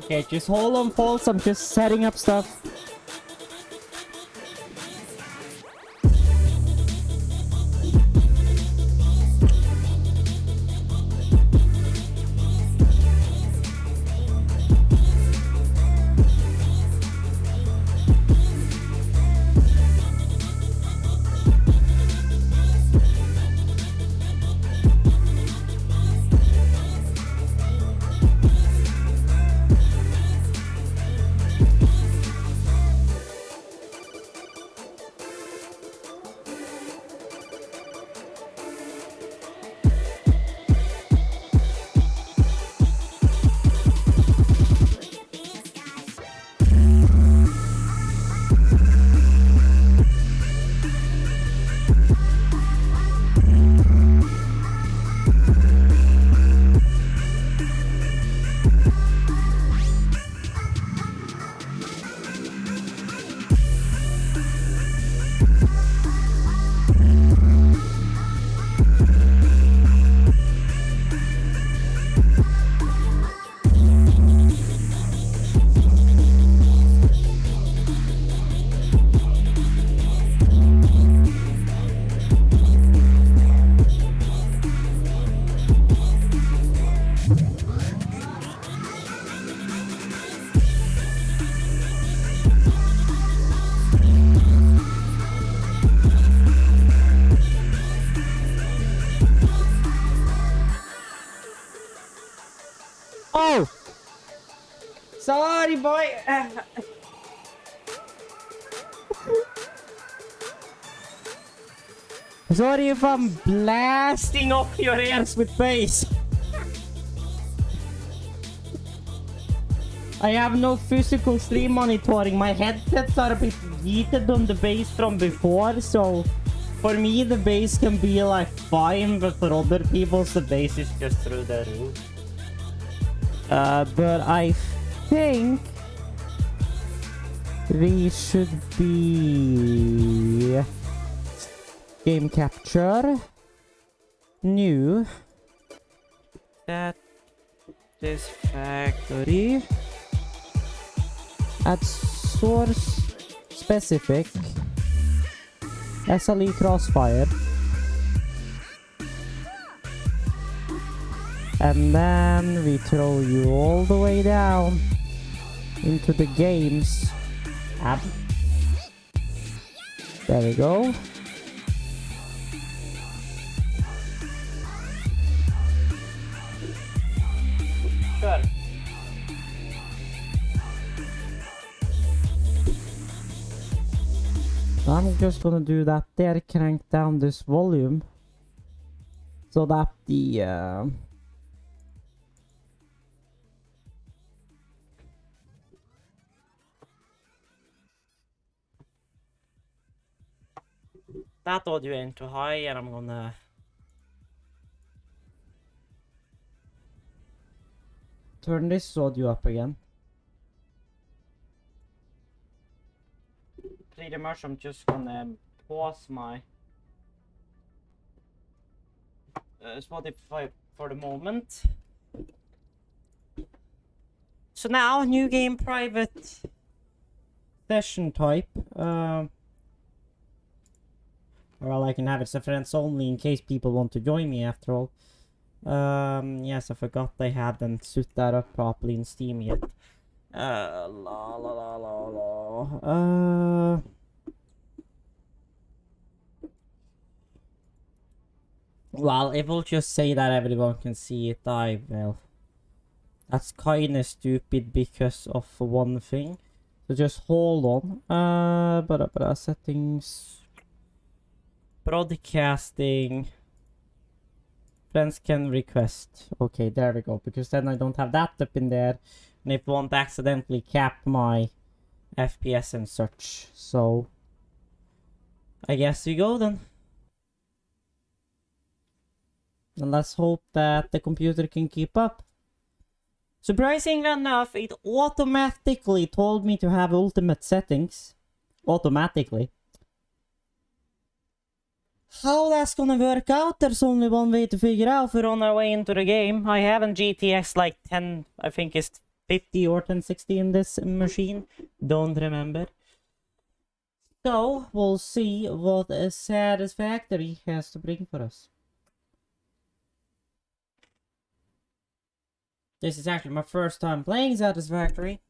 Okay, just hold on, folks. I'm just setting up stuff. Oh! Sorry, boy! Sorry if I'm blasting off your ears with bass. I have no physical stream monitoring. My headsets are a bit heated on the bass from before, so for me the bass can be like fine, but for other people the bass is just through the roof. But I think we should be game capture, new, satisfactory, add source specific, SLE crossfire, and then we throw you all the way down into the games app. There we go. Sure. I'm just gonna do that there, crank down this volume so that the that audio ain't too high, and I'm gonna turn this audio up again. Pretty much I'm just gonna pause my Spotify for the moment. So now, new game, private session type. Well, I can have it as friends only in case people want to join me after all. Yes, I forgot I hadn't set that up properly in Steam yet. Well, if we'll just say that everyone can see it, well, that's kinda stupid because of one thing. So just hold on. Settings, broadcasting, friends can request. Okay, there we go, because then I don't have that up in there, and it won't accidentally cap my FPS and such. So I guess we go then. And let's hope that the computer can keep up. Surprisingly enough, it automatically told me to have ultimate settings. Automatically. How that's gonna work out, there's only one way to figure out. We're on our way into the game. I have a GTX like 10, I think it's 50 or 1060 in this machine. Don't remember. So, we'll see what a Satisfactory has to bring for us. This is actually my first time playing Satisfactory.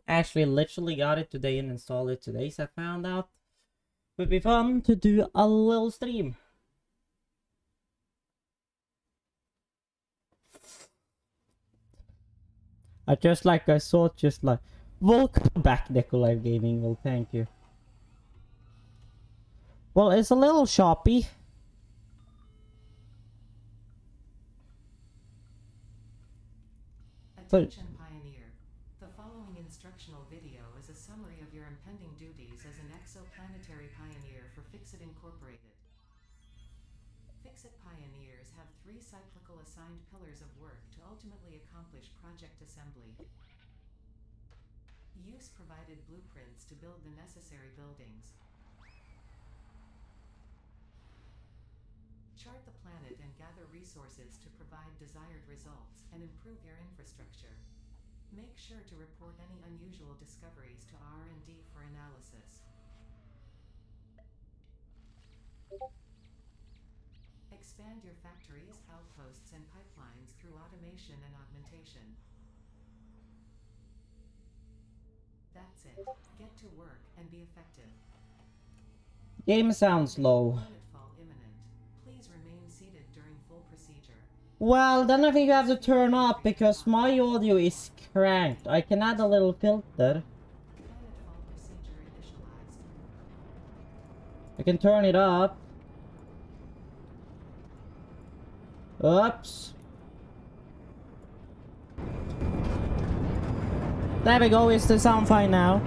Actually, literally got it today and installed it today, so I found out it would be fun to do a little stream. I thought just like, welcome back Nikolai Gaming, well thank you. Well, it's a little choppy. Attention Pioneer. The following instructional video is a summary of your impending duties as an exoplanetary pioneer for Fixit Incorporated. Fixit Pioneers have 3 cyclical assigned pillars of work to ultimately accomplish project assembly. Use provided blueprints to build the necessary buildings. Chart the planet and gather resources to provide desired results and improve your infrastructure. Make sure to report any unusual discoveries to R&D for analysis. Expand your factories, outposts, and pipelines through automation and augmentation. That's it. Get to work and be effective. Game sounds low. Planetfall imminent. Please remain seated during full procedure. Well, then I think you have to turn up because my audio is cranked. I can add a little filter. Planetfall procedure initialized. I can turn it up. Oops. There we go, is the sound fine now?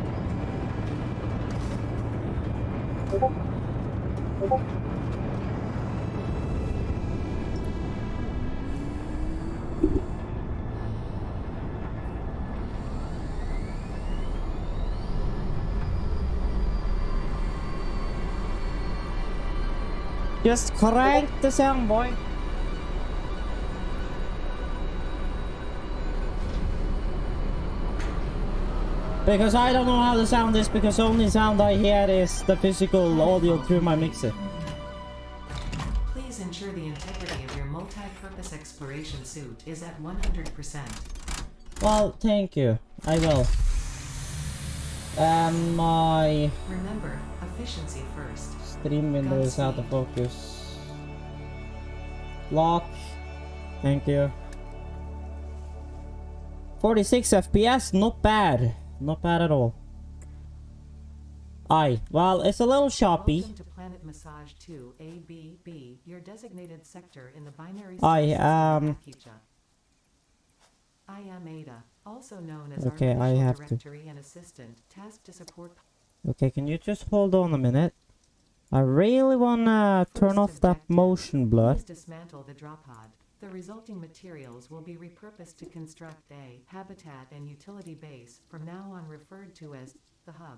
Just crank the sound, boy. Because I don't know how the sound is, because the only sound I hear is the physical audio through my mixer. Please ensure the integrity of your multi-purpose exploration suit is at 100%. Well, thank you. I will. My Remember, efficiency first. stream window is out of focus. Lock. Thank you. 46 FPS, not bad. Not bad at all. Well, it's a little choppy. Welcome to Planet Massage 2 ABB, your designated sector in the binary I am Ada, also known as Okay, I Artificial have to. Directory and Assistant, tasked to support. Okay, can you just hold on a minute? I really wanna turn off that motion blur. Please dismantle the drop pod. The resulting materials will be repurposed to construct a habitat and utility base, from now on referred to as the hub.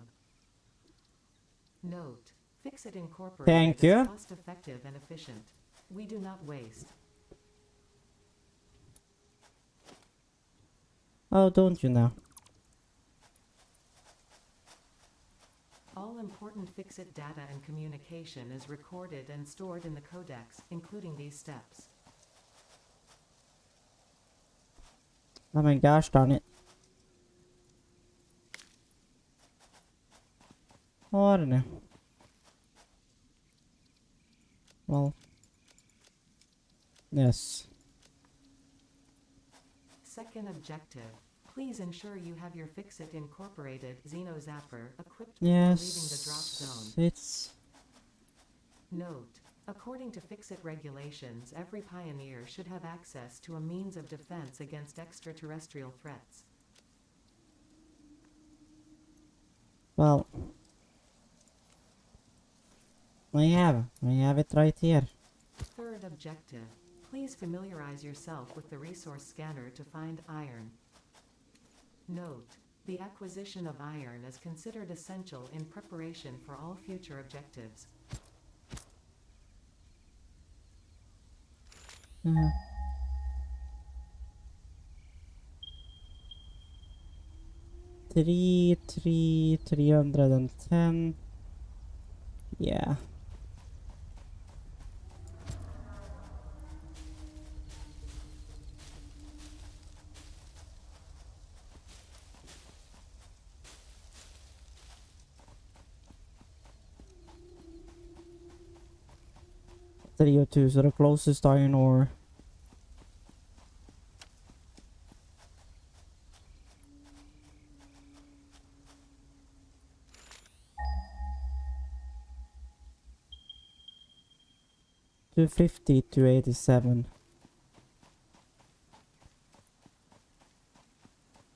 Note: Fixit Incorporated Thank you. is cost-effective and efficient. We do not waste. Oh, don't you now? All important Fixit data and communication is recorded and stored in the codex, including these steps. Oh my gosh darn it. Oh, I don't know. Well. Yes. Second objective. Please ensure you have your Fixit Incorporated Xeno Zapper equipped before leaving the drop zone. Yes. It's... Note: according to Fixit regulations, every pioneer should have access to a means of defense against extraterrestrial threats. Well. I have it right here. Third objective. Please familiarize yourself with the resource scanner to find iron. Note: the acquisition of iron is considered essential in preparation for all future objectives. Uh, 310. Yeah. $302, so the closest iron ore. $250 to $87.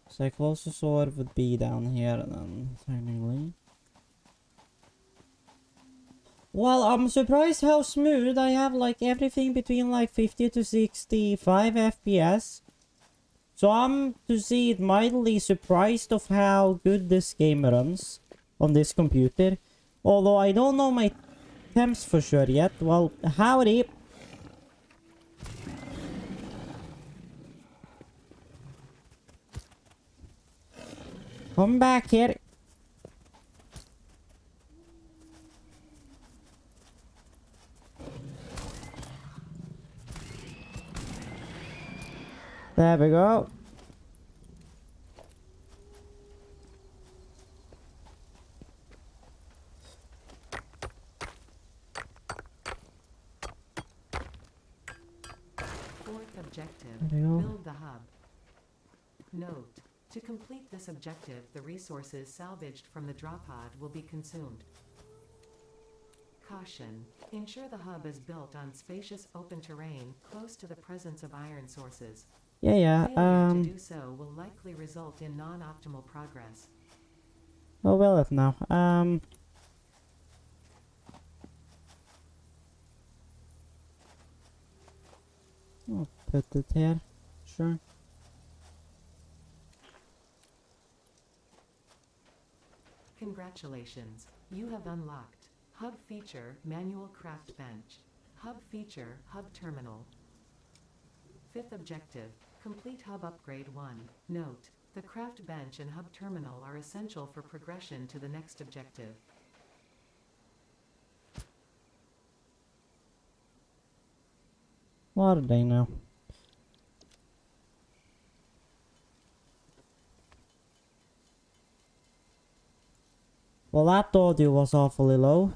So the closest ore would be down here then, technically. Well, I'm surprised how smooth. I have like everything between like 50 to 65 FPS. So I'm to see it mildly surprised of how good this game runs on this computer. Although I don't know my temps for sure yet. Well, howdy. Come back here. There we go. Fourth objective, There we go. build the hub. Note, to complete this objective, the resources salvaged from the drop pod will be consumed. Caution, ensure the hub is built on spacious open terrain close to the presence of iron sources. Yeah, Failure to do so will likely result in non-optimal progress. Oh, well, if now. I'll put it here. Sure. Congratulations, you have unlocked Hub Feature Manual Craft Bench. Hub Feature Hub Terminal. Fifth objective, complete Hub Upgrade 1. Note, the craft bench and hub terminal are essential for progression to the next objective. What are they now? Well, that audio was awfully low.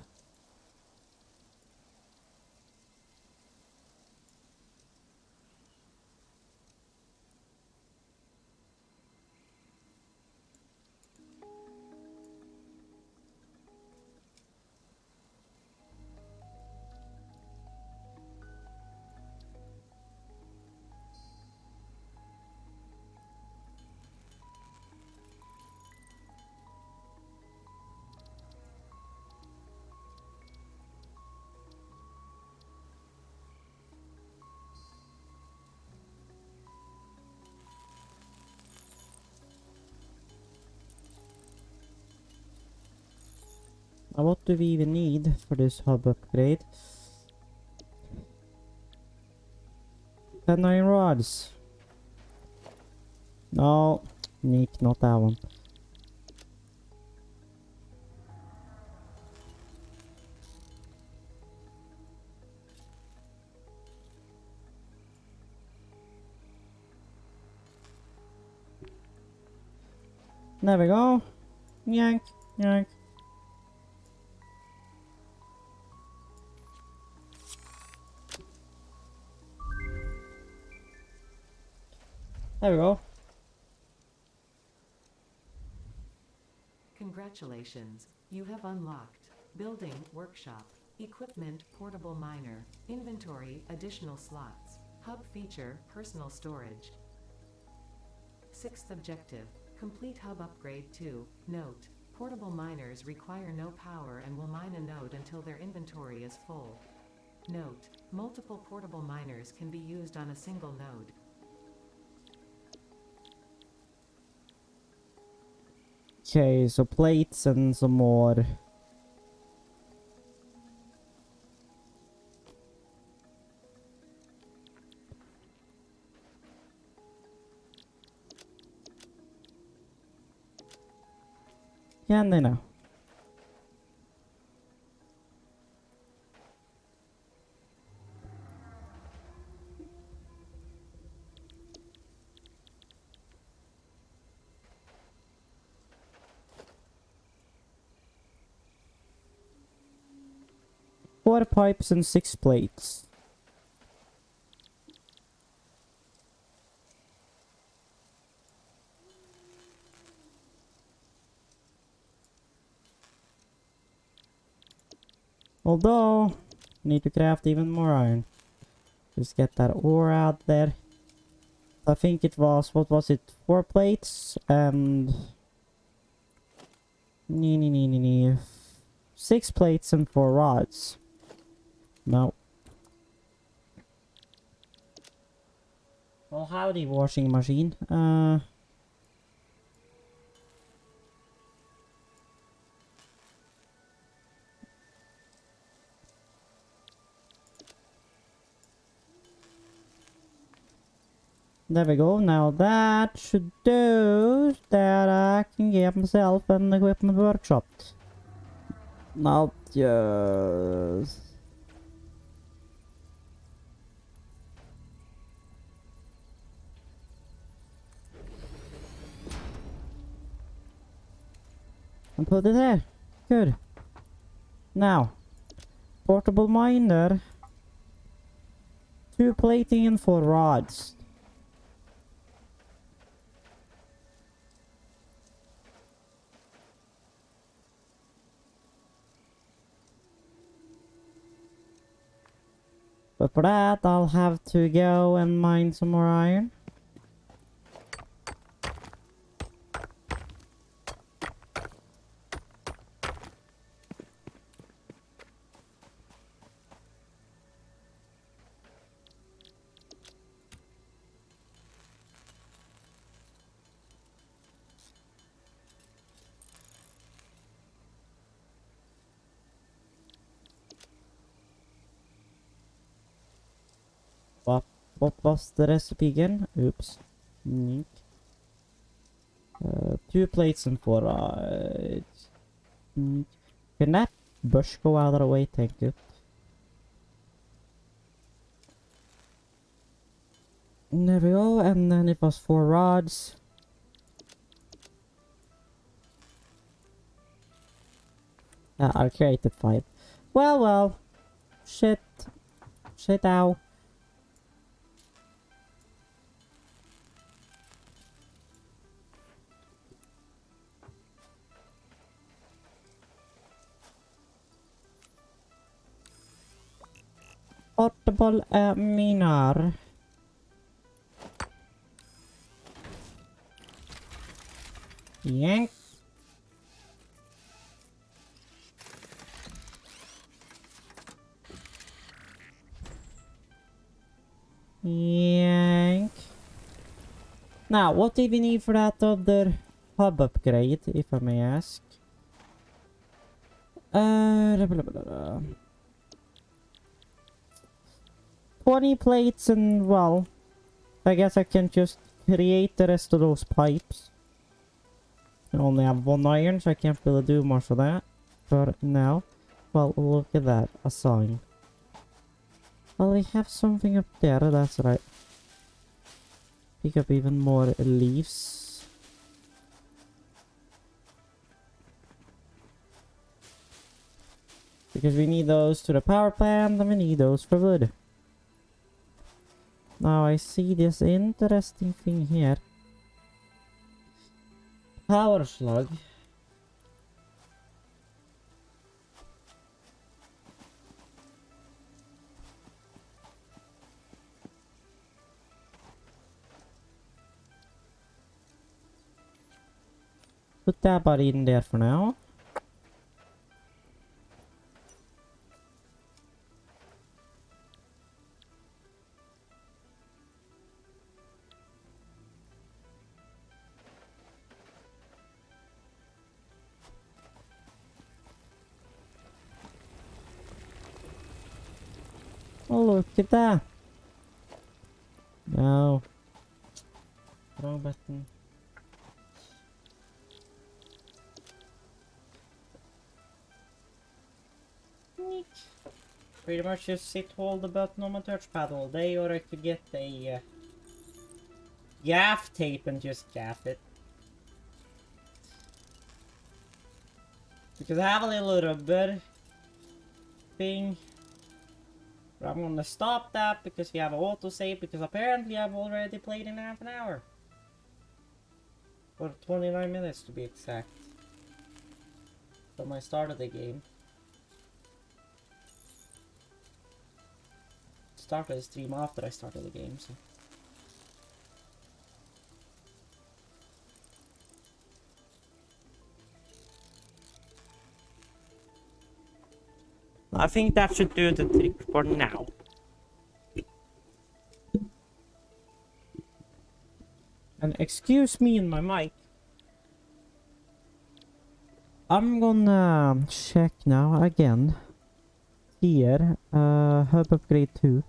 Now, what do we even need for this hub upgrade? 10 iron rods. No, Nick, not that one. There we go. Yank, yank. There we go. Congratulations, you have unlocked Building Workshop, Equipment Portable Miner, Inventory Additional Slots, Hub Feature Personal Storage. Sixth objective, complete Hub Upgrade 2. Note, portable miners require no power and will mine a node until their inventory is full. Note, multiple portable miners can be used on a single node. Okay, so plates and some more. Can they now? Four pipes and 6 plates. Although, need to craft even more iron. Just get that ore out there. I think it was, what was it? 4 plates and... 6 plates and 4 rods. No. Well, howdy, washing machine. There we go. Now that should do that I can get myself an equipment workshop. Now just... and put it there. Good. Now, portable miner. 2 plating and 4 rods. But for that, I'll have to go and mine some more iron. What was the recipe again? Oops. Neat. 2 plates and 4 rods. Neat. Can that bush go out of the way? Thank you. And there we go. And then it was 4 rods. I created 5. Well. Shit. Shit ow. Portable miner. Yank. Yank. Now, what do we need for that other hub upgrade, if I may ask? 20 plates and, well, I guess I can just create the rest of those pipes. I only have 1 iron, so I can't really do much of that for now. Well, look at that, a sign. Well, we have something up there, that's right. Pick up even more leaves. Because we need those to the power plant and we need those for wood. Now I see this interesting thing here. Power slug. Put that body in there for now. Oh, look at that. No. Wrong button. like pretty much just sit, hold the button on my touchpad all day, or I could get a gaff tape and just gaff it. Because I have a little rubber thing. But I'm gonna stop that because we have an autosave, because apparently I've already played in half an hour. Or 29 minutes to be exact. From I started the game. Started the stream after I started the game, so. I think that should do the trick for now. And excuse me in my mic. I'm gonna check now again. Here, hub upgrade 2.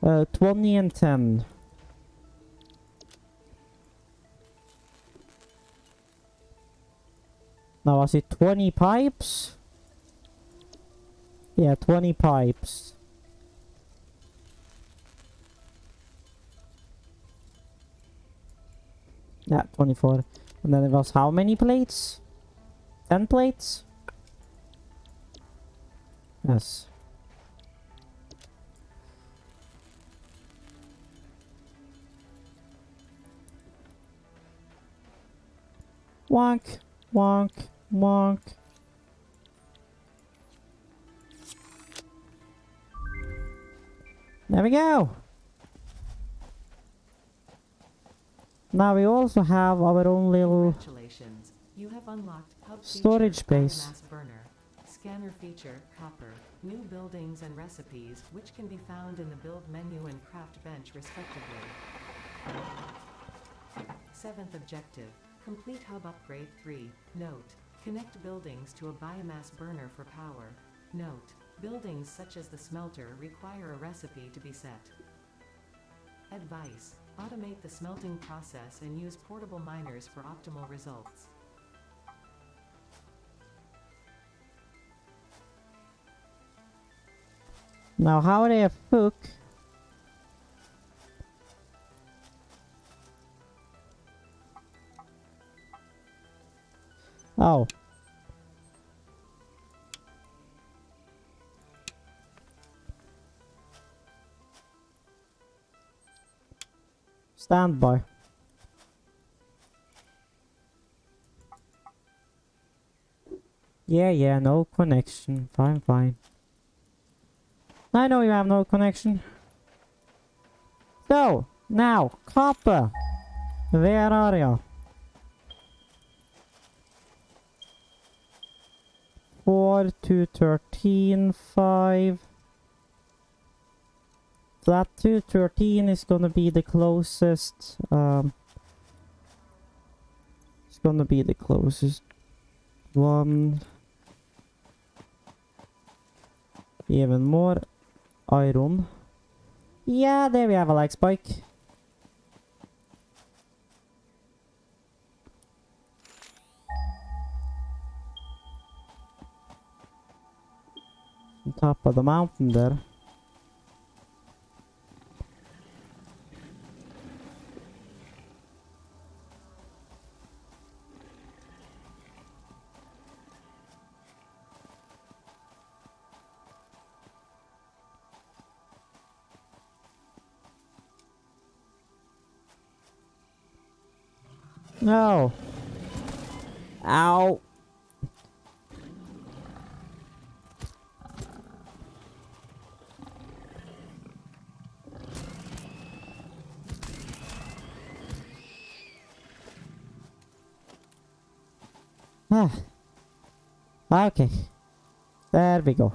20 and 10. Now was it 20 pipes? Yeah, 20 pipes. Yeah, 24. And then it was how many plates? 10 plates? Yes. Wonk, wonk, wonk. There we go. Now we also have our own little Congratulations. You have unlocked hub storage feature, space. biomass burner, scanner feature, copper, new buildings and recipes, which can be found in the build menu and craft bench respectively. 7th objective. Complete hub upgrade 3. Note. Connect buildings to a biomass burner for power. Note. Buildings such as the smelter require a recipe to be set. Advice. Automate the smelting process and use portable miners for optimal results. Now how do I hook? Oh. Standby. Yeah, no connection. Fine. I know you have no connection. So, now, copper. Where are you? 4 to 13, 5. So that 213 is gonna be the closest. It's gonna be the closest one. Even more iron. Yeah, there we have a lag spike. On top of the mountain there. No. Ow. Ah. Okay. There we go.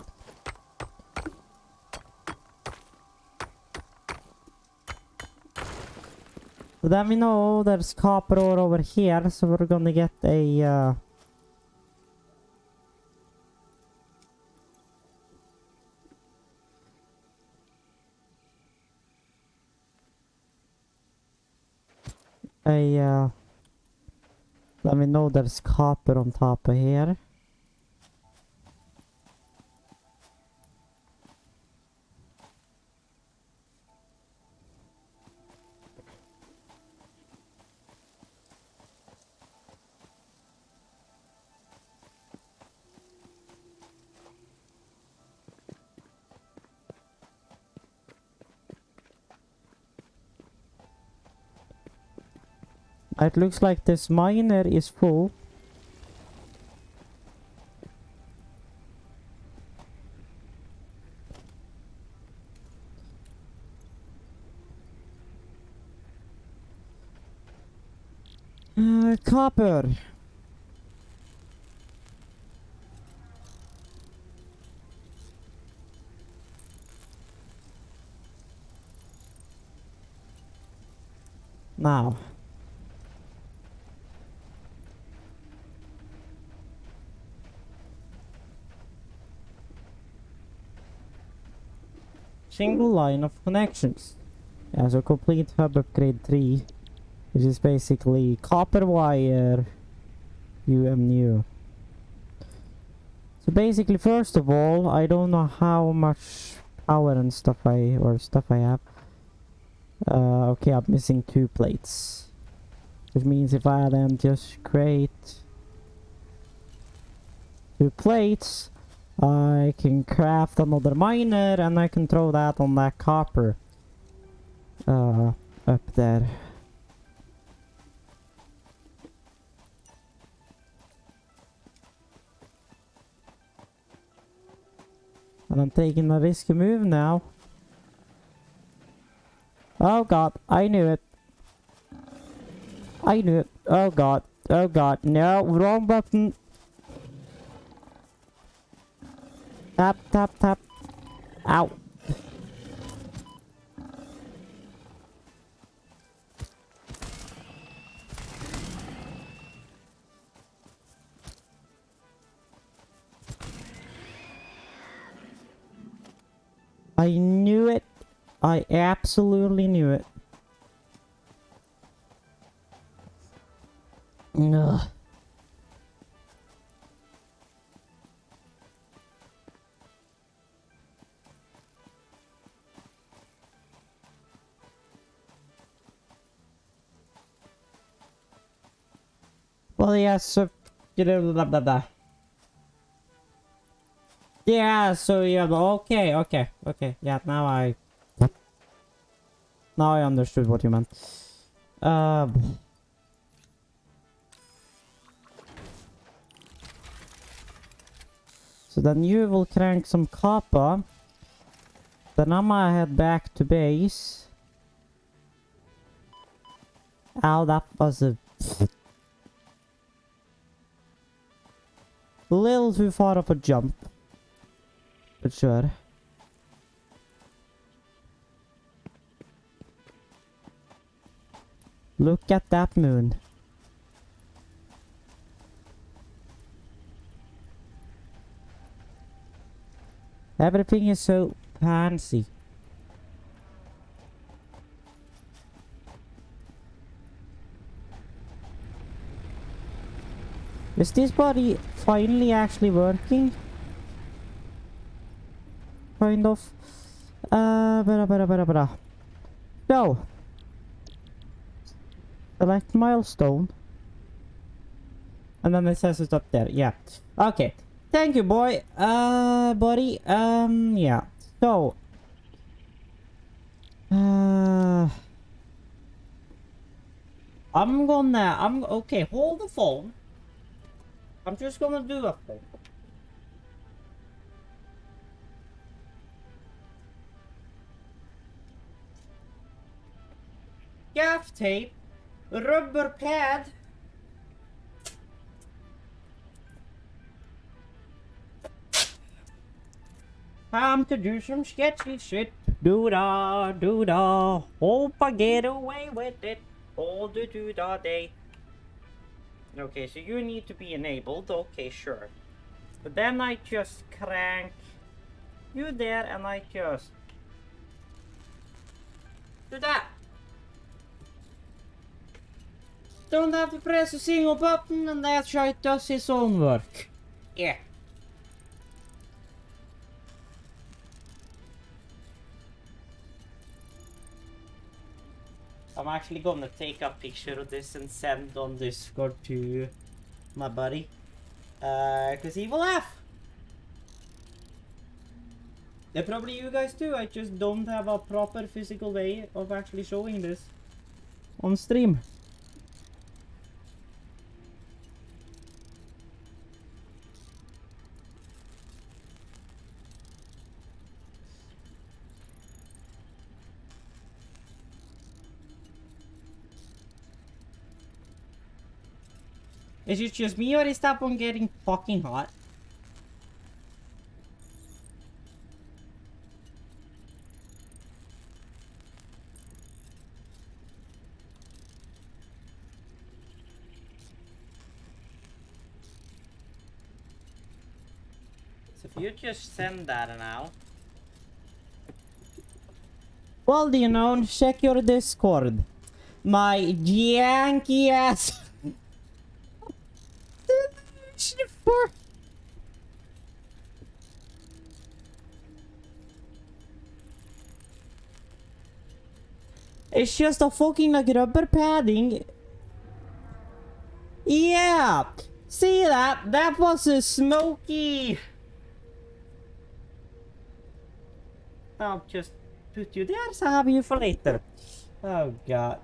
So then we know there's copper ore over here, so we're gonna get a let me know there's copper on top of here. It looks like this miner is full. Copper. Now. Single line of connections. Yeah, so complete hub upgrade 3. Which is basically copper wire UMU. So basically, first of all, I don't know how much power and stuff I have. Okay, I'm missing 2 plates. Which means if I then just create 2 plates, I can craft another miner and I can throw that on that copper up there. And I'm taking a risky move now. Oh god, I knew it. I knew it. Oh god. Oh god. No, wrong button. Tap, tap, tap. Ow. I knew it. I absolutely knew it. Ugh. Well, yeah, so... blah, blah, blah. Yeah, so yeah, okay, yeah, now I understood what you meant. So then you will crank some copper. Then I might head back to base. Ow, that was a little too far of a jump. But sure. Look at that moon. Everything is so fancy. Is this body finally actually working? Kind of. So. Select milestone. And then it says it's up there. Yeah. Okay. Thank you, boy. Buddy. Yeah. So. Okay, hold the phone. I'm just gonna do a thing. Gaff tape, rubber pad, time to do some sketchy shit. Do-da, do-da, hope I get away with it all the do-da day. Okay, so you need to be enabled, okay, sure. But then I just crank you there and I just do that. Don't have to press a single button and that shit does its own work. Yeah. I'm actually gonna take a picture of this and send on Discord to my buddy. Cause he will laugh. Yeah, probably you guys too. I just don't have a proper physical way of actually showing this on stream. Is it just me or is that one getting fucking hot? So if you just send that now. Well, you know, check your Discord. My janky ass. It's just a fucking like rubber padding. Yeah. See that? That was a smoky. I'll just put you there so I have you for later. Oh god.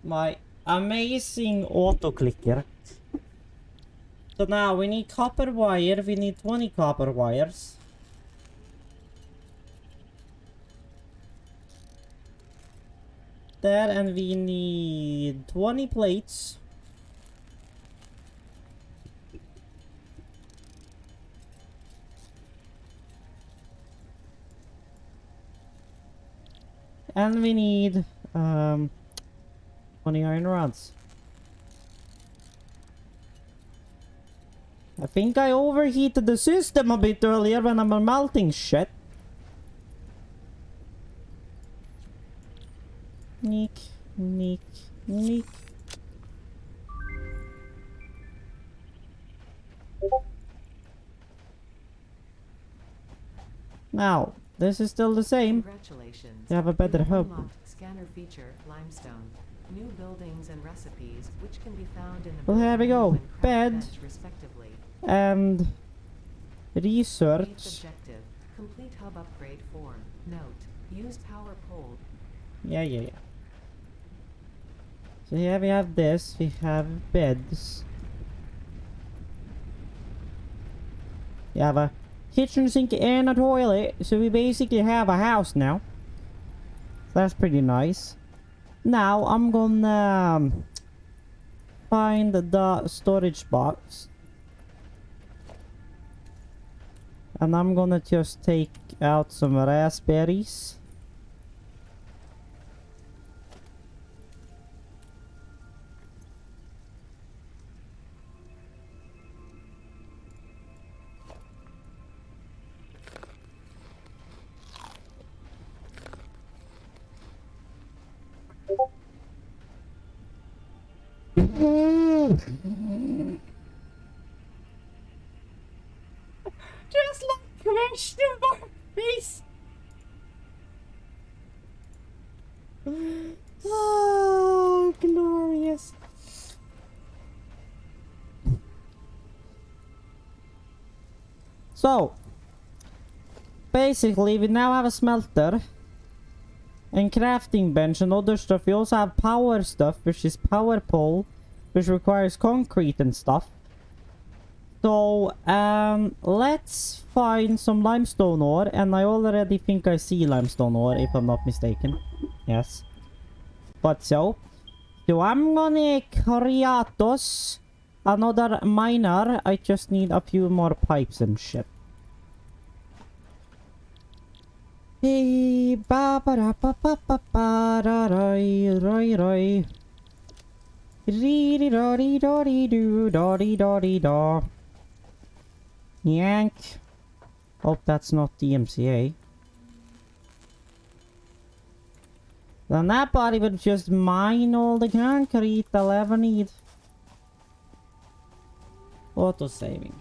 My amazing auto clicker. So now we need copper wire, we need 20 copper wires. There, and we need 20 plates. And we need 20 iron rods. I think I overheated the system a bit earlier when I'm melting shit. Neek, neek, neek. Now, this is still the same. Congratulations. You have a better You've hub. unlocked scanner feature limestone. New buildings and recipes, which can be found in the Well, here we build go. menu and craft Bed. bench, respectively. And Eighth research. objective. Complete hub upgrade form. Note. Use power pole. Yeah. So here we have this. We have beds. We have a kitchen sink and a toilet. So we basically have a house now. That's pretty nice. Now I'm gonna find the storage box. And I'm gonna just take out some raspberries. Just like question mark face. Oh, glorious. So, basically, we now have a smelter and crafting bench and other stuff. We also have power stuff, which is power pole, which requires concrete and stuff. So, let's find some limestone ore, and I already think I see limestone ore, if I'm not mistaken. Yes. But so I'm gonna create us another miner. I just need a few more pipes and shit. Hey, ba ba da ba ba ba ba da roi roi roi. Dee dee da dee da dee doo da dee da dee da. Yank. Hope that's not DMCA. Then that body would just mine all the concrete I'll ever need. Auto saving.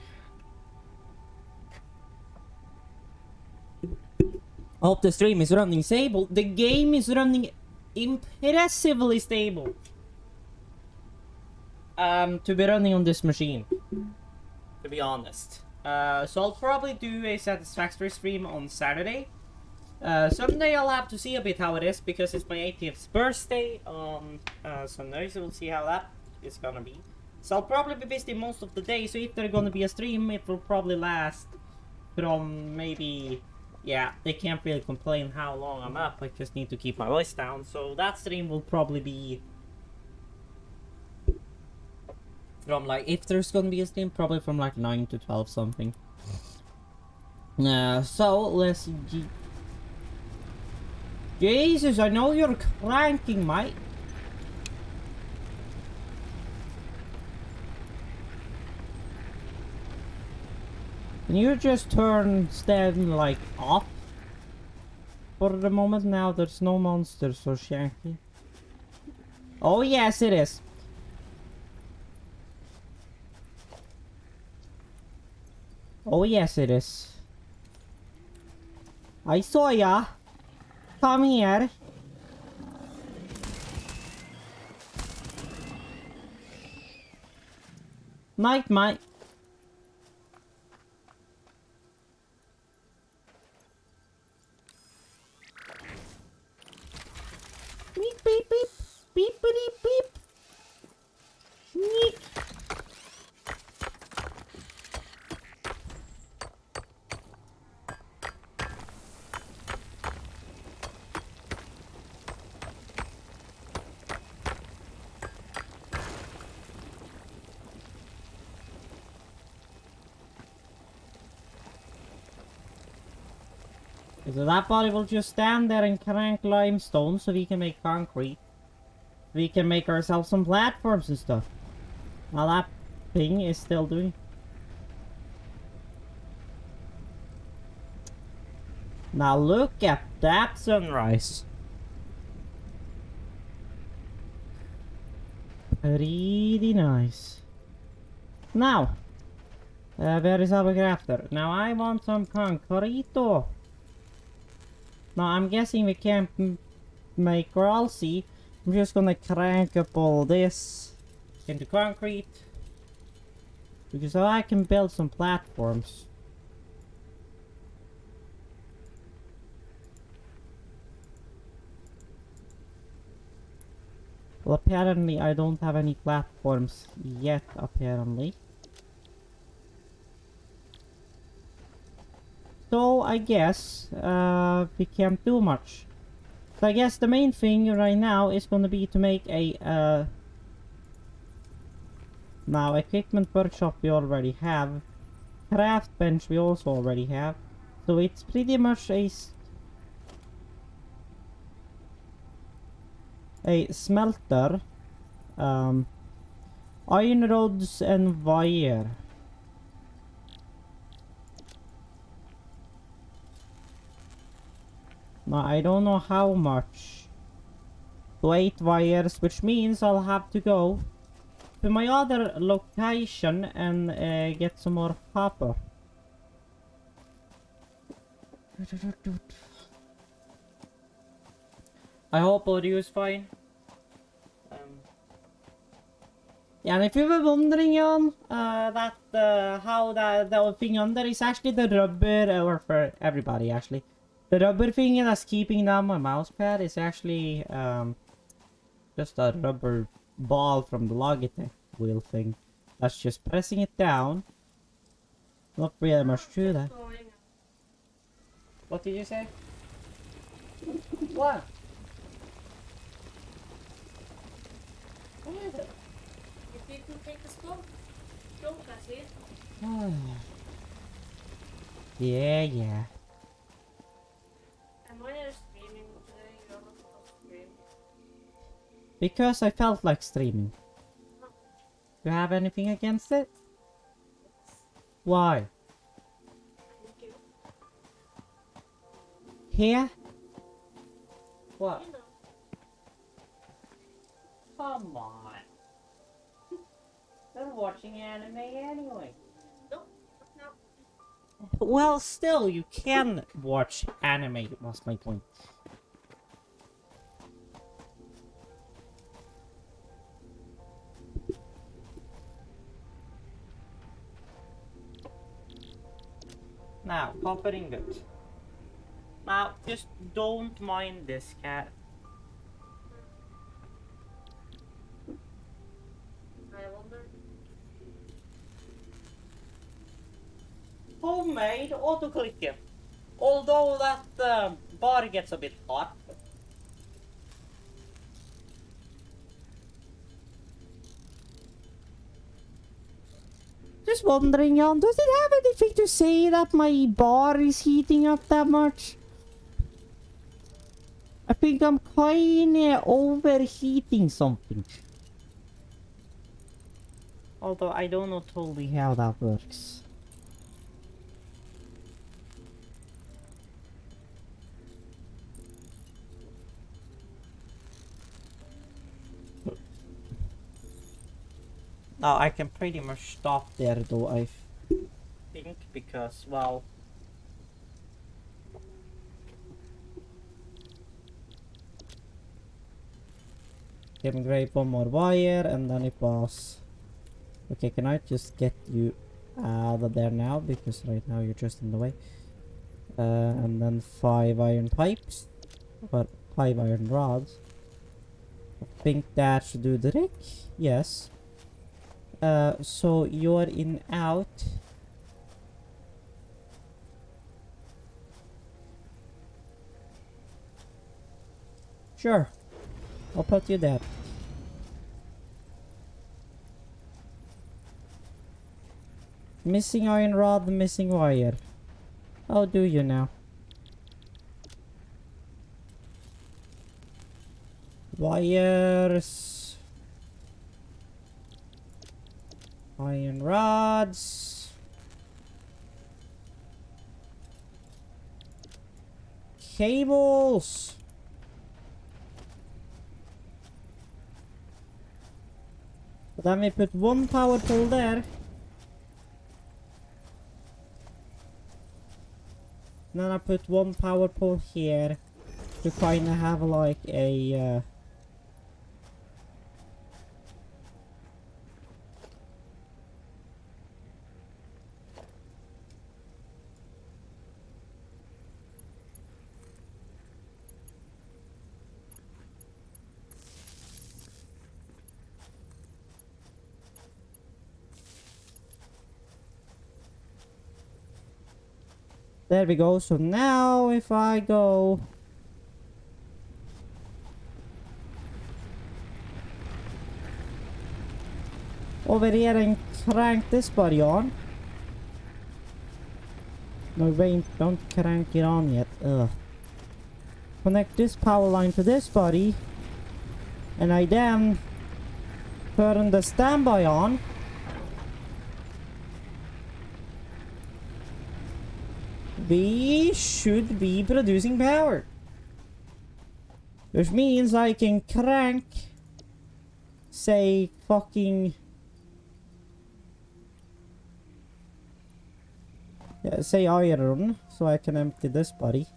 I hope the stream is running stable. The game is running impressively stable. To be running on this machine. To be honest. So I'll probably do a Satisfactory stream on Saturday. Someday I'll have to see a bit how it is because it's my 80th birthday on Sunday, so we'll see how that is gonna be. So I'll probably be busy most of the day, so if there's gonna be a stream, it will probably last from maybe... Yeah, they can't really complain how long I'm up, I just need to keep my voice down, so that stream will probably be... From like, if there's gonna be a stream, probably from like 9 to 12 something. So, let's... Jesus, I know you're cranking, mate. Can you just stand like off for the moment now? There's no monsters so shanky. Oh yes, it is. Oh yes, it is. I saw ya. Come here. Night, mate. Beep, beep, beep. Beep, beep, beep. Sneak. So that body will just stand there and crank limestone so we can make concrete. We can make ourselves some platforms and stuff. Now that thing is still doing. Now look at that sunrise. Pretty nice. Now, where is our crafter? Now I want some concrete though. Now I'm guessing we can't make Ralsei. I'm just gonna crank up all this into concrete. Because I can build some platforms. Well, apparently I don't have any platforms yet, apparently. So I guess we can't do much. So I guess the main thing right now is gonna be to make a now equipment workshop we already have. Craft bench we also already have. So it's pretty much a smelter, iron rods and wire. Now I don't know how much. So 8 wires, which means I'll have to go to my other location and get some more copper. I hope audio is fine. Yeah, and if you were wondering, Jan, how the thing under is actually the rubber, or for everybody actually, the rubber thing that's keeping down my mouse pad is actually just a rubber ball from the Logitech wheel thing. That's just pressing it down. Not really much to that. What did you say? What? What is it? If you can take the stone, that's it. Yeah, yeah. And why are you streaming today? You're not supposed to stream. Because I felt like streaming. Do you have anything against it? Why? Thank you. Here? What? You know. Come on. They're watching anime anyway. No, no. Well, still, you can watch anime, was my point. Now, copper ingot. Now, Just don't mind this cat. I wonder. Homemade autoclicker. Although that bar gets a bit hot. Just wondering, Jan, does it have anything to say that my bar is heating up that much? I think I'm kinda overheating something. Although I don't know totally how that works. Now I can pretty much stop there though, I think, because, well... Can grab one more wire and then it was... Okay, can I just get you out of there now? Because right now you're just in the way. And then 5 iron pipes. Or 5 iron rods. I think that should do the trick. Yes. So you're in out. Sure. I'll put you there. Missing iron rod, missing wire. How do you now? Wires. Iron rods. Cables. Then we put one power pole there. And then I put one power pole here to kind of have like a There we go. So now if I go over here and crank this body on. No, wait, don't crank it on yet. Ugh. Connect this power line to this body. And I then turn the standby on. We should be producing power. Which means I can crank, say, fucking... Yeah, say iron, so I can empty this body.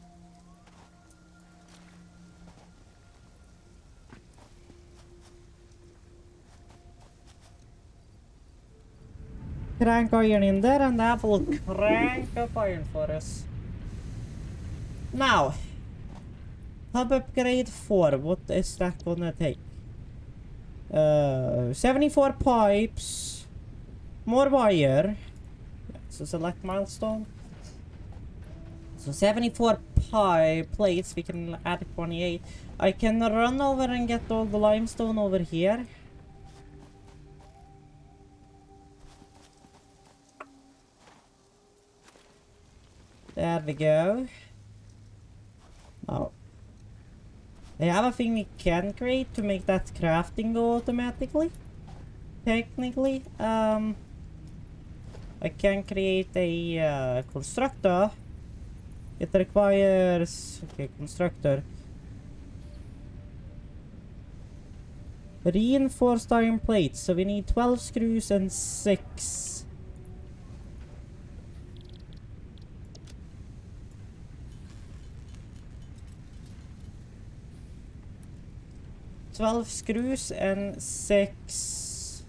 Crank iron in there, and that will crank up iron for us. Now, hub upgrade 4, what is that gonna take? 74 pipes, more wire. So select milestone. So 74 plates, we can add 28. I can run over and get all the limestone over here. There we go. Now, I have a thing we can create to make that crafting go automatically. Technically, I can create a constructor. It requires, okay, constructor. Reinforced iron plates, so we need 12 screws and 6. 12 screws and 6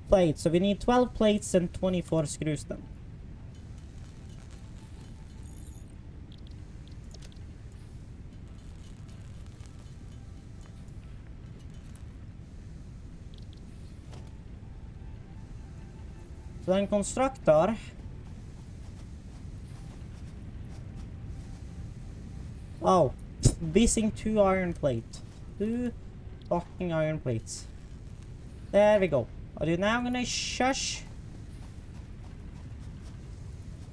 plates. So we need 12 plates and 24 screws then. Så den constructor. Oh, missing 2 iron plates. 2 fucking iron plates. There we go. Are you now gonna shush?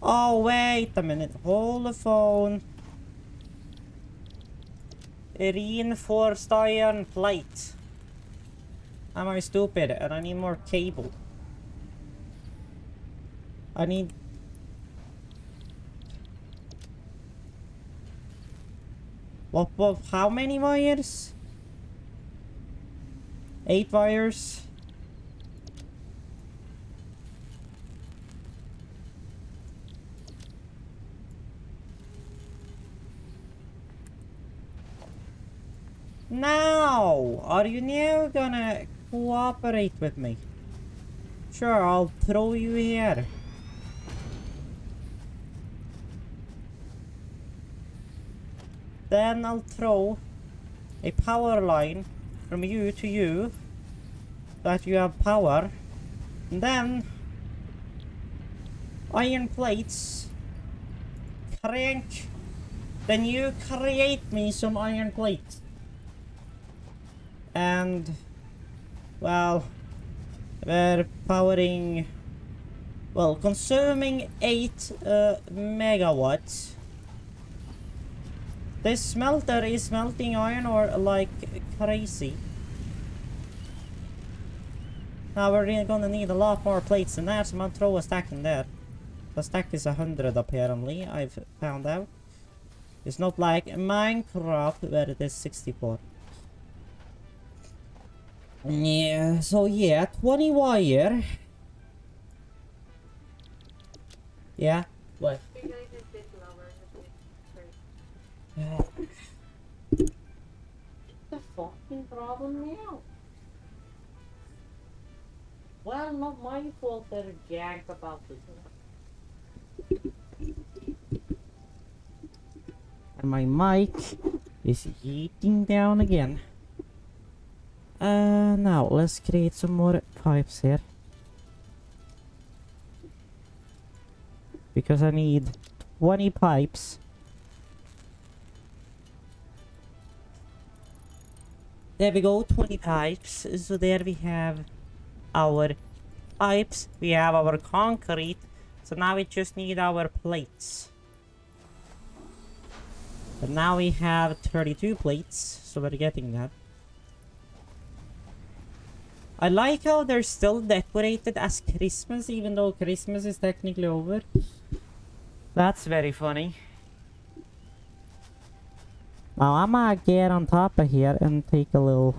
Oh, wait a minute. Hold the phone. Reinforced iron plate. Am I stupid? And I need more cable. I need... What, how many wires? 8 wires. Now, are you now gonna cooperate with me? Sure, I'll throw you here. Then I'll throw a power line from you to you, so that you have power. And then iron plates. Crank. Then you create me some iron plates. And, well, we're powering, well, consuming 8 megawatts. This smelter is smelting iron ore like crazy. Now we're really gonna need a lot more plates than that, so I'm gonna throw a stack in there. The stack is 100 apparently, I've found out. It's not like Minecraft where it is 64. Yeah, so yeah, 20 wire. Yeah, what? You guys a bit lower, a bit first. The fucking problem now? Well, not my fault they're jacked about this. And my mic is eating down again. Now let's create some more pipes here. Because I need 20 pipes. There we go, 20 pipes. So there we have our pipes, we have our concrete. So now we just need our plates. But now we have 32 plates, so we're getting that. I like how they're still decorated as Christmas, even though Christmas is technically over. That's very funny. Now I'm gonna get on top of here and take a little...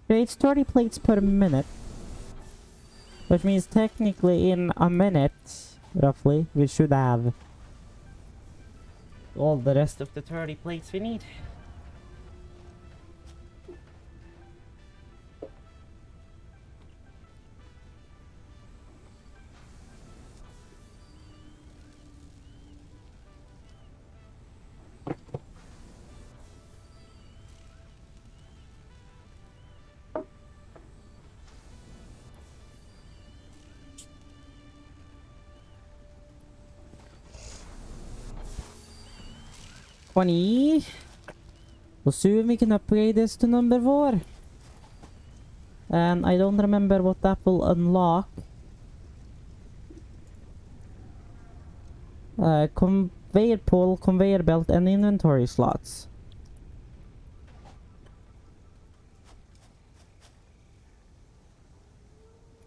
It's 30 plates per minute. Which means technically in a minute, roughly, we should have all the rest of the 30 plates we need. Funny. We'll soon we can upgrade this to number 4. And I don't remember what that will unlock. conveyor pull, conveyor belt, and inventory slots.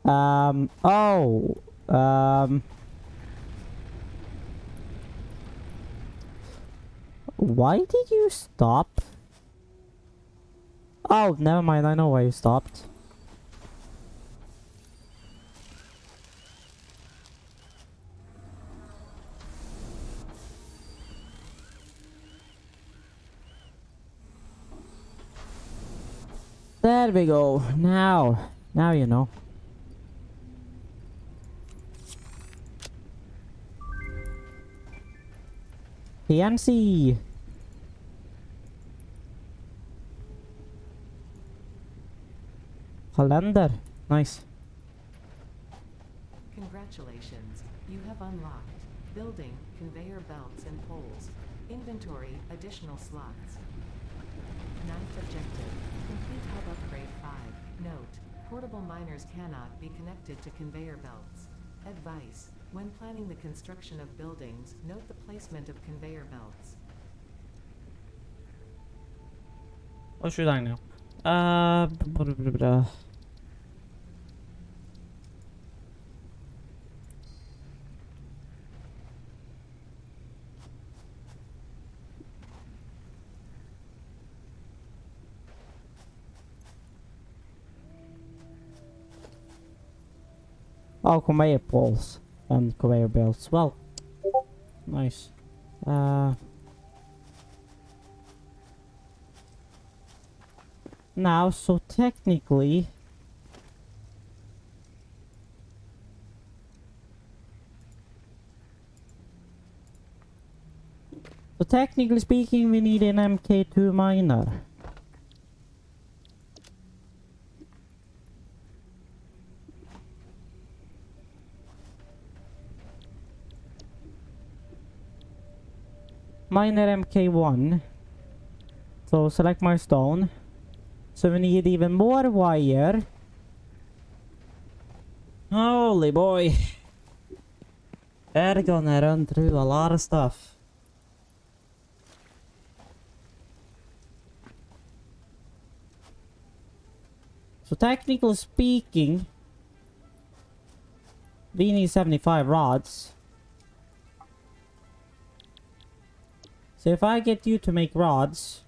Oh. Why did you stop? Oh, never mind. I know why you stopped. There we go. Now you know. PNC. Calendar. Nice. Congratulations, you have unlocked building, conveyor belts and poles. Inventory, additional slots. Ninth objective, complete hub upgrade 5. Note, portable miners cannot be connected to conveyor belts. Advice, when planning the construction of buildings, note the placement of conveyor belts. What should I know? Oh, conveyor poles and conveyor belts. Well, nice. Now, so technically, speaking, we need an MK2 miner. Miner MK1. So select my stone. So we need even more wire. Holy boy. They're gonna run through a lot of stuff. So technically speaking, we need 75 rods. So if I get you to make rods,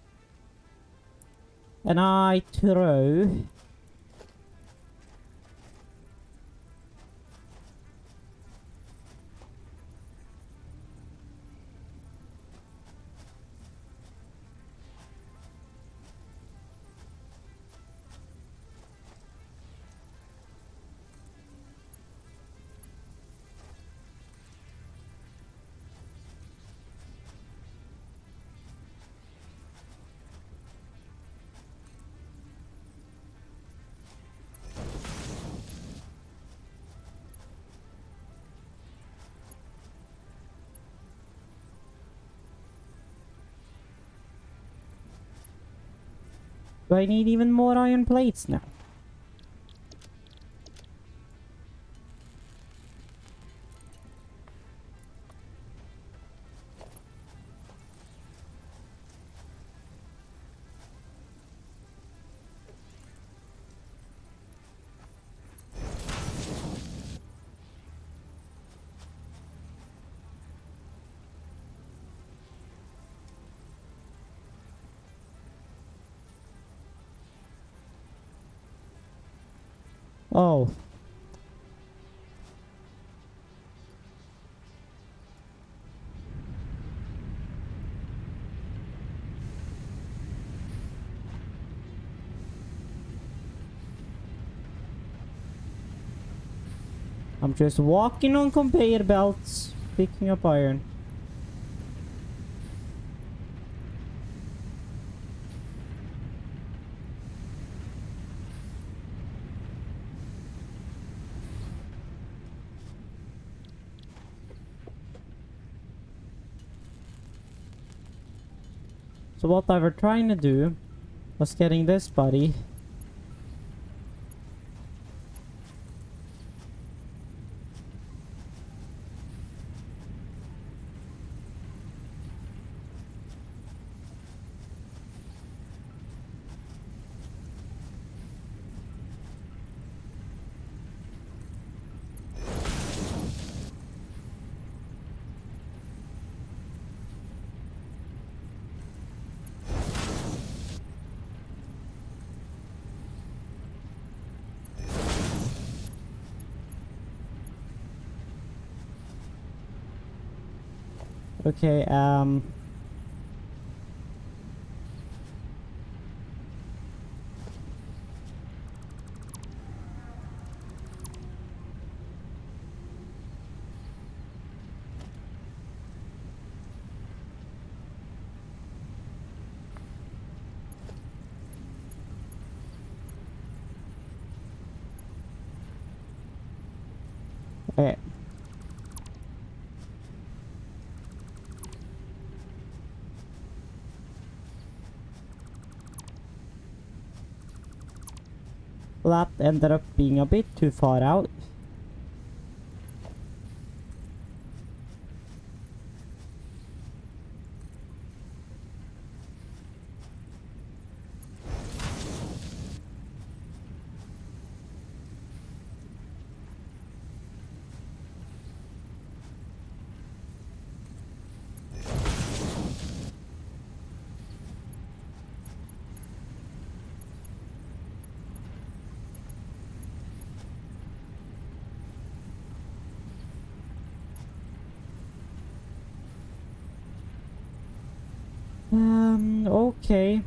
and I throw do I need even more iron plates now? Oh. I'm just walking on conveyor belts, picking up iron. So what I were trying to do was getting this buddy Okay, okay. That ended up being a bit too far out. Okay.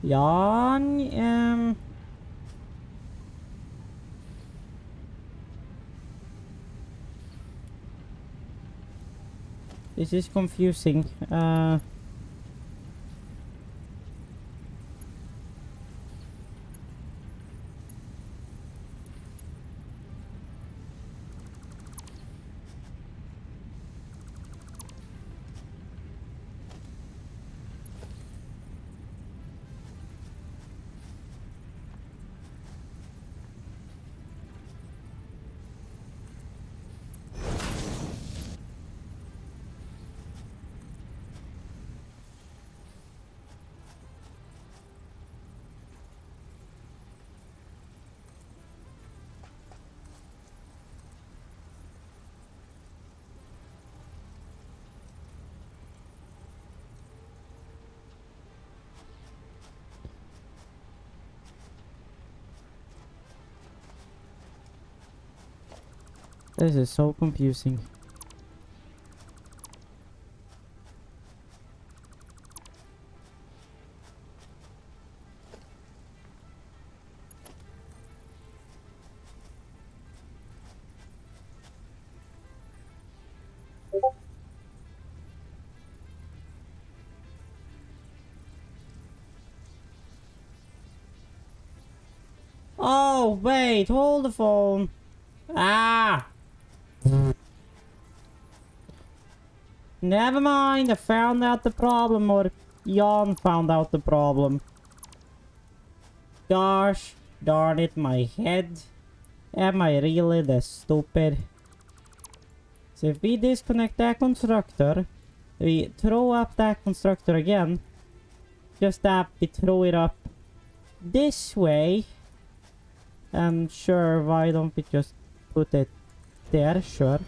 Jan, this is confusing. This is so confusing. Oh, wait, hold the phone. Ah! Never mind, I found out the problem, or Jan found out the problem. Gosh darn it, my head. Am I really this stupid? So if we disconnect that constructor, we throw up that constructor again, just that we throw it up this way. And sure, why don't we just put it there? Sure.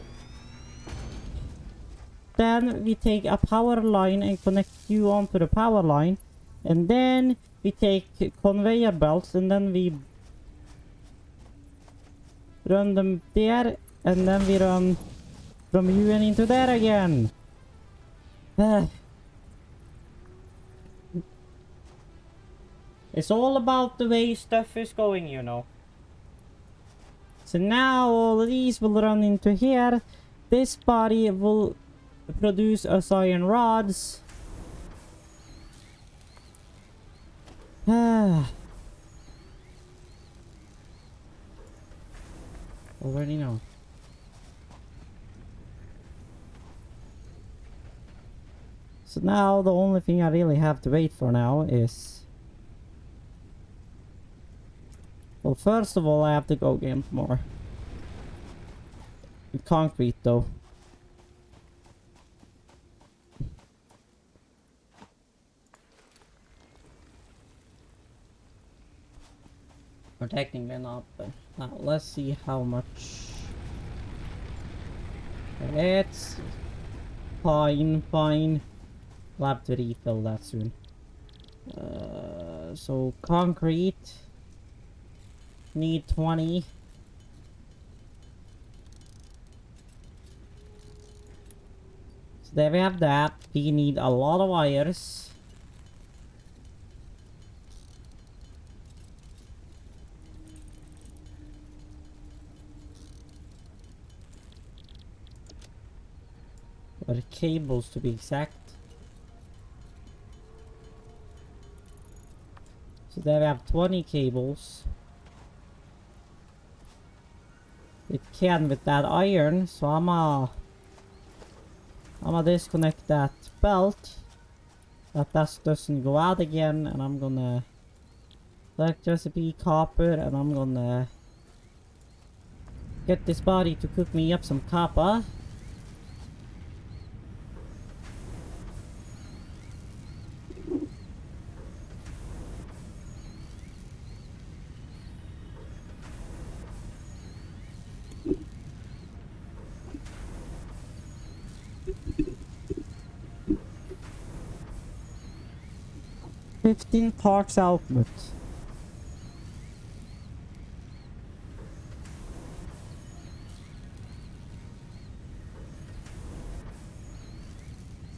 Then we take a power line and connect you onto the power line. And then we take conveyor belts and then we run them there. And then we run from you and into there again. It's all about the way stuff is going, you know. So now all of these will run into here. This body will produce us iron rods. Already know. So now the only thing I really have to wait for now is... Well, first of all, I have to go get more concrete, though. Protecting them up. Now, let's see how much. It's fine. We'll have to refill that soon. So concrete. Need 20. So there we have that. We need a lot of wires. Or cables to be exact. So there we have 20 cables. It can with that iron, so I'ma disconnect that belt. That doesn't go out again, and I'm gonna electricity copper, and I'm gonna get this body to cook me up some copper. "15 parts output."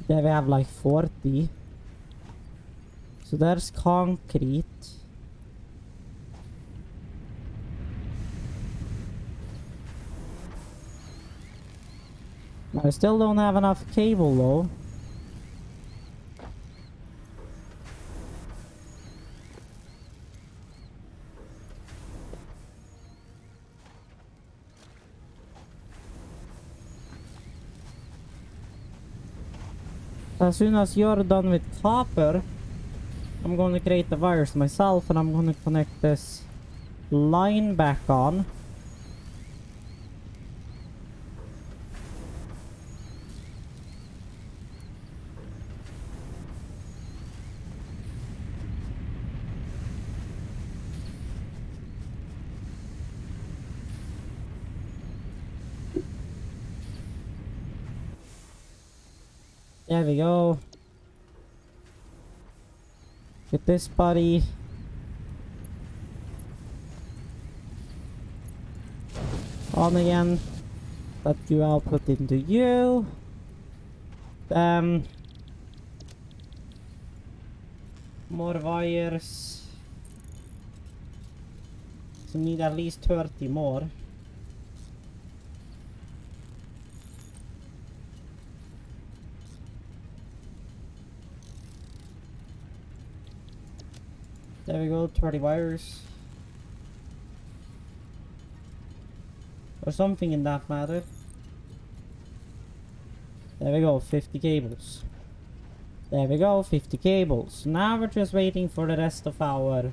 There we have like 40. So there's concrete. I still don't have enough cable though. As soon as you're done with copper, I'm going to create the wires myself, and I'm going to connect this line back on. There we go. Get this buddy. On again. Let you output into you. More wires. So we need at least 30 more. There we go, 30 wires. Or something in that matter. There we go, 50 cables. There we go, 50 cables. Now we're just waiting for the rest of our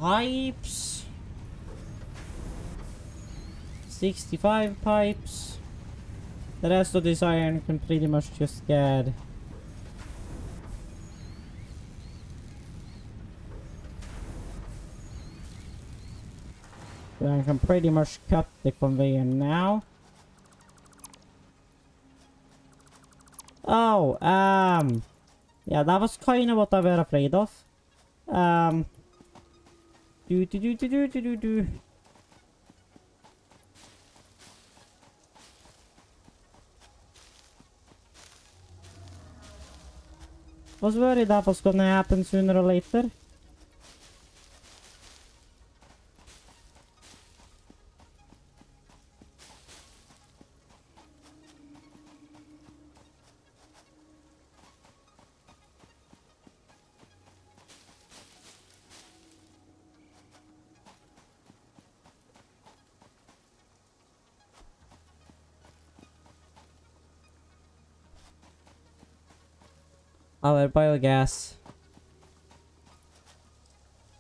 pipes. 65 pipes. The rest of this iron can pretty much just get I can pretty much cut the conveyor now. Oh, yeah, that was kind of what I was afraid of. Was worried that was gonna happen sooner or later. Our biogas.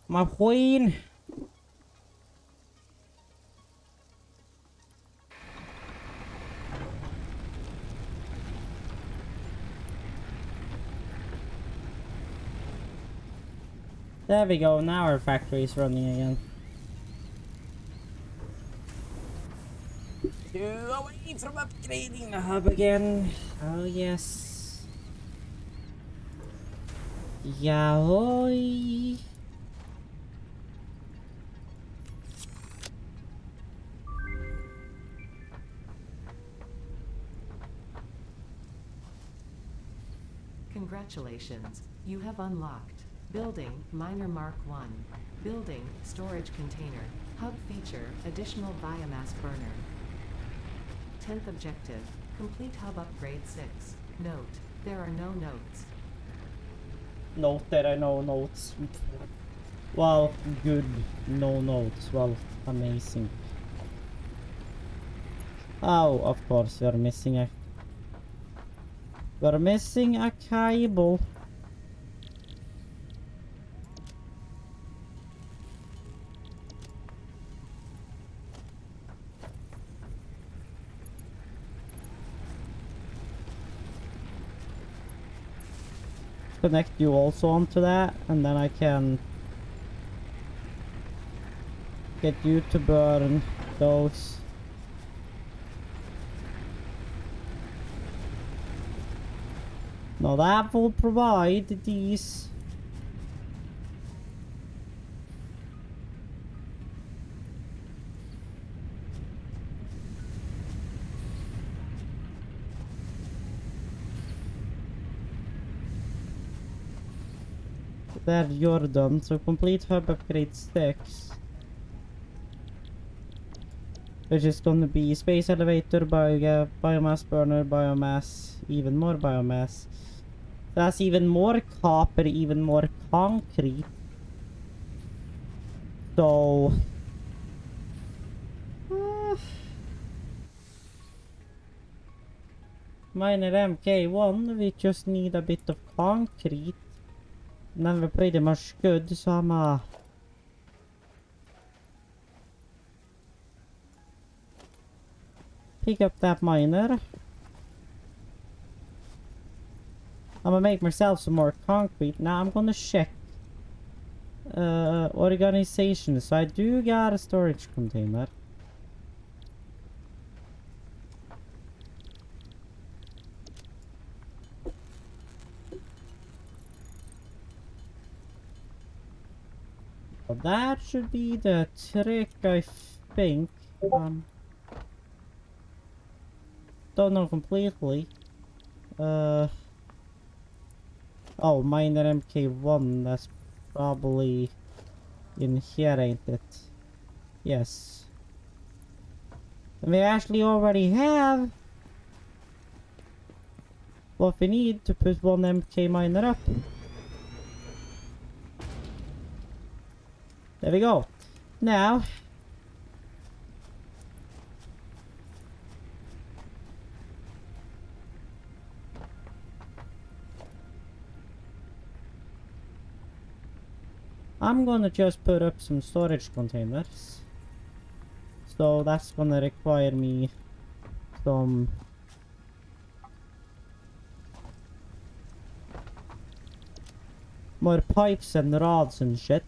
My queen. There we go, now our factory is running again. Away from upgrading the hub again. Oh yes. Yaoi. Congratulations, you have unlocked Building Miner Mark 1. Building Storage Container. Hub feature Additional Biomass Burner. 10th objective, complete hub upgrade 6. Note, there are no notes. Note, there are no notes. Well, good. No notes. Well, amazing. Oh, of course, we're missing a... We're missing a cable. Connect you also onto that, and then I can get you to burn those. Now that will provide these. There, you're done. So complete hub upgrade 6. Which is gonna be space elevator, biomass burner, biomass, even more biomass. That's even more copper, even more concrete. So... Miner MK1, we just need a bit of concrete. And then we're pretty much good, so I'm pick up that miner. I'm gonna make myself some more concrete. Now I'm gonna check organization. So I do got a storage container. Well, that should be the trick, I think. Don't know completely. Oh, miner MK1, that's probably in here, ain't it? Yes. And we actually already have what we need to put one MK miner up. There we go. Now, I'm gonna just put up some storage containers. So that's gonna require me some more pipes and rods and shit.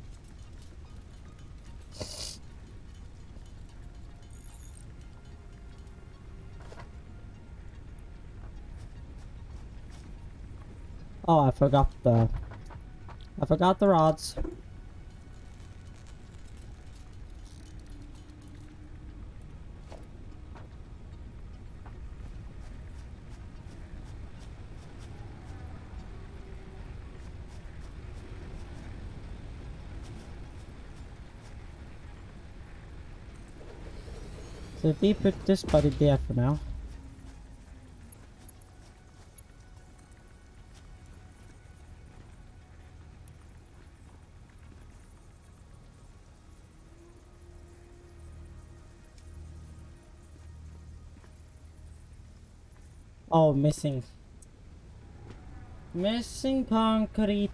Oh, I forgot the rods. So if we put this buddy there for now. Oh, missing concrete.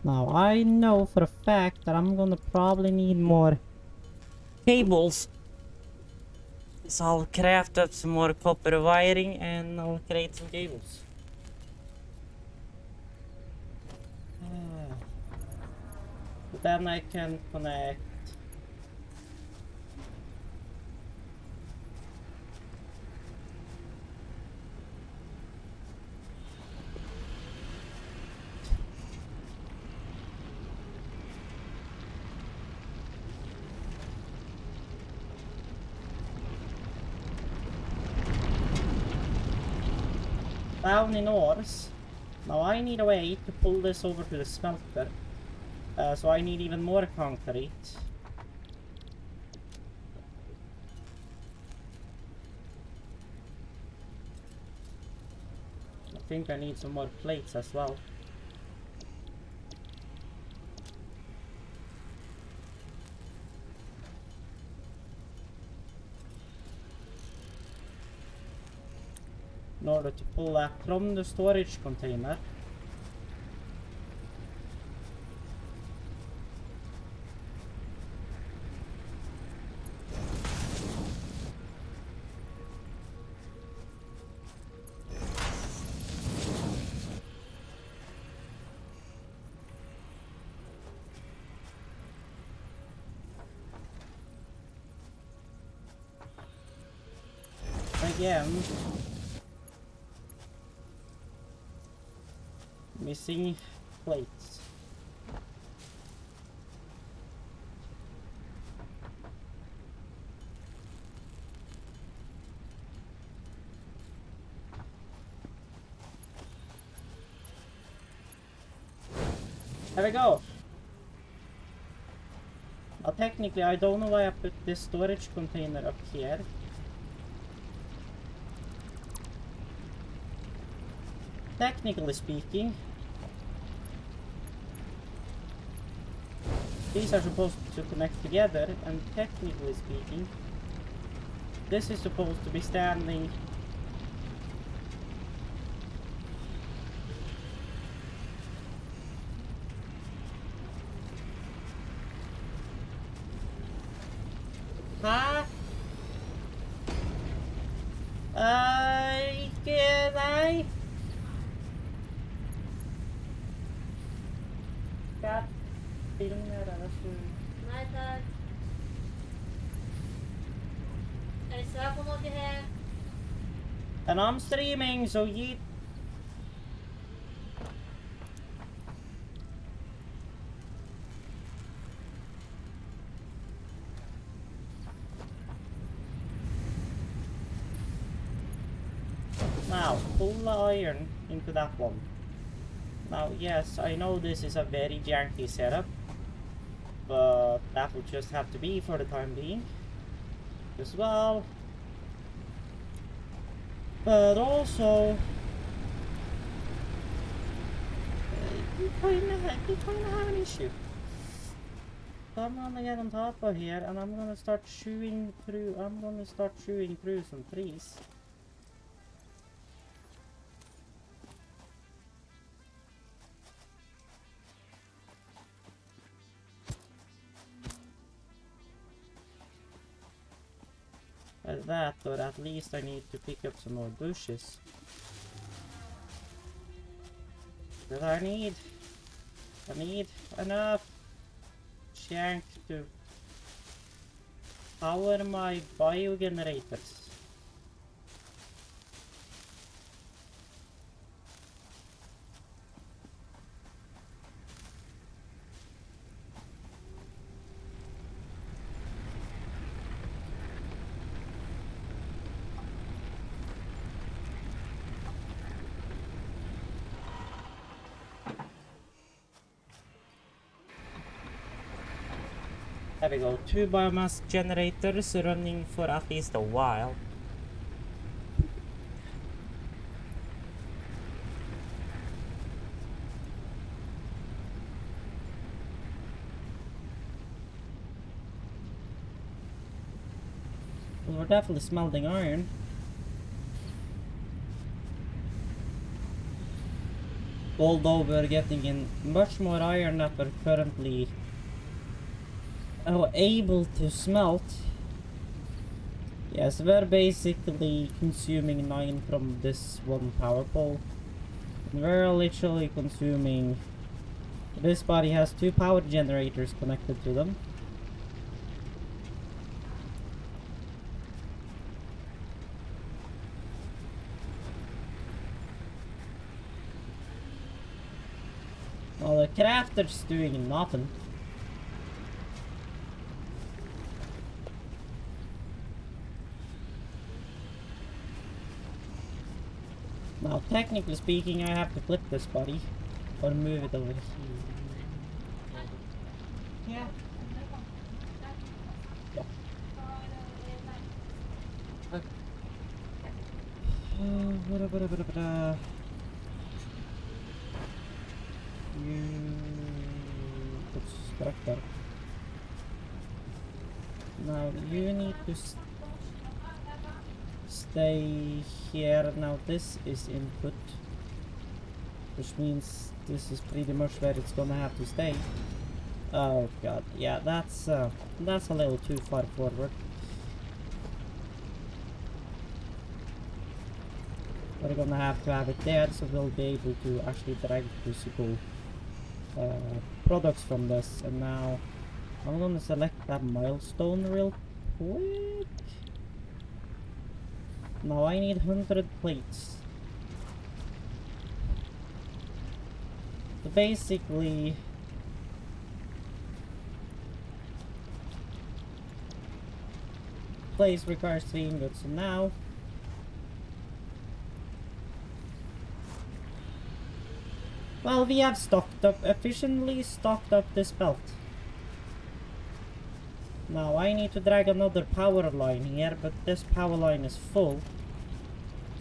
Now, I know for a fact that I'm gonna probably need more cables. So I'll craft up some more copper wiring and I'll create some cables. But then I can connect. Down in ores. Now I need a way to pull this over to the smelter. So I need even more concrete. I think I need some more plates as well. In order to pull that from the storage container. Again. Missing plates. There we go. Now technically I don't know why I put this storage container up here. Technically speaking, these are supposed to connect together, and technically speaking, this is supposed to be standing huh? Can I? Got feeling that I was doing. My God. Är det så på något här? And I'm streaming, so yeet. Now, pull the iron into that one. Now, yes, I know this is a very janky setup, but that will just have to be for the time being as well. But also, we kind of have an issue. So I'm gonna get on top of here, and I'm gonna start chewing through. Some trees. Like that, or at least I need to pick up some more bushes. But I need enough shank to power my biogenerators. There we go, 2 biomass generators running for at least a while. Well, we're definitely smelting iron. Although we're getting in much more iron that we're currently able to smelt. Yes, we're basically consuming 9 from this one power pole. And we're literally consuming This body has 2 power generators connected to them. Well, the crafter's doing nothing. Now, technically speaking, I have to flip this body. Or move it over here. Yeah. Yeah. You... Oops, correct that. Now, you need to stay here. Now, this is input. Which means this is pretty much where it's gonna have to stay. Oh god, yeah, that's a little too far forward. We're gonna have to have it there, so we'll be able to actually drag physical products from this. And now I'm gonna select that milestone real quick. Now I need 100 plates. So basically, place requires 3 ingots. So now, well, we have efficiently stocked up this belt. Now I need to drag another power line here, but this power line is full.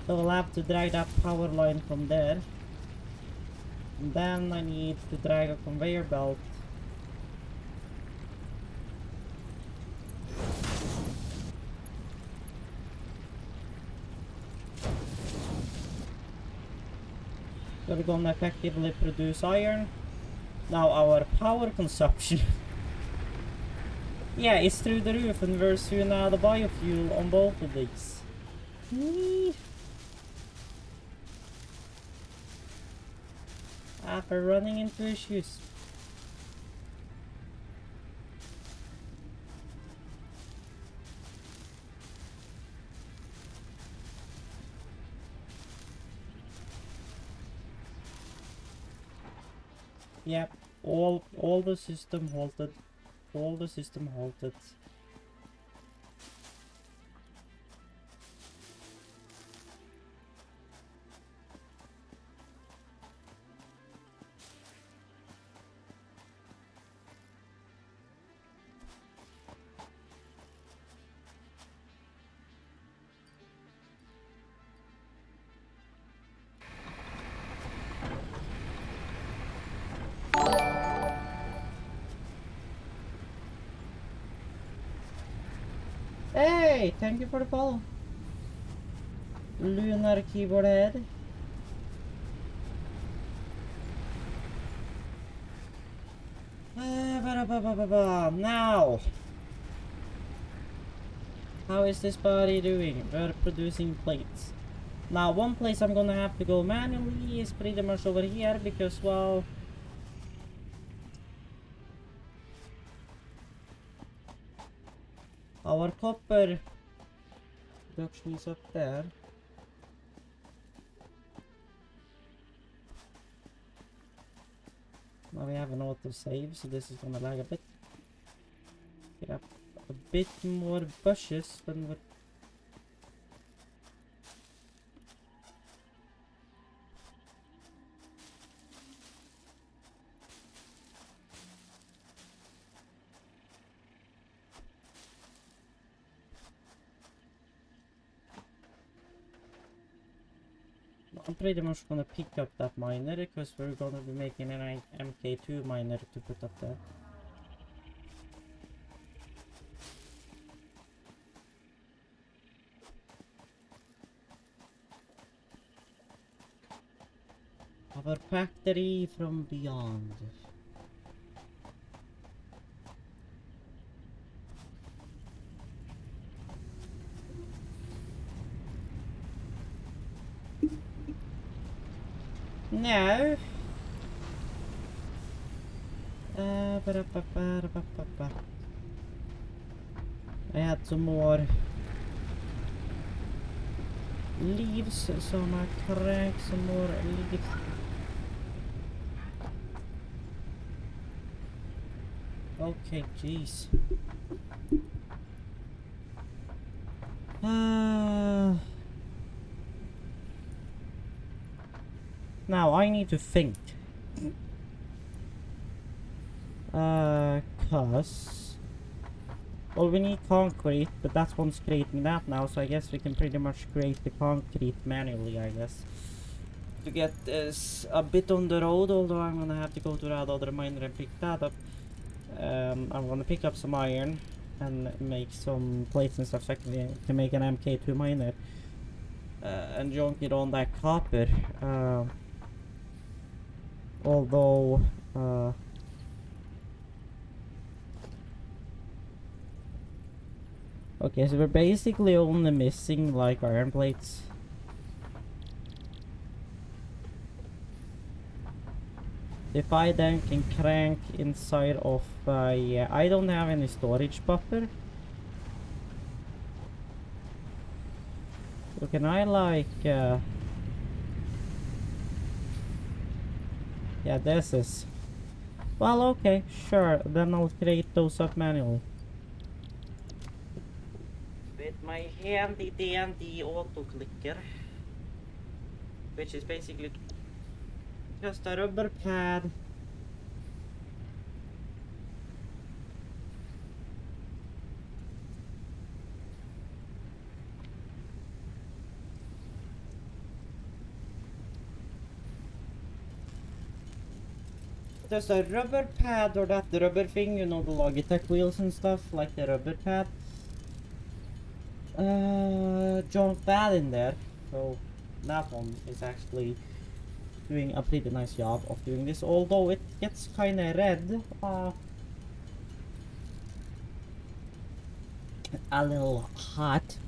So we'll have to drag that power line from there. And then I need to drag a conveyor belt. So we're gonna effectively produce iron. Now our power consumption yeah, it's through the roof, and we're soon out of biofuel on both of these. After running into issues. Yep, all the system halted. All the system halted. Hey, thank you for the follow. Lunar keyboard head. Now, how is this body doing? We're producing plates. Now, one place I'm gonna have to go manually is pretty much over here because, well, our copper production is up there. Now we have an auto save, so this is gonna lag a bit. Get up a bit more bushes than what. I'm pretty much gonna pick up that miner because we're gonna be making an MK2 miner to put up there. Our factory from beyond. Now, Ba-da-ba-ba-da-ba-ba-ba. I had some more leaves, so I'm gonna crank some more leaves. Okay, jeez. Now I need to think. Cause... Well, we need concrete, but that one's creating that now, so I guess we can pretty much create the concrete manually, I guess. To get this a bit on the road, although I'm gonna have to go to that other miner and pick that up. I'm gonna pick up some iron and make some plates and stuff so I can make an MK2 miner. And junk it on that copper. Although... okay, so we're basically only missing like iron plates. If I then can crank inside of, yeah, I don't have any storage buffer. So can I like, yeah, this is, well, okay, sure, then I'll create those up manually. With my handy dandy auto clicker, which is basically just a rubber pad. Just a rubber pad, or that rubber thing, you know, the Logitech wheels and stuff, like the rubber pad. Junk that in there. So that one is actually doing a pretty nice job of doing this, although it gets kinda red. A little hot.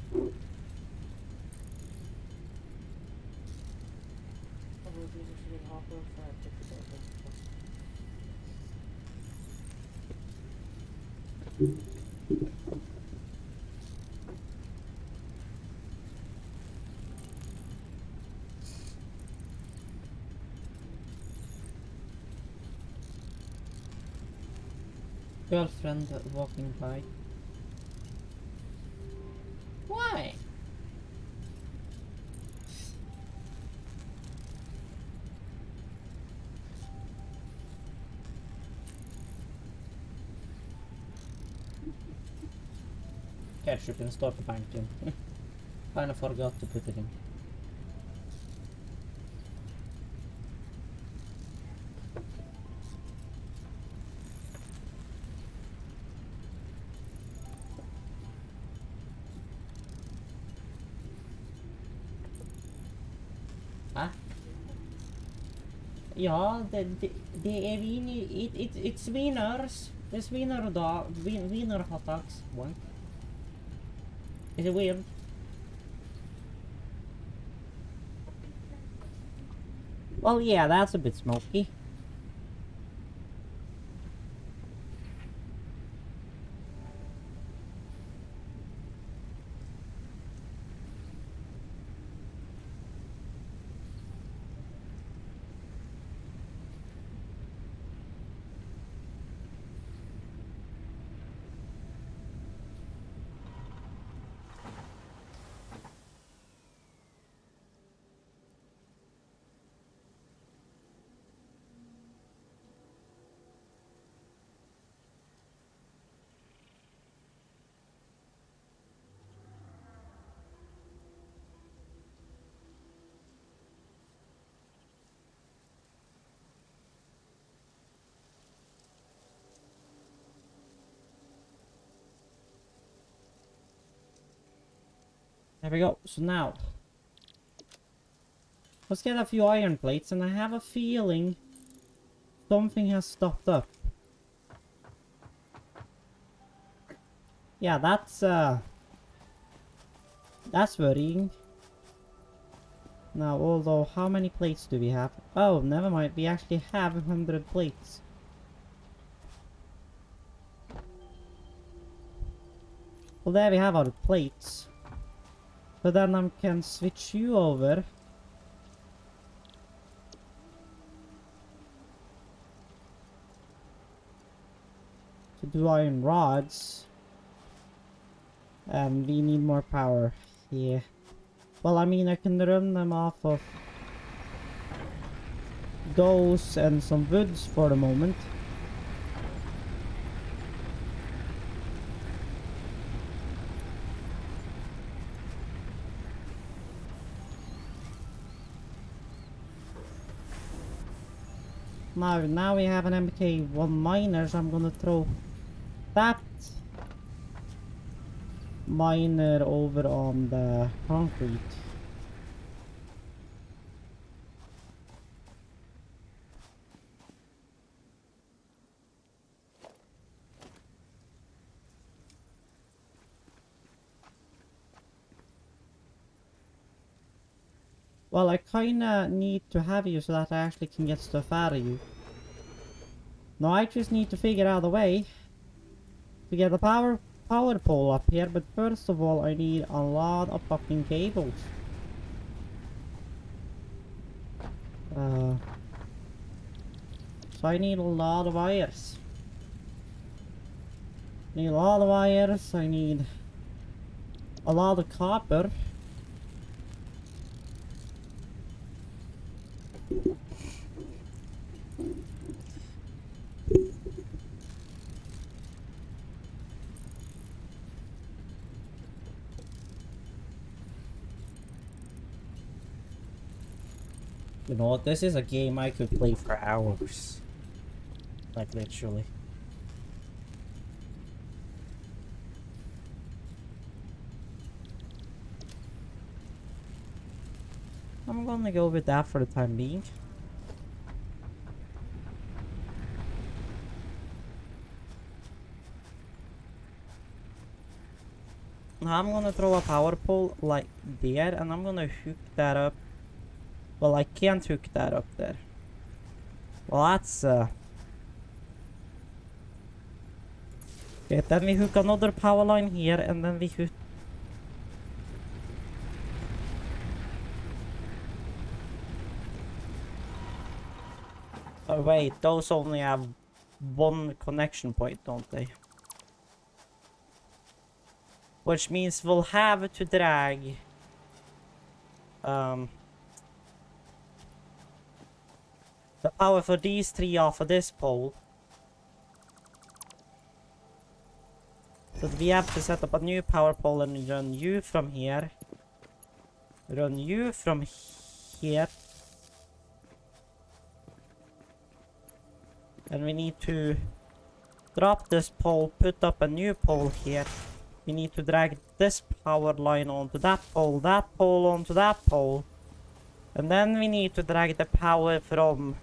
Girlfriend walking by. Why? Ketchup in stock banken. Kinda forgot to put it in. Ja, det är it's wieners. It's wiener hot dogs. What? Is it weird? Well, yeah, that's a bit smoky. There we go. So now, let's get a few iron plates, and I have a feeling something has stopped up. Yeah, that's worrying. Now, although, how many plates do we have? Oh, never mind. We actually have 100 plates. Well, there we have our plates. So then I can switch you over. To do iron rods. And we need more power. Yeah. Well, I mean, I can run them off of those and some woods for the moment. Now we have an MK1 miner, so I'm gonna throw that miner over on the concrete. Well, I kinda need to have you so that I actually can get stuff out of you. Now I just need to figure out a way to get a power pole up here, but first of all I need a lot of fucking cables. So I need a lot of wires. I need a lot of wires, I need a lot of copper. You know what, this is a game I could play for hours. Like, literally. I'm gonna go with that for the time being. Now I'm gonna throw a power pole like there, and I'm gonna hook that up. Well, I can't hook that up there. Well, that's okay, then we hook another power line here, and then we hook. Oh wait, those only have one connection point, don't they? Which means we'll have to drag the power for these three off of this pole. So we have to set up a new power pole and run you from here. Run you from here. And we need to drop this pole, put up a new pole here. We need to drag this power line onto that pole onto that pole. And then we need to drag the power from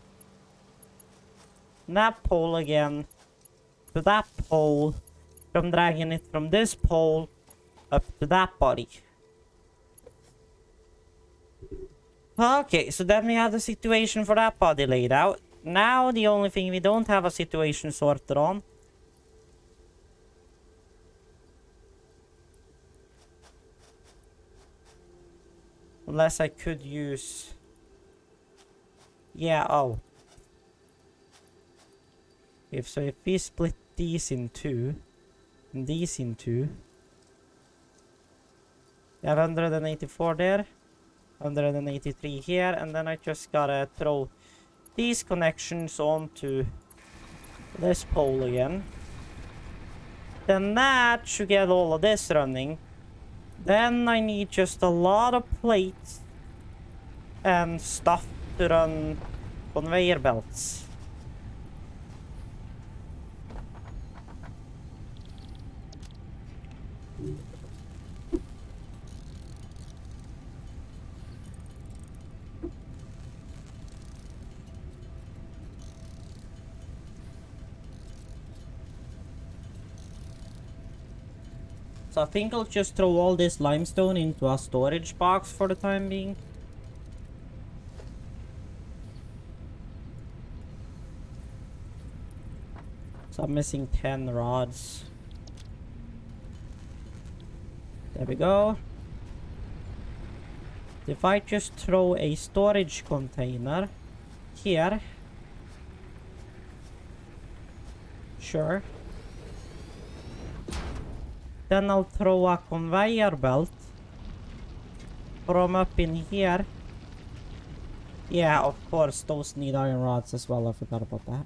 that pole again to that pole. From dragging it from this pole up to that body. Okay, so then we have the situation for that body laid out. Now the only thing we don't have a situation sorted on. Unless I could use... Yeah, oh. If we split these in two, and these in two, we have 184 there, 183 here, and then I just gotta throw these connections onto this pole again. Then that should get all of this running. Then I need just a lot of plates and stuff to run conveyor belts. So I think I'll just throw all this limestone into a storage box for the time being. So I'm missing 10 rods. There we go. If I just throw a storage container here. Sure. Then I'll throw a conveyor belt from up in here. Yeah, of course, those need iron rods as well. I forgot about that.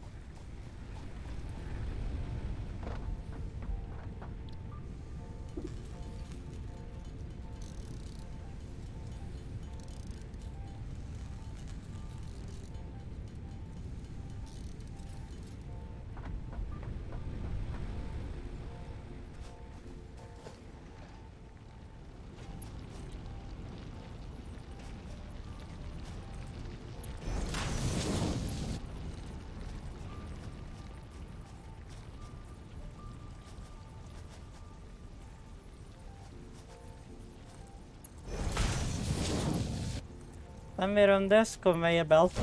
Then we run this conveyor belt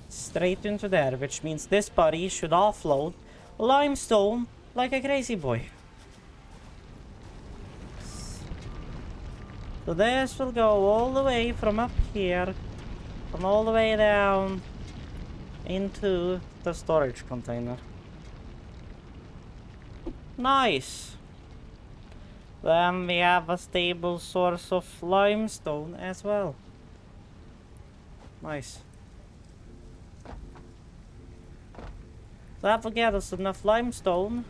straight into there, which means this body should offload limestone like a crazy boy. So this will go all the way from up here and all the way down into the storage container. Nice! Then we have a stable source of limestone as well. Nice. So that will get us enough limestone.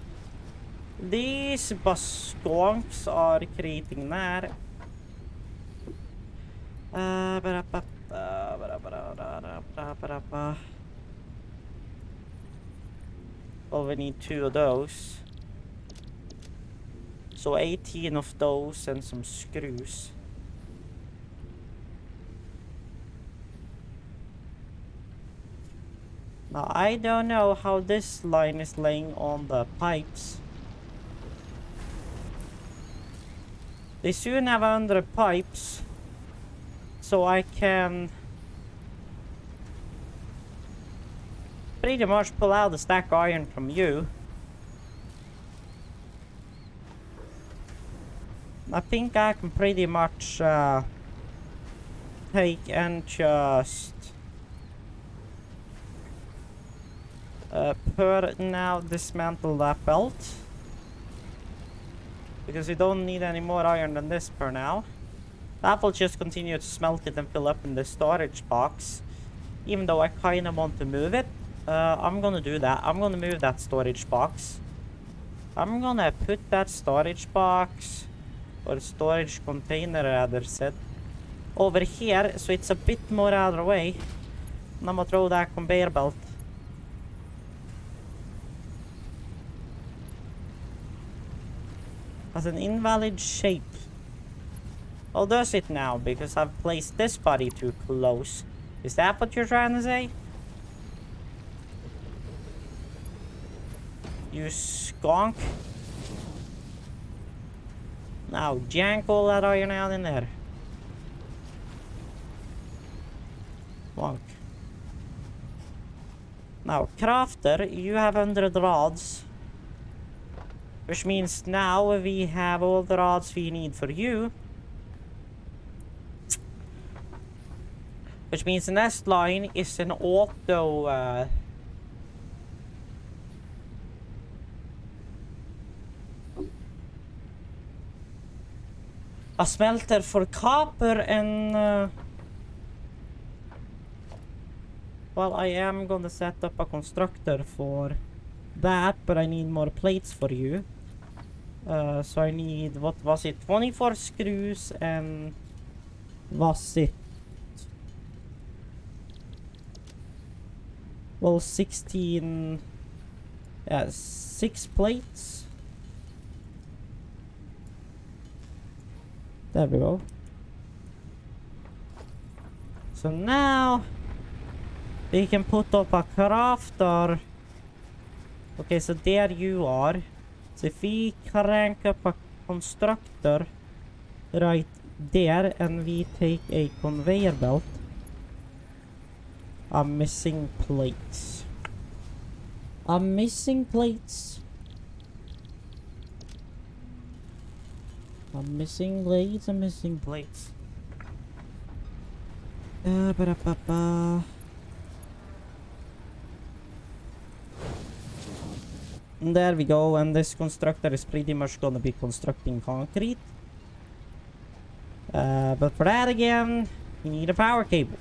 These skunks are creating that. Well, we need 2 of those. So 18 of those and some screws. Now, I don't know how this line is laying on the pipes. They soon have 100 pipes, so I can pretty much pull out the stack iron from you. I think I can pretty much take and just now dismantle that belt, because we don't need any more iron than this per now. That will just continue to smelt it and fill up in the storage box, even though I kind of want to move it. I'm gonna do that. I'm gonna move that storage box. I'm gonna put that storage box, or storage container rather said, over here, so it's a bit more out of the way. And I'm gonna throw that conveyor belt as an invalid shape. Oh, does it now? Because I've placed this body too close. Is that what you're trying to say? You skunk. Now, jank all that iron out in there. Wonk. Now, crafter, you have 100 rods. Which means now we have all the rods we need for you. Which means the next line is an auto... a smelter for copper and... well, I am gonna set up a constructor for that, but I need more plates for you. So I need, what was it, 24 screws and was it, well, 16, 6 plates. There we go. So now we can put up a crafter. Okay, so there you are. So if we crank up a constructor right there and we take a conveyor belt. I'm missing plates. I'm missing plates. I'm missing blades, I'm missing blades. There we go, and this constructor is pretty much gonna be constructing concrete. But for that again, you need a power cable.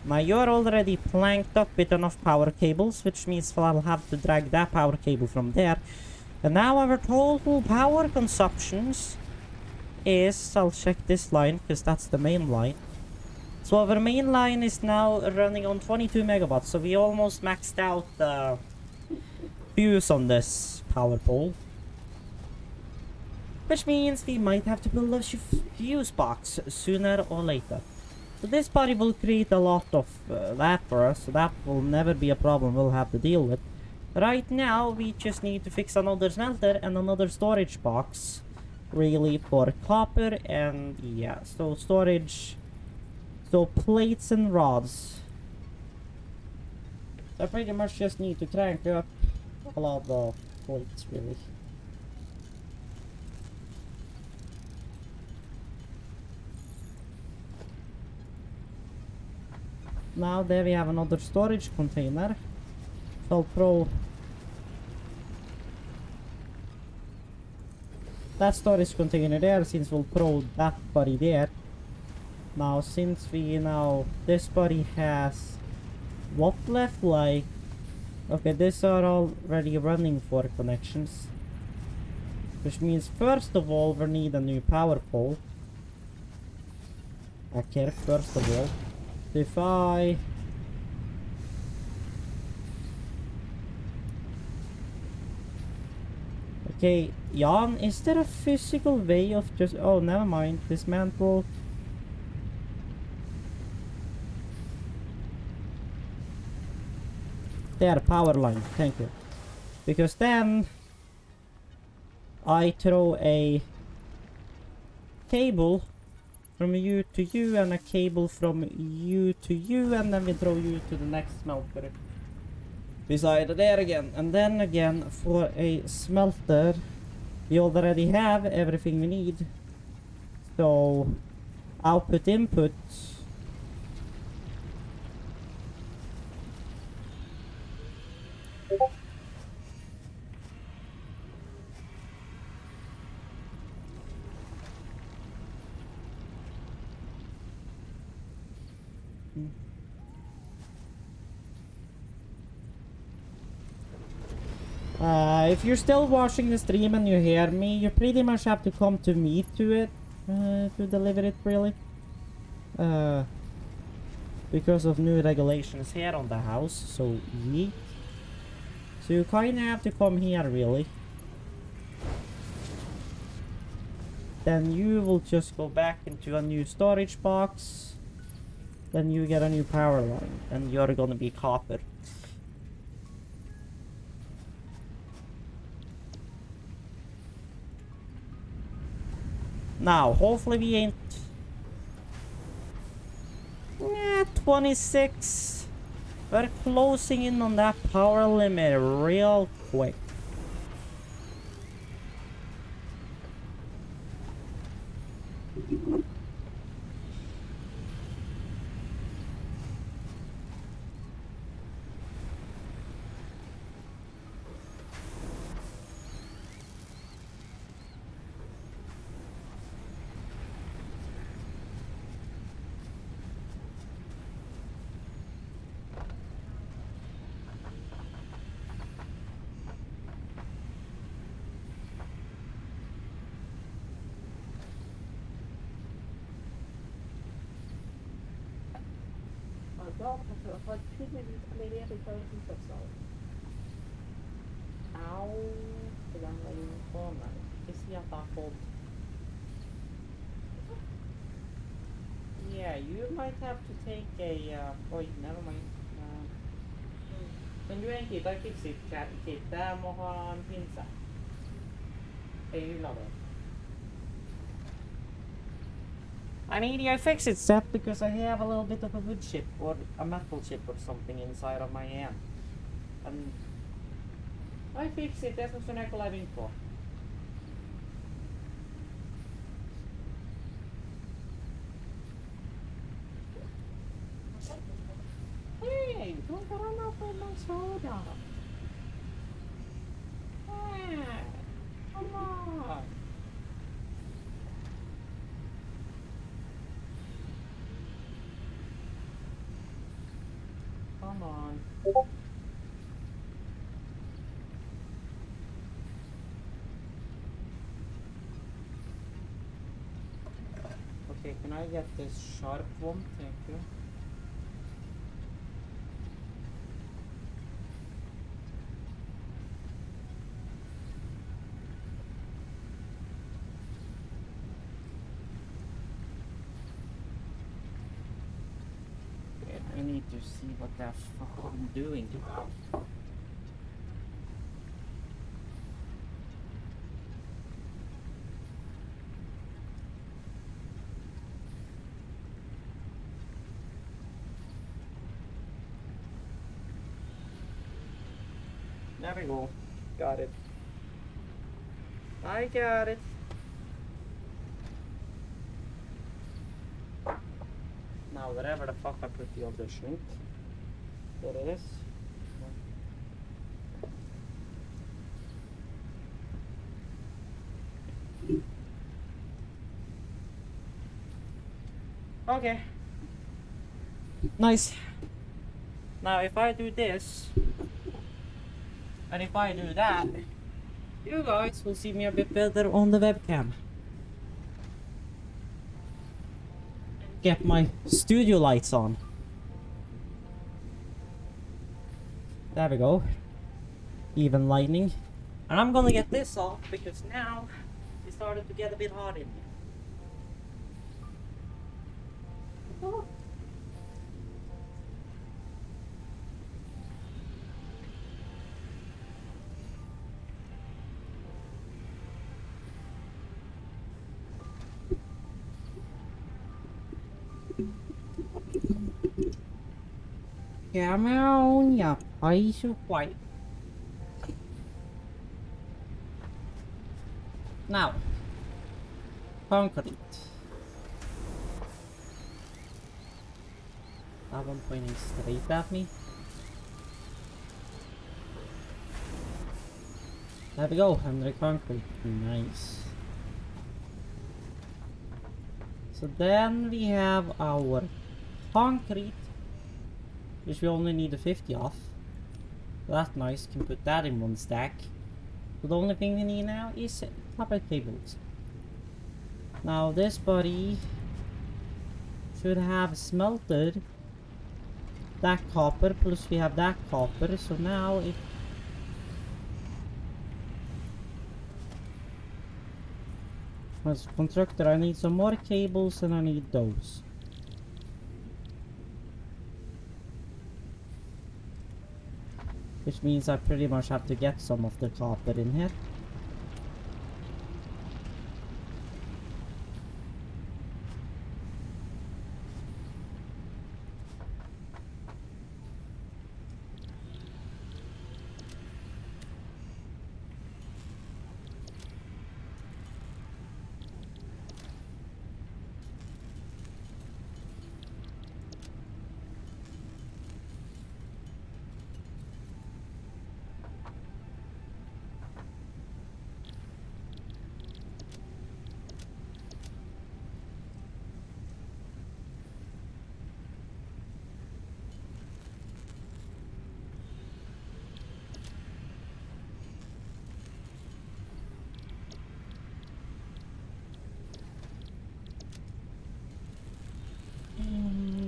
Now you're already planked up with enough power cables, which means I'll have to drag that power cable from there. And now our total power consumptions is, I'll check this line, because that's the main line. So our main line is now running on 22 megawatts, so we almost maxed out the fuse on this power pole. Which means we might have to build a fuse box sooner or later. So this body will create a lot of that for us, so that will never be a problem we'll have to deal with. Right now, we just need to fix another smelter and another storage box, really, for copper and yeah, so storage, so plates and rods. So I pretty much just need to crank up a lot of the plates, really. Now there we have another storage container. So I'll throw that storage container there, since we'll throw that body there. Now since this body has what left, like, okay, these are already running for connections. Which means first of all we need a new power pole. Okay, first of all. If I okay, Jan, is there a physical way of just, oh, never mind, dismantle. There, power line, thank you. Because then I throw a cable from you to you and a cable from you to you, and then we throw you to the next smelter beside there again. And then again, for a smelter we already have everything we need, so output input. If you're still watching the stream and you hear me, you pretty much have to come to me to deliver it, really. Because of new regulations here on the house, so yeet. So you kinda have to come here, really. Then you will just go back into a new storage box. Then you get a new power line, and you're gonna be copper. Now, hopefully we ain't... 26. We're closing in on that power limit real quick. Yeah, you might have to take a, oj, never mind. Men du är en kid, I fix it, kid. Där må ha en pinsa. Är du glad? I mean, I fix it, Seth, because I have a little bit of a wood chip or a metal chip or something inside of my hand. And I fix it, that's what jag kollar in på. Hey, don't run off with my soda. Yeah, come on. Come on. Okay, can I get this sharp one? Thank you. I need to see what the fuck I'm doing. There we go. Got it. I got it. Now, wherever the fuck I put the other shrink. There it is. Okay. Nice. Now, if I do this, and if I do that, you guys will see me a bit better on the webcam. Get my studio lights on. There we go. Even lighting. And I'm gonna get this off because now it started to get a bit hot in here. Oh. Come on, you piece of white. Now, concrete. That one pointing straight at me. There we go, under concrete. Nice. So then we have our concrete, which we only need a 50 of. That's nice, can put that in one stack. So the only thing we need now is copper cables. Now this body should have smelted that copper, plus we have that copper, so now if as constructor I need some more cables and I need those. Which means I pretty much have to get some of the copper in here.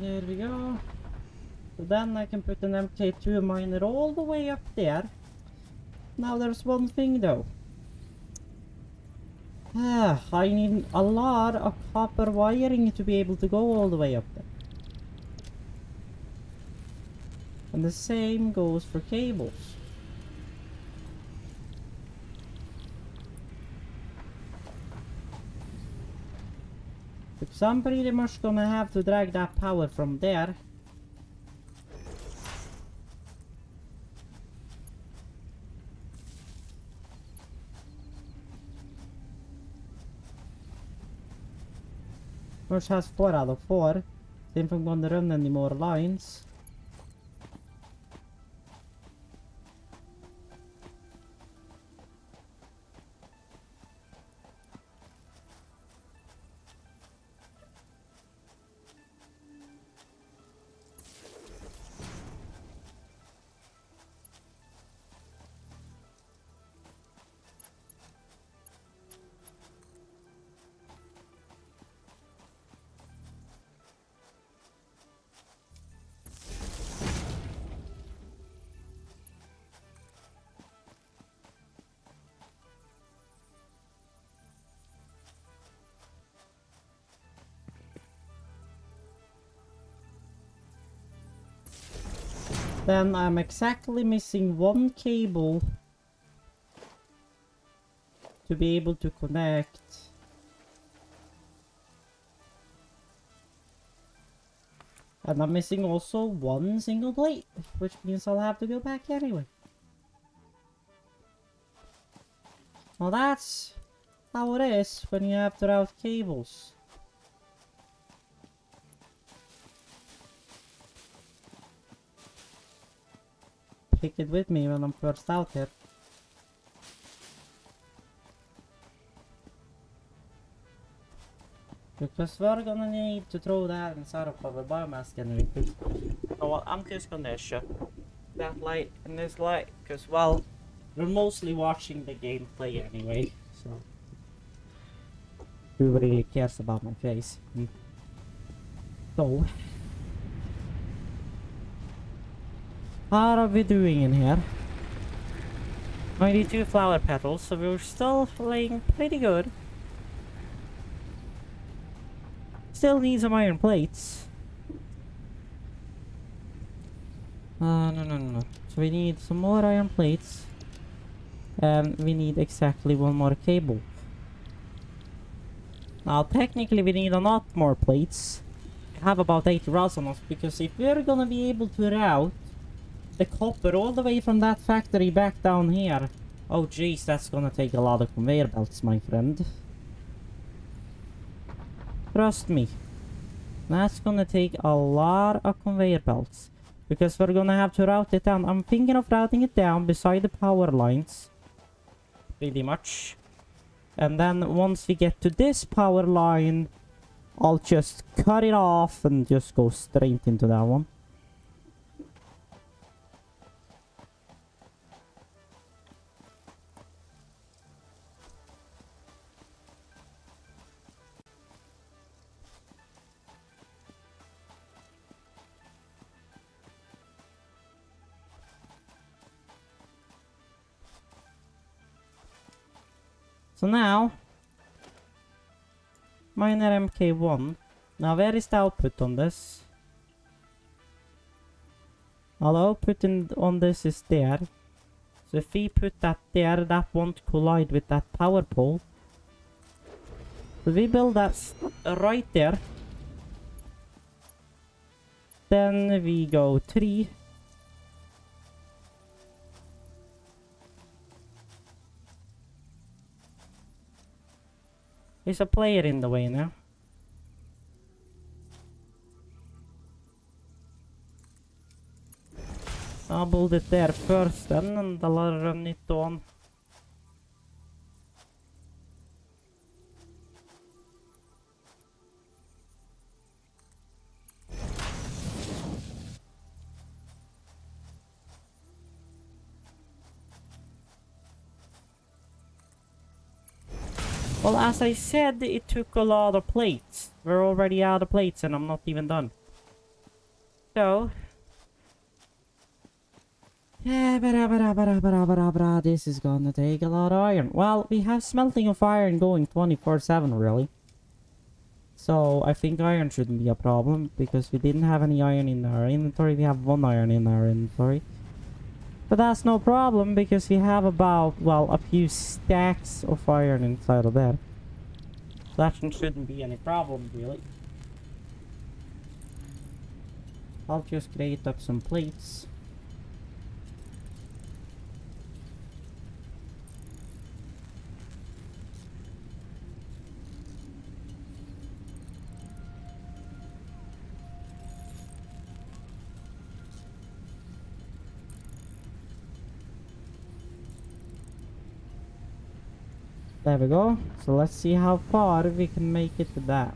There we go. So then I can put an MK2 miner all the way up there. Now there's one thing though. I need a lot of copper wiring to be able to go all the way up there. And the same goes for cables. Because I'm pretty much gonna have to drag that power from there. Which has 4 out of 4. So if I'm gonna run any more lines, Then I'm exactly missing one cable to be able to connect. And I'm missing also one single plate, which means I'll have to go back anyway. Well, that's how it is when you have to route cables. Take it with me when I'm first out here. Because we're gonna need to throw that inside of our biomass generator. So what I'm just gonna shut that light and this light, because well, we're mostly watching the gameplay anyway, so who really cares about my face? So, how are we doing in here? 92 flower petals, so we're still playing pretty good. Still need some iron plates. No. So we need some more iron plates. And we need exactly one more cable. Now, technically we need a lot more plates. We have about 80 routes on us, because if we're gonna be able to route the copper all the way from that factory back down here, oh jeez, that's gonna take a lot of conveyor belts, my friend. Trust me. That's gonna take a lot of conveyor belts. Because we're gonna have to route it down. I'm thinking of routing it down beside the power lines. Pretty much. And then once we get to this power line, I'll just cut it off and just go straight into that one. So now, miner MK1. Now where is the output on this? All output on this is there. So if we put that there, that won't collide with that power pole. So we build that right there. Then we go 3. There's a player in the way now. I'll build it there first then, and I'll run it on. Well, as I said, it took a lot of plates. We're already out of plates and I'm not even done. So... yeah, this is gonna take a lot of iron. Well, we have smelting of iron going 24/7 really. So I think iron shouldn't be a problem, because we didn't have any iron in our inventory. We have 1 iron in our inventory. But that's no problem, because we have about, well, a few stacks of iron inside of there. That shouldn't be any problem, really. I'll just create up some plates. There we go. So let's see how far we can make it with that.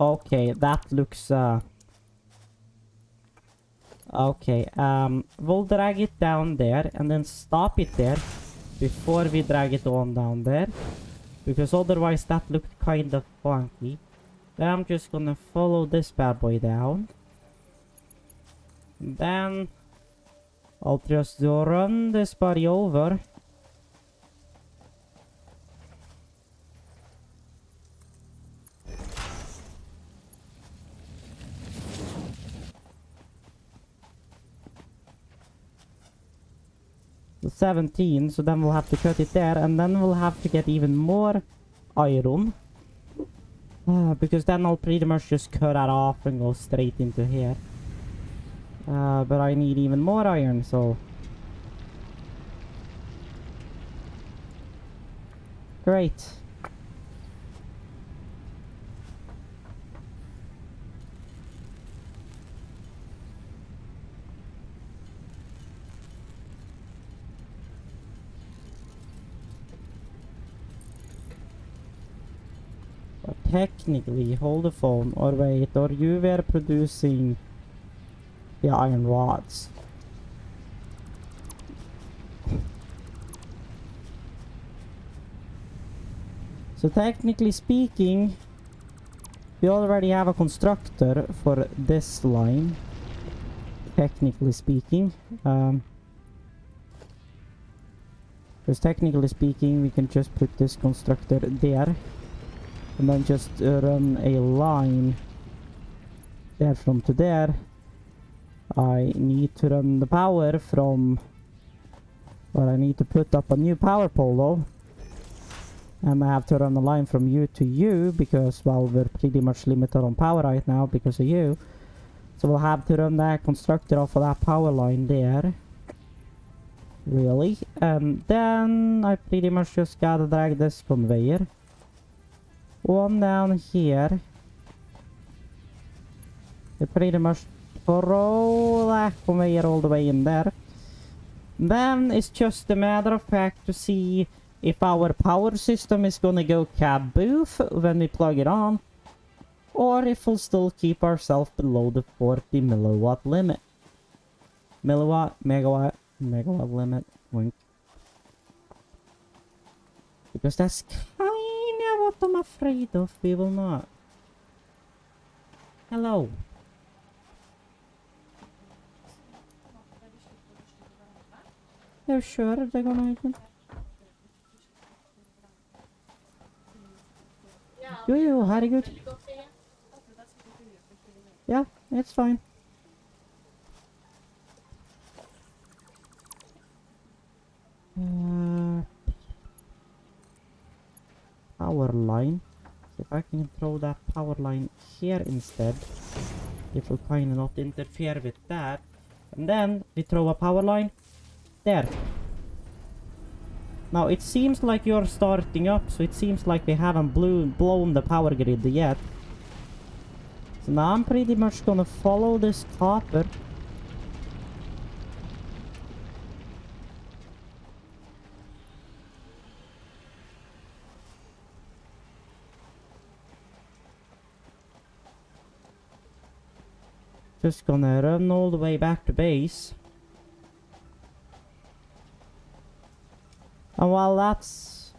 Okay, that looks Okay, we'll drag it down there and then stop it there before we drag it on down there. Because otherwise that looked kind of funky. Then I'm just gonna follow this bad boy down. And then I'll just run this body over. The 17, so then we'll have to cut it there, and then we'll have to get even more iron. Because then I'll pretty much just cut that off and go straight into here. But I need even more iron, so... Great. But technically, hold the phone, or wait, or you were producing the iron rods. So technically speaking, we already have a constructor for this line. Technically speaking. Because technically speaking, we can just put this constructor there. And then just run a line there from to there. I need to run the power from... Well, I need to put up a new power pole though. And I have to run a line from you to you because, well, we're pretty much limited on power right now because of you. So we'll have to run that constructor off of that power line there. Really. And then I pretty much just gotta drag this conveyor one down here. You pretty much throw that conveyor all the way in there. Then it's just a matter of fact to see if our power system is gonna go kaboof when we plug it on, or if we'll still keep ourselves below the 40 milliwatt limit. Megawatt limit, wink. Because that's kinda what I'm afraid of, we will not. Hello. You're sure they're gonna open? Jo, herregud. Yeah, it's fine. Power line. If I can throw that power line here instead, it will kind of not interfere with that. And then we throw a power line there. Now it seems like you're starting up, so it seems like we haven't blown the power grid yet. So now I'm pretty much gonna follow this copper. Just gonna run all the way back to base. And while that's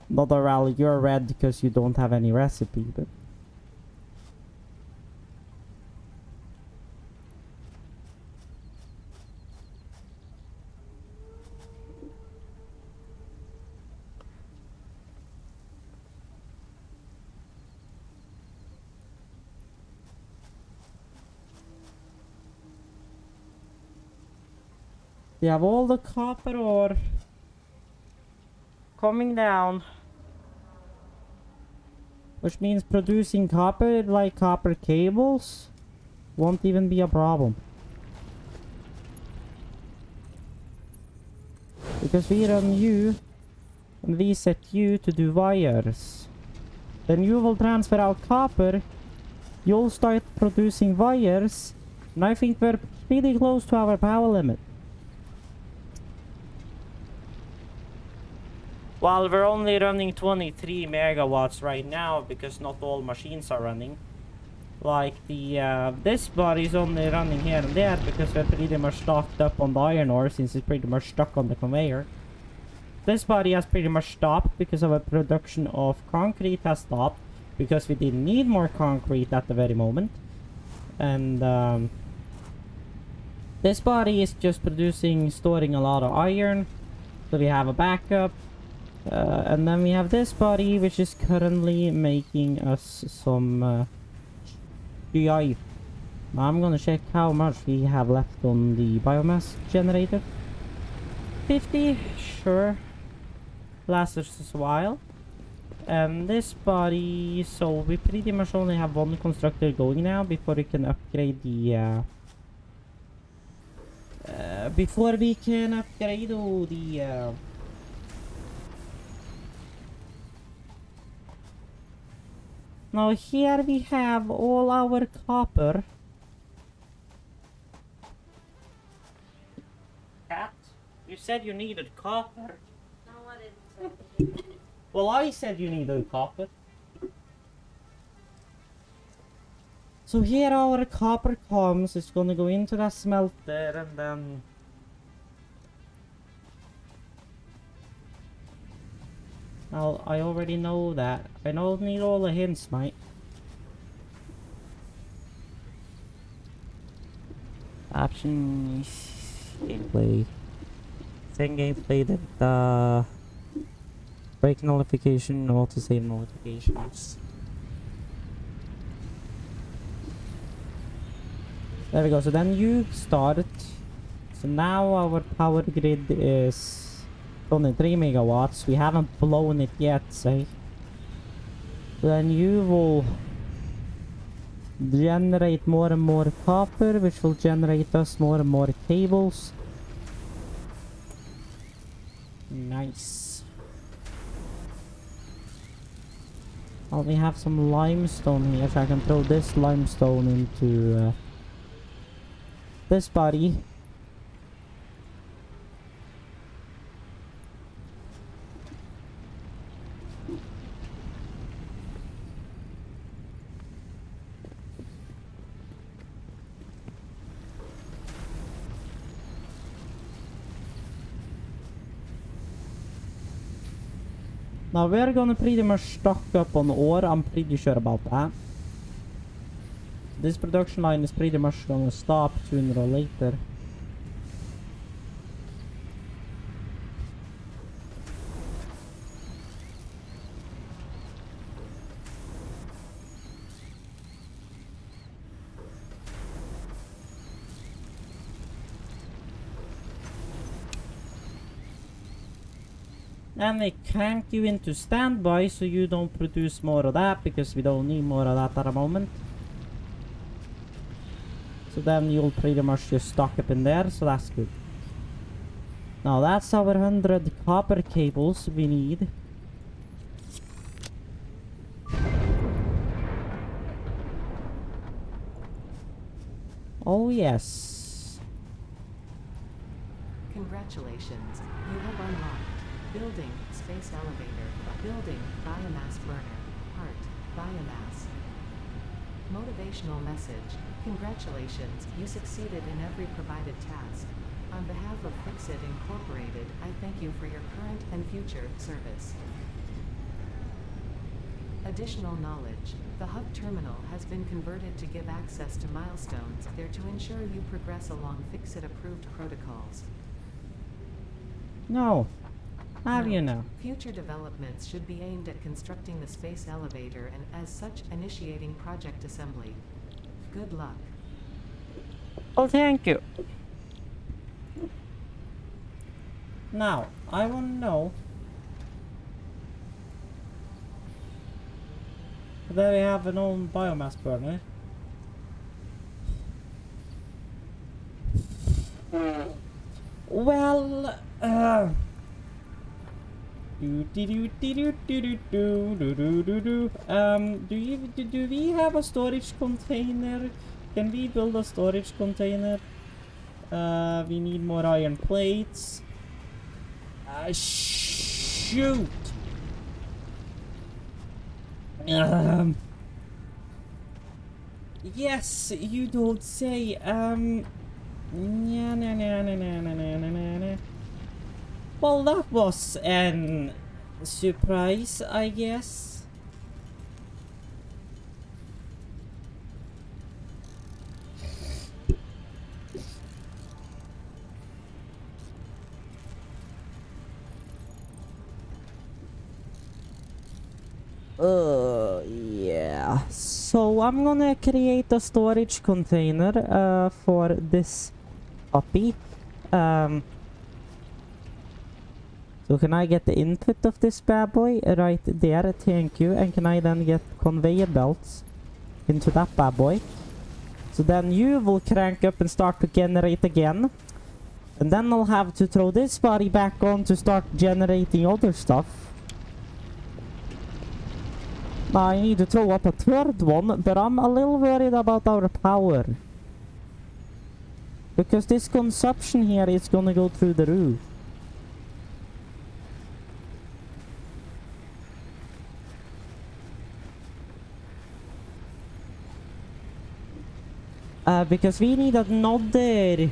not a rally, you're red because you don't have any recipe, but we have all the copper ore coming down, which means producing copper like copper cables won't even be a problem, because we run you and we set you to do wires. Then you will transfer out copper, you'll start producing wires, and I think we're pretty close to our power limit. Well, we're only running 23 megawatts right now because not all machines are running. Like the this body's only running here and there because we're pretty much stocked up on the iron ore since it's pretty much stuck on the conveyor. This body has pretty much stopped because our production of concrete has stopped because we didn't need more concrete at the very moment. And this body is just storing a lot of iron, so we have a backup. And then we have this body which is currently making us some GI. Now I'm gonna check how much we have left on the biomass generator. 50, sure. Lasts us a while. And this body, so we pretty much only have one constructor going now before we can upgrade the Now here we have all our copper. Cat, you said you needed copper. No, I didn't. Well, I said you needed copper. So here our copper comes, it's gonna go into the smelter and then... Well, I already know that. I don't need all the hints, mate. Options... Gameplay. Same gameplay that break notification, auto-save notifications. There we go, so then you started. So now our power grid is only 3 megawatts. We haven't blown it yet, say. Then you will generate more and more copper, which will generate us more and more cables. Nice. Well, we have some limestone here, so I can throw this limestone into this body. Now we're gonna pretty much stock up on ore, I'm pretty sure about that. This production line is pretty much gonna stop sooner or later. And they crank you into standby so you don't produce more of that because we don't need more of that at the moment. So then you'll pretty much just stock up in there, so that's good. Now that's our 100 copper cables we need. Oh yes. Congratulations, you have unlocked building space elevator, building biomass burner, part biomass. Motivational message. Congratulations, you succeeded in every provided task. On behalf of Fixit Incorporated, I thank you for your current and future service. Additional knowledge. The hub terminal has been converted to give access to milestones there to ensure you progress along Fixit approved protocols. No. Have you Note, now? Future developments should be aimed at constructing the space elevator and as such initiating project assembly. Good luck. Oh, thank you. Now, I want to know. There we have an own biomass burner. Well, do we have a storage container? Can we build a storage container? We need more iron plates. Shoot. Yes, you don't say. Well, that was an surprise, I guess. Yeah. So I'm gonna create a storage container for this puppy. So can I get the input of this bad boy right there? Thank you. And can I then get conveyor belts into that bad boy? So then you will crank up and start to generate again. And then I'll have to throw this body back on to start generating other stuff. Now I need to throw up a third one, but I'm a little worried about our power. Because this consumption here is gonna go through the roof. Because we need another...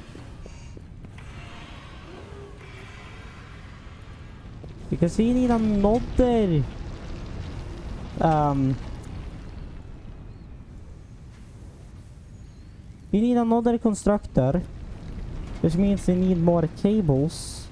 Because we need another... We need another constructor. Which means we need more cables.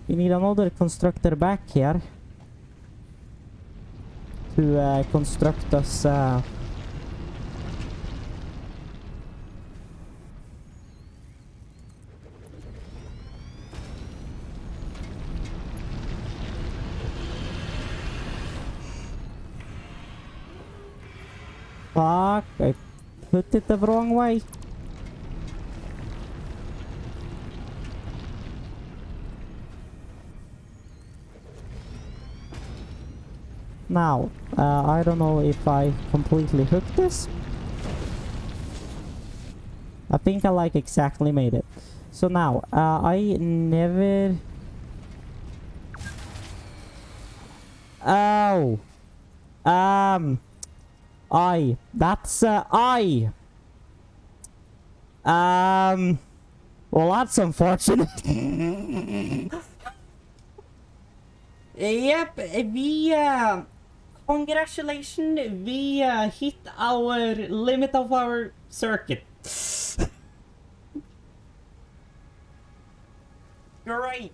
We need another constructor back here to construct us fuck, I put it the wrong way. Now, I don't know if I completely hooked this. I think I like exactly made it. So now, I never... Oh! That's, well, that's unfortunate. Yep, we, congratulations, we, hit our limit of our circuit. Great.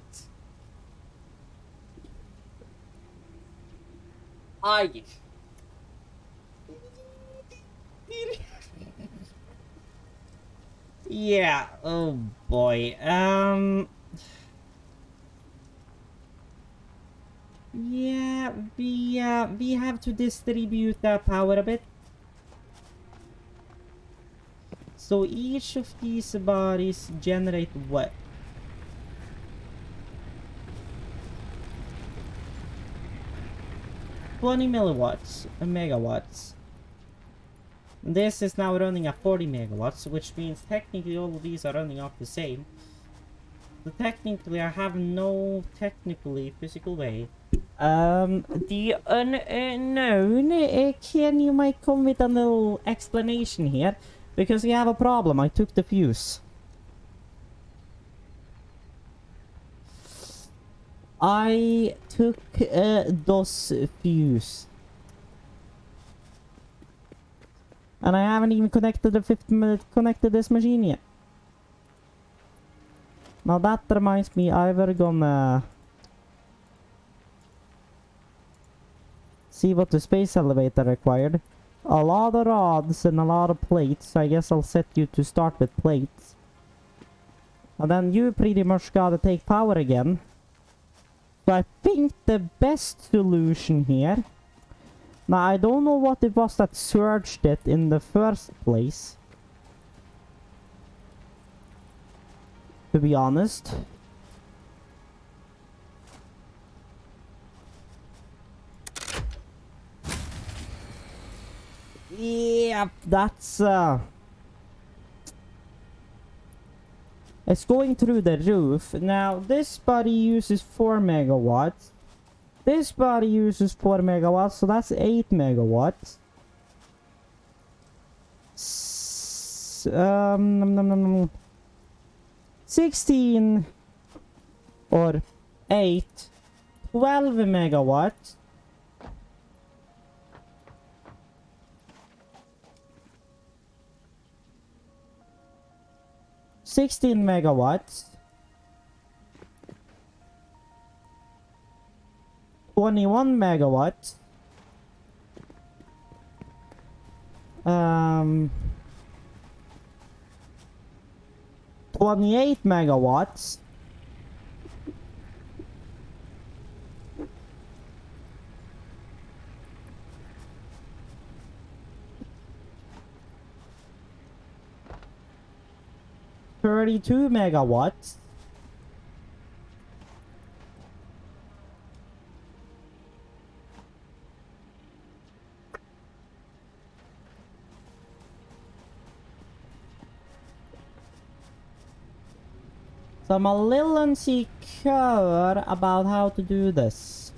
Yeah, oh boy, yeah, we have to distribute the power a bit. So each of these bodies generate what? 20 milliwatts, megawatts. This is now running at 40 megawatts, which means technically all of these are running off the same. So technically I have no technically physical way. The unknown, Ken, you might come with a little explanation here, because we have a problem. I took the fuse. I took DOS fuse. And I haven't even connected this machine yet. Now that reminds me, I've gonna see what the space elevator required. A lot of rods and a lot of plates. I guess I'll set you to start with plates. And then you pretty much gotta take power again. So I think the best solution here... Now I don't know what it was that surged it in the first place. To be honest. Yeah, that's it's going through the roof. Now this body uses 4 megawatts. This body uses 4 megawatts, so that's 8 megawatts. 16 or 8, 12 megawatts. $16 megawatts. 21 megawatts. 28 megawatts. $32 megawatts. So I'm a little insecure about how to do this.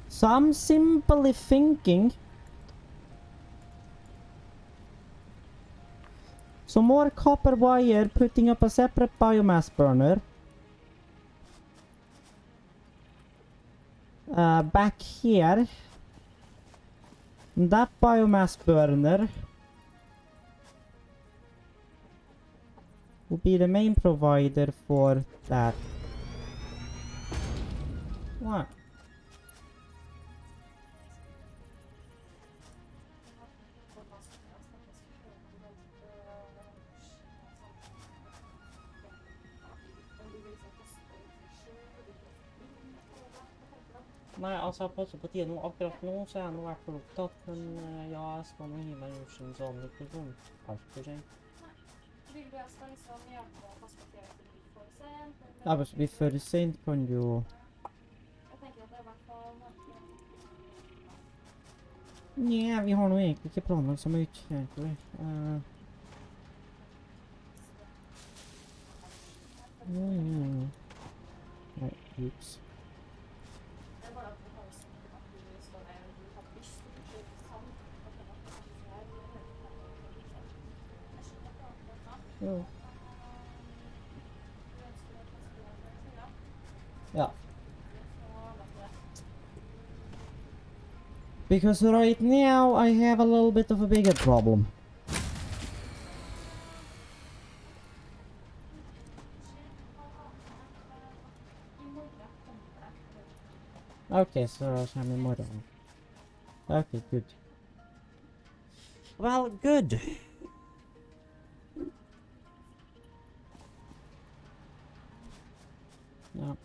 So I'm simply thinking some more copper wire, putting up a separate biomass burner. Back here. That biomass burner will be the main provider for that. What? Nei, altså jeg passer på tiden nå. Akkurat nå så er jeg nå i hvert fall opptatt, men ja, jeg skal nå gi meg gjort en sånn mikrofon. Altfor sent. Vill du jag ska liksom hjälpa och transportera till blir för sent? Ja, hvis det blir for sent kan du jo... Jag tänker att det är i hvert fall Nja, vi har nå egentlig ikke planlagt så mye, egentlig. Nei, ups. det är bara att vi har så mycket att du står där och du har brist och du köper sand och det var Jo. Ja. Because right now I have a little bit of a bigger problem. Okay, so I'm in morgon. Okay, good. Well, good. No.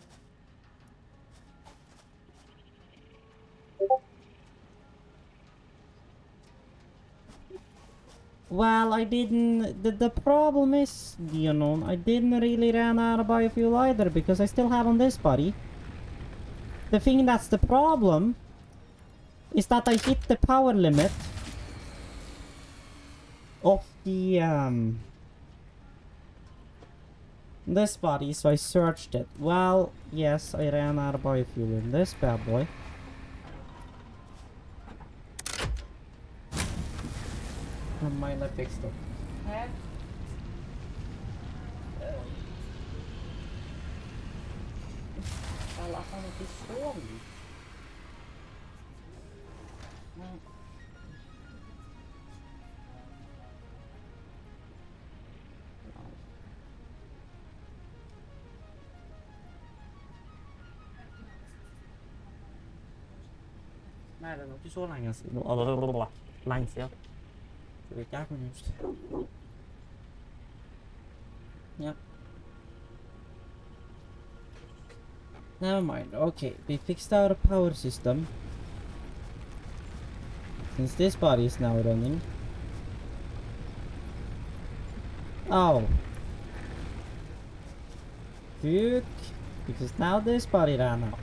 Well, I didn't... The problem is, you know, I didn't really run out of biofuel either, because I still have on this body. The thing that's the problem is that I hit the power limit of the, this body, so I searched it. Well, yes, I ran out of biofuel in this bad boy. Never mind, I fixed it. Alla har inte sovit. Nei, det er nok ikke så lenge siden. Lenge siden. Så vidt jeg kan huske. Ja. Never mind. Okay, we fixed our power system. Since this body is now running. Oh. Fuck. Because now this body ran out.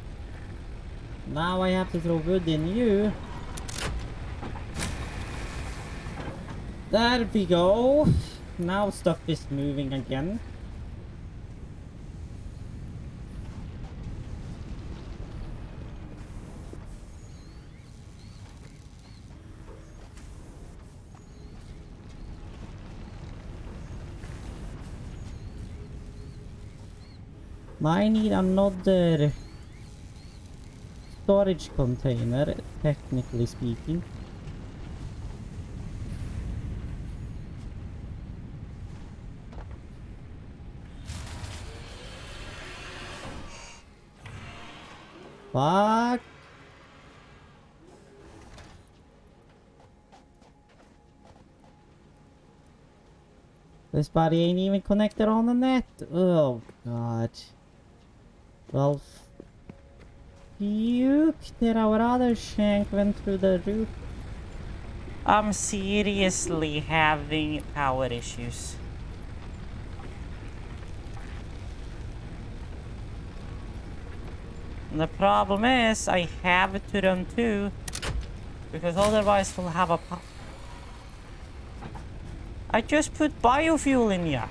Now I have to throw wood in you. There we go. Now stuff is moving again. I need another storage container, technically speaking. Fuck. This body ain't even connected on the net. Oh god. Well, fuck that our other shank went through the roof. I'm seriously having power issues. And the problem is, I have to run too, because otherwise we'll have a I just put biofuel in ya.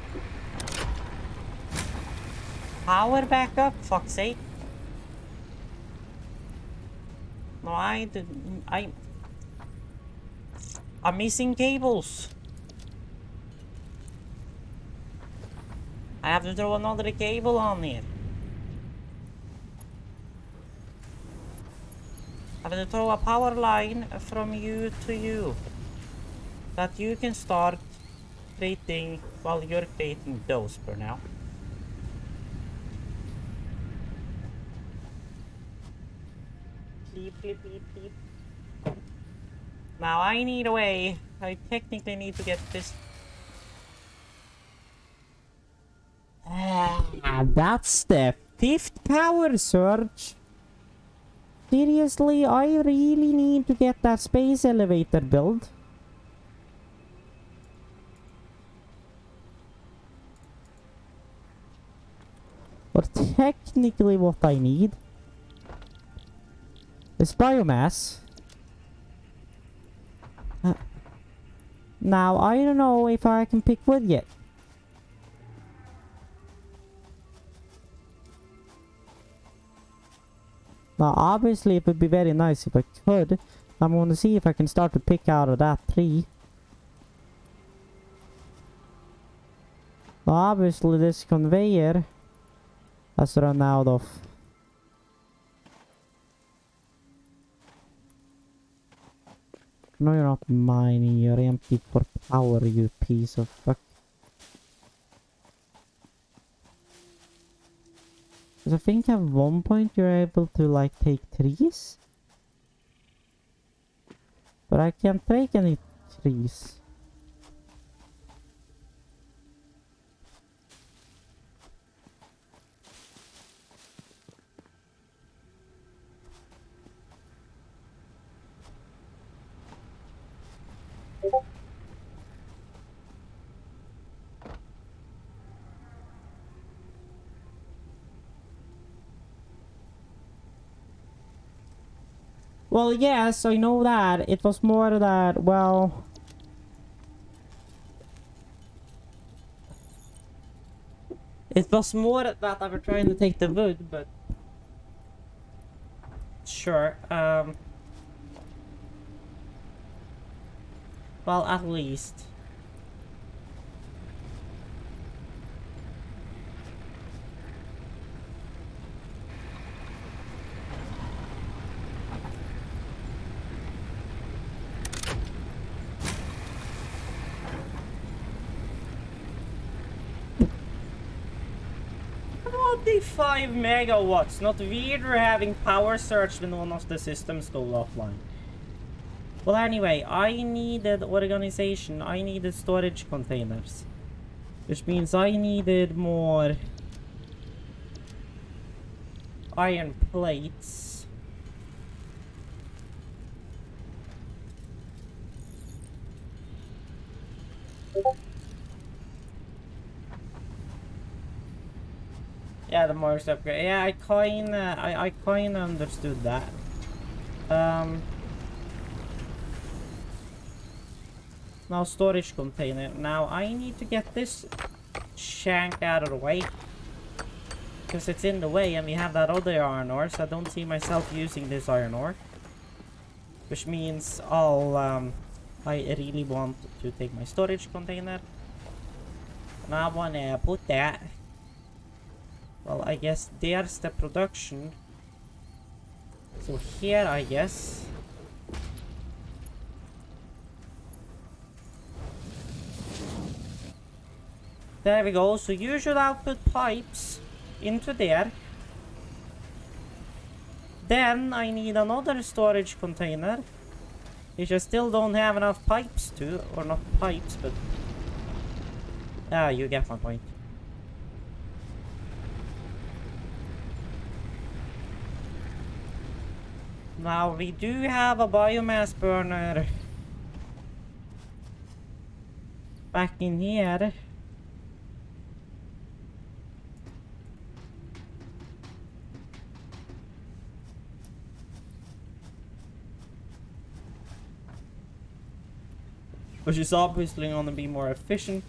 Power back up, fuck's sake. No, I'm missing cables. I have to throw another cable on here. I have to throw a power line from you to you. That you can start creating while you're creating those for now. Bleep, bleep, bleep, bleep. Now I need a way. I technically need to get this. That's the 5th power surge. Seriously, I really need to get that space elevator built. Or technically what I need is biomass. Now, I don't know if I can pick wood yet. Now, obviously, it would be very nice if I could. I'm going to see if I can start to pick out of that tree. Now, obviously, this conveyor has run out of... No, you're not mining. You're empty for power, you piece of fuck. Because I think at one point you're able to, like, take trees. But I can't take any trees. Well, yes, I know that. It was more that, well... It was more that I was trying to take the wood, but... Sure, well, at least. The 5 megawatts. Not weird we're having power surge when one of the systems go offline. Well, anyway, I needed organization. I needed storage containers. Which means I needed more iron plates. Yeah, the most upgrade. Yeah, I kinda understood that. Now storage container. Now I need to get this shank out of the way. Because it's in the way and we have that other iron ore, so I don't see myself using this iron ore. Which means I really want to take my storage container. And I wanna put that. Well, I guess there's the production. So here, I guess. There we go. So you should output pipes into there. Then I need another storage container, which I still don't have enough pipes to, or not pipes, but you get my point. Now we do have a biomass burner back in here. Which is obviously going to be more efficient.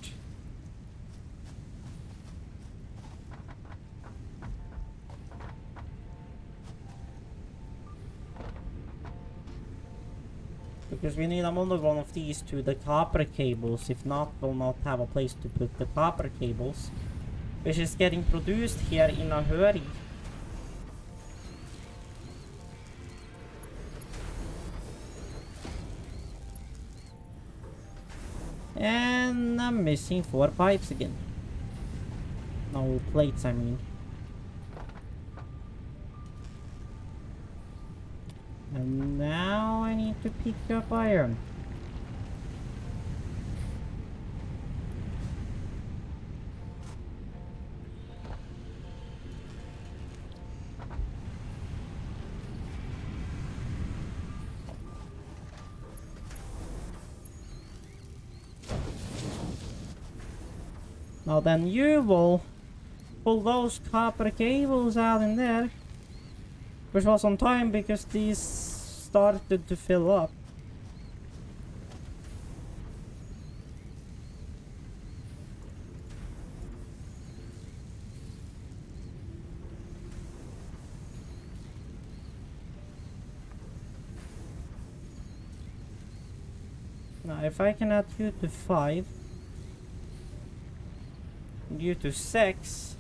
Because we need another one of these to the copper cables. If not, we'll not have a place to put the copper cables. Which is getting produced here in a hurry. And I'm missing 4 pipes again. No, plates, I mean. And now I need to pick up iron. Now then you will pull those copper cables out in there. Which was on time because these started to fill up. Now if I can add you to 5. You to 6.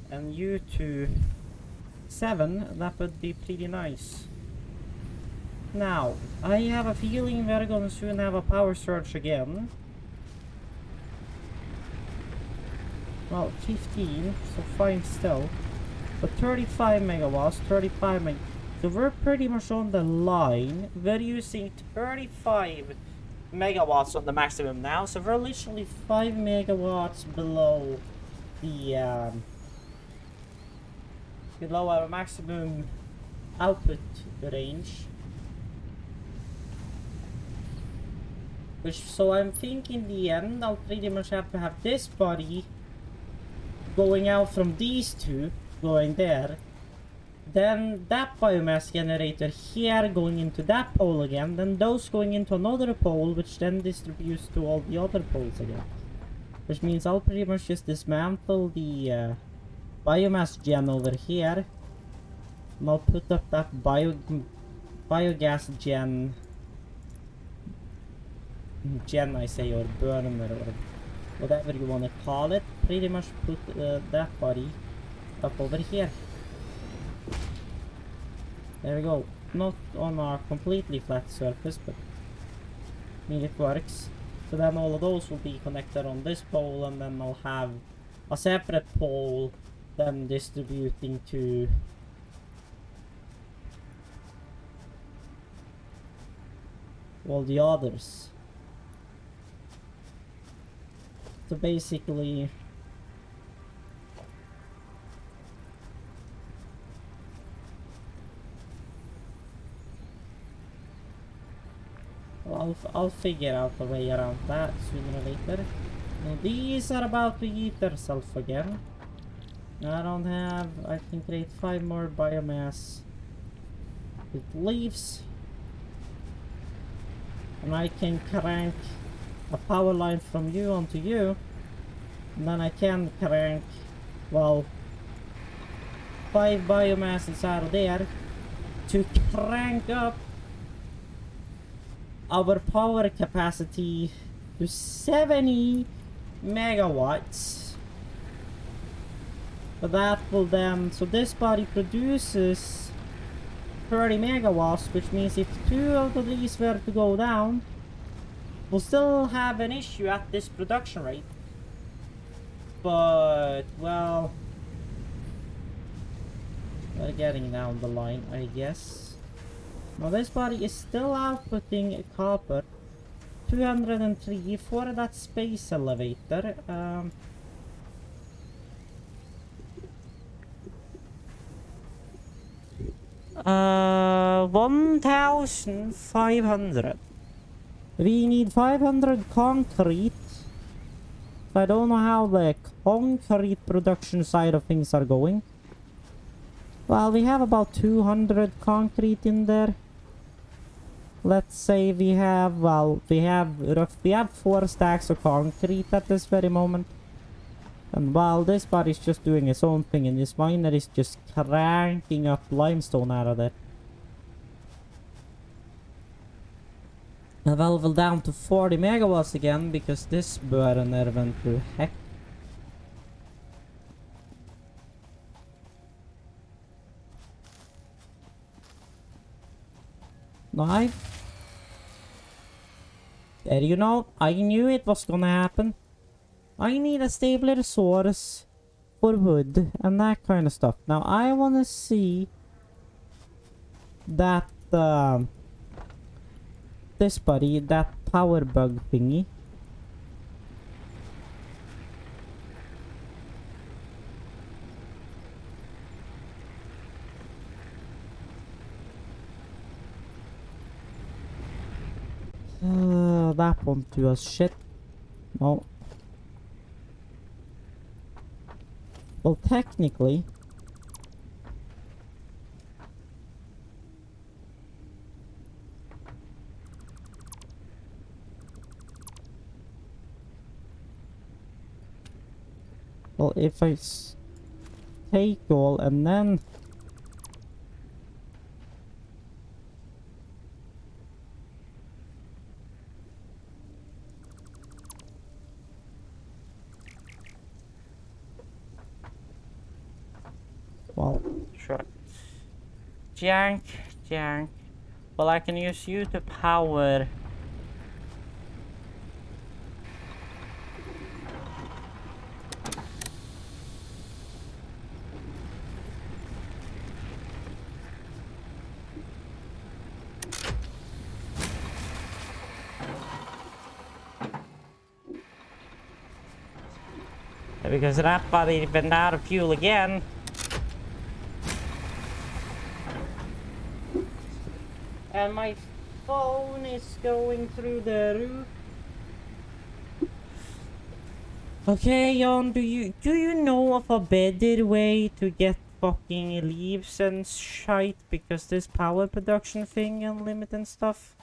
And you to 7, that would be pretty nice. Now, I have a feeling we're gonna soon have a power surge again. Well, 15, so fine still. But 35 megawatts, 35 meg. So we're pretty much on the line. We're using 35 megawatts on the maximum now, so we're literally 5 megawatts below the below our maximum output range. Which, so I'm thinking in the end I'll pretty much have to have this body going out from these two, going there. Then that biomass generator here going into that pole again. Then those going into another pole, which then distributes to all the other poles again. Which means I'll pretty much just dismantle the biomass gen over here. And I'll put up that biogas gen I say, or burner, or whatever you want to call it. Pretty much put that body up over here. There we go. Not on a completely flat surface, but I mean it works. So then all of those will be connected on this pole, and then I'll have a separate pole then distributing to all the others. So basically I'll figure out a way around that sooner or later. Now these are about to eat themselves again. I don't have, I can create 5 more biomass It leaves. And I can crank a power line from you onto you. And then I can crank, well, 5 biomasses out of there to crank up our power capacity to 70 megawatts. But that will then, so this body produces 30 megawatts, which means if 2 of these were to go down, we'll still have an issue at this production rate. But, well, we're getting down the line, I guess. Now this body is still outputting copper. 203 for that space elevator. 1,500. We need 500 concrete. I don't know how the concrete production side of things are going. Well, we have about 200 concrete in there. Let's say we have, well, we have 4 stacks of concrete at this very moment. And while this body's just doing its own thing, and this miner is just cranking up limestone out of there. Well, we're down to 40 megawatts again, because this burner went to heck. No, there you know, I knew it was gonna happen. I need a stabler source for wood and that kind of stuff. Now I wanna see that this buddy, that power bug thingy. That won't do us shit. No. Well, technically, well, if I take all and then well, sure. Jank. Well, I can use you to power. Because that body went out of fuel again. And my phone is going through the roof. Okay, Jon, do you know of a better way to get fucking leaves and shite? Because this power production thing and limit and stuff.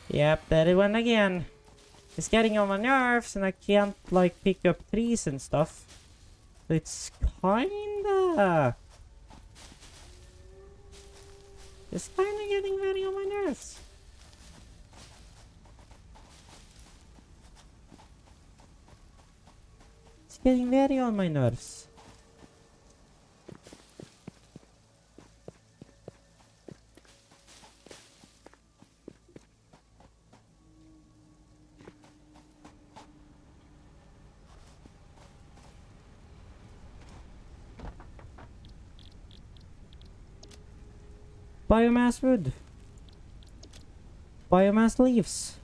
Yep, there it went again. It's getting on my nerves and I can't like pick up trees and stuff. So it's kinda... It's kinda getting very on my nerves. It's getting very on my nerves. Biomass wood. Biomass leaves.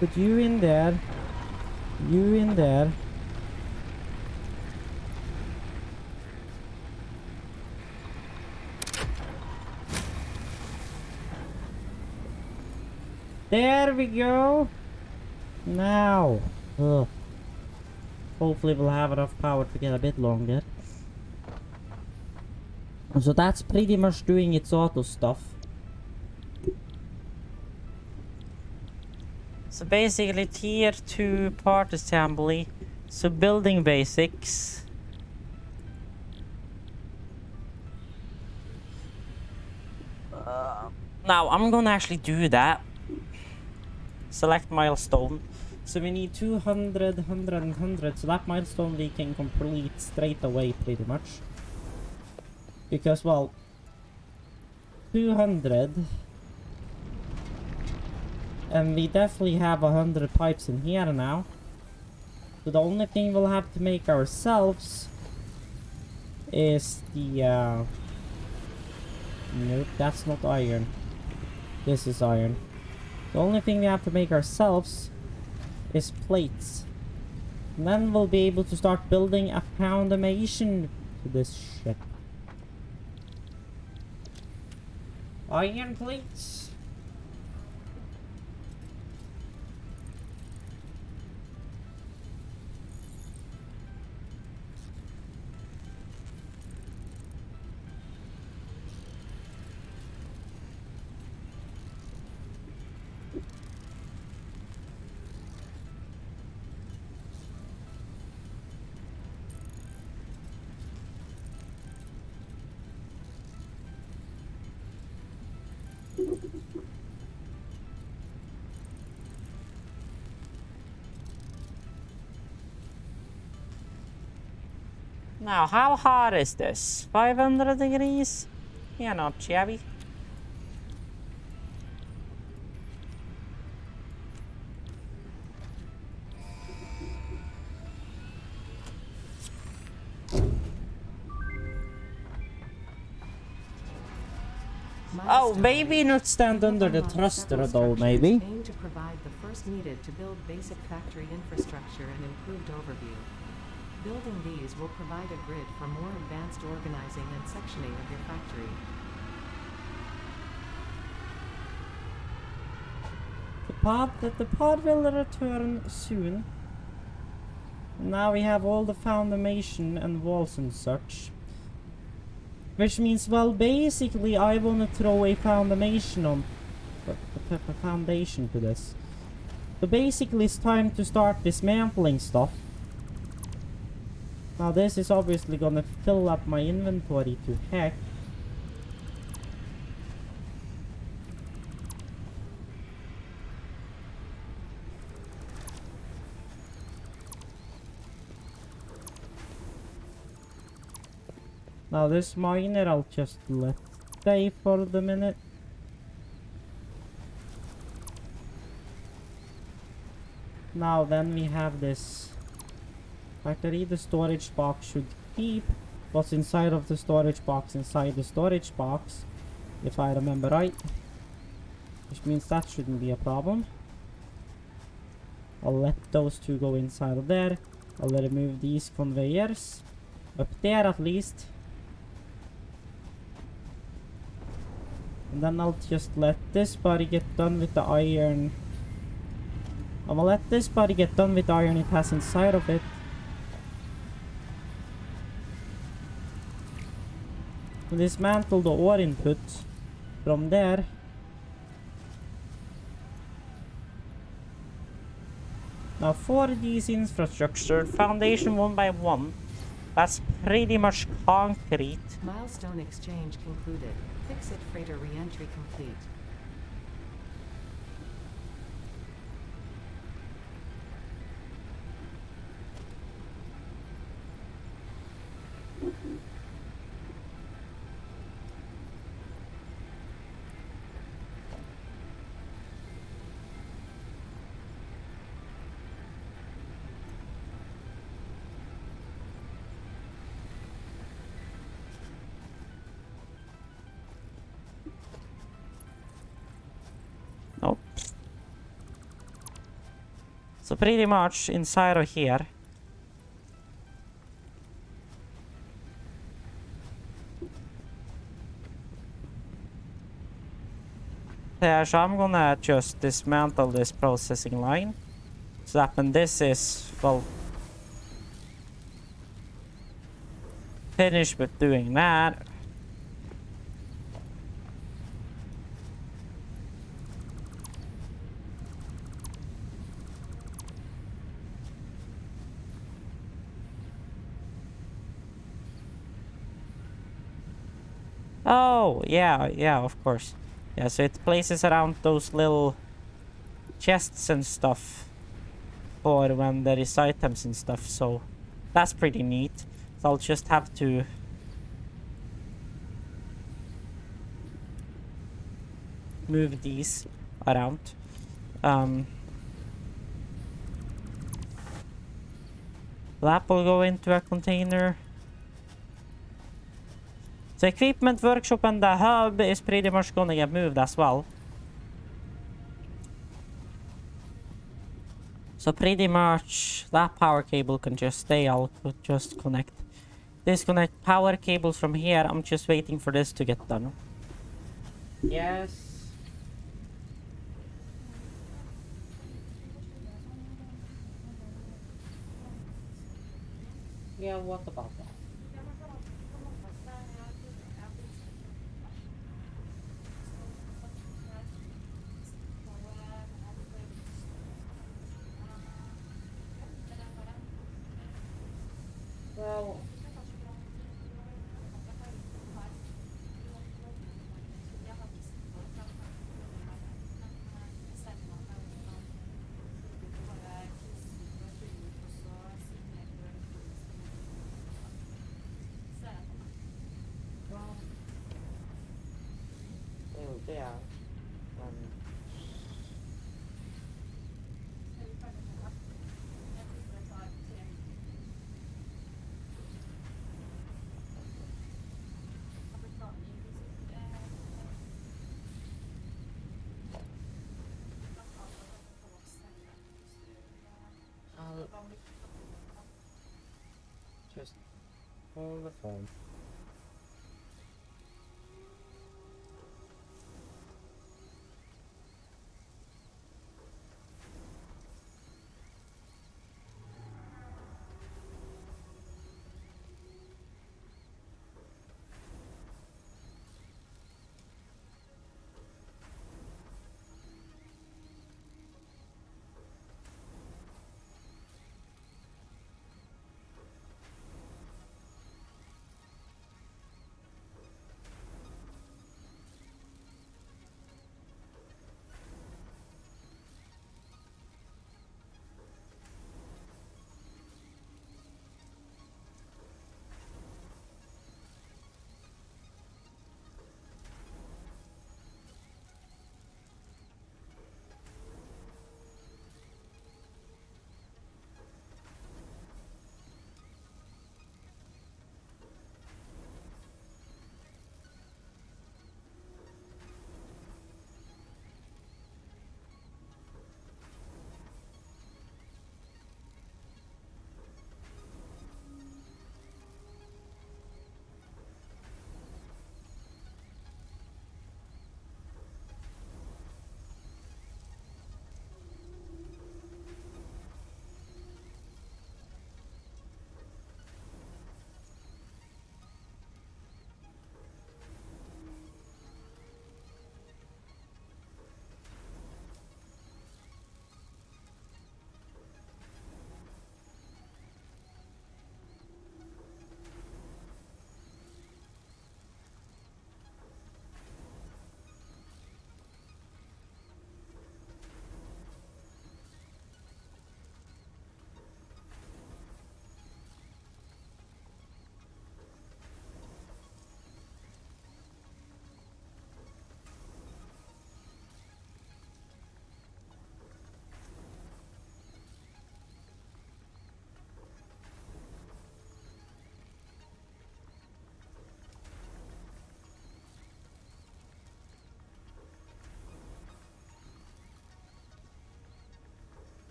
Put you in there. You in there. There we go. Now. Ugh. Hopefully we'll have enough power to get a bit longer. So that's pretty much doing its auto stuff. So basically tier 2 part assembly. So building basics. Now I'm gonna actually do that. Select milestone. So we need 200, 100, and 100. So that milestone we can complete straight away pretty much. Because, well, 200. And we definitely have 100 pipes in here now. So the only thing we'll have to make ourselves is the, nope, that's not iron. This is iron. The only thing we have to make ourselves is plates. And then we'll be able to start building a foundation to this shit. Iron plates. Now, how hot is this? 500 degrees? Yeah, not shabby. Oh, maybe not stand under the thruster though, maybe. Aim to provide the first needed to build basic factory infrastructure and improved overview. Building these will provide a grid for more advanced organizing and sectioning of your factory. The pod will return soon. Now we have all the foundation and walls and such. Which means, well, basically I want to throw a foundation on a foundation to this. So basically it's time to start dismantling stuff. Now this is obviously gonna fill up my inventory to heck. Now this miner I'll just let stay for the minute. Now then we have this factory. The storage box should keep what's inside of the storage box inside the storage box, if I remember right. Which means that shouldn't be a problem. I'll let those two go inside of there. I'll remove these conveyors. Up there at least. And then I'll just let this body get done with the iron. I'm gonna let this body get done with the iron it has inside of it. Dismantle the ore input from there. Now for these infrastructure, foundation 1 by 1, that's pretty much concrete. Milestone exchange concluded. Fix-it freighter re-entry complete. So pretty much inside of here. Yeah, so I'm gonna just dismantle this processing line. So that when this is, well, finished with doing that. Oh, yeah, of course. Yeah, so it places around those little chests and stuff for when there is items and stuff, so that's pretty neat. So I'll just have to move these around. That will go into a container. The equipment workshop and the hub is pretty much gonna get moved as well. So pretty much that power cable can just stay. I'll just disconnect power cables from here. I'm just waiting for this to get done. Yes. Yeah, what about that? Well, yeah. I'll just hold the phone.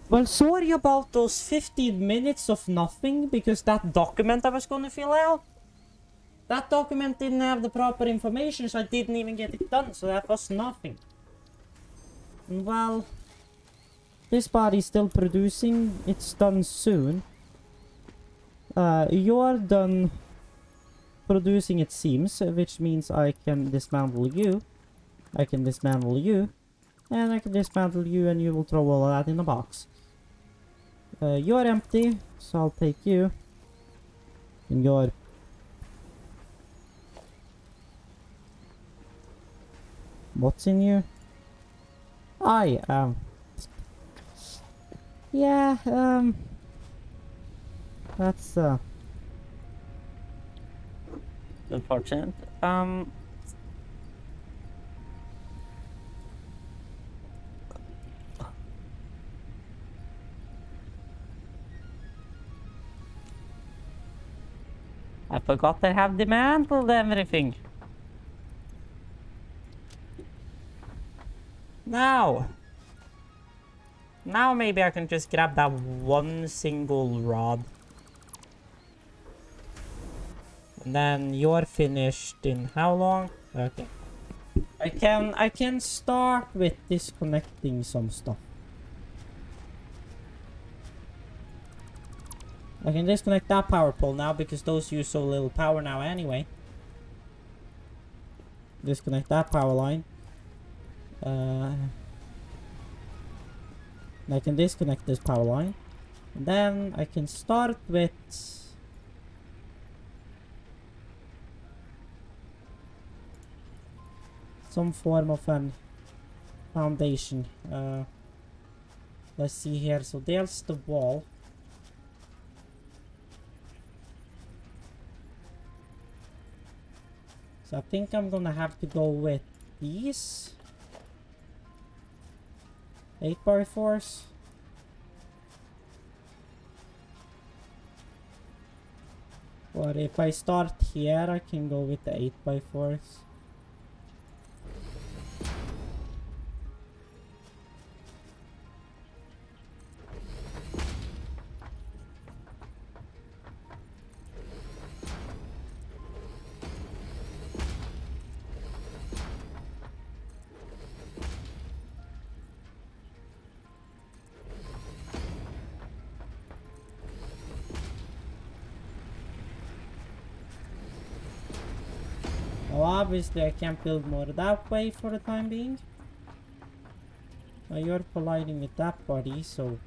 Well, sorry about those 15 minutes of nothing, because that document I was gonna fill out, that document didn't have the proper information, so I didn't even get it done, so that was nothing. And well, this body's still producing, it's done soon. You're done producing, it seems, which means I can dismantle you. I can dismantle you. And I can dismantle you, and you will throw all of that in a box. You're empty, so I'll take you. And you're... What's in you? Yeah, that's, unfortunate. I forgot I have dismantled everything. Now maybe I can just grab that one single rod. And then you're finished in how long? Okay. I can start with disconnecting some stuff. I can disconnect that power pole now because those use so little power now anyway. Disconnect that power line. I can disconnect this power line. And then I can start with some form of an foundation. Let's see here. So there's the wall. So I think I'm gonna have to go with these 8x4s. Or if I start here, I can go with the 8x4s. Now obviously I can't build more that way for the time being. Now you're colliding with that body, so...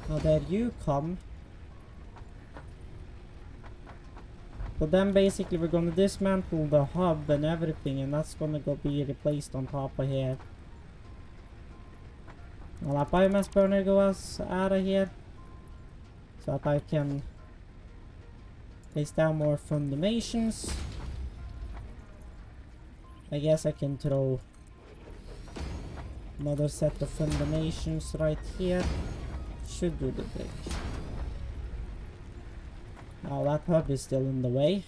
Now there you come. So then basically we're gonna dismantle the hub and everything, and that's gonna go be replaced on top of here. Now that biomass burner goes out of here, so that I can place down more fundations. I guess I can throw another set of fundations right here. Should do the trick. Now that hub is still in the way.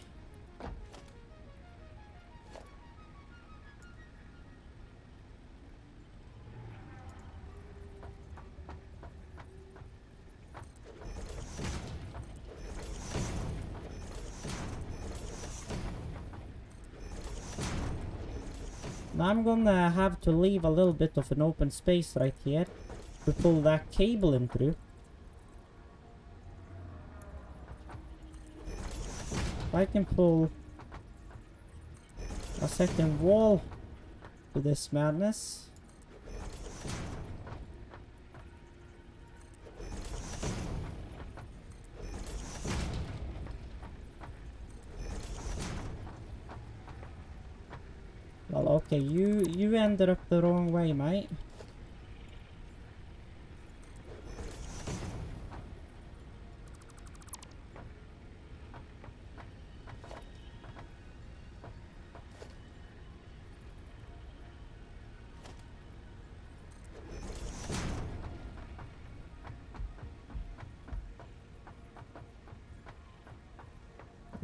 Now I'm gonna have to leave a little bit of an open space right here to pull that cable in through. I can pull a second wall to this madness. Well, okay, you ended up the wrong way, mate.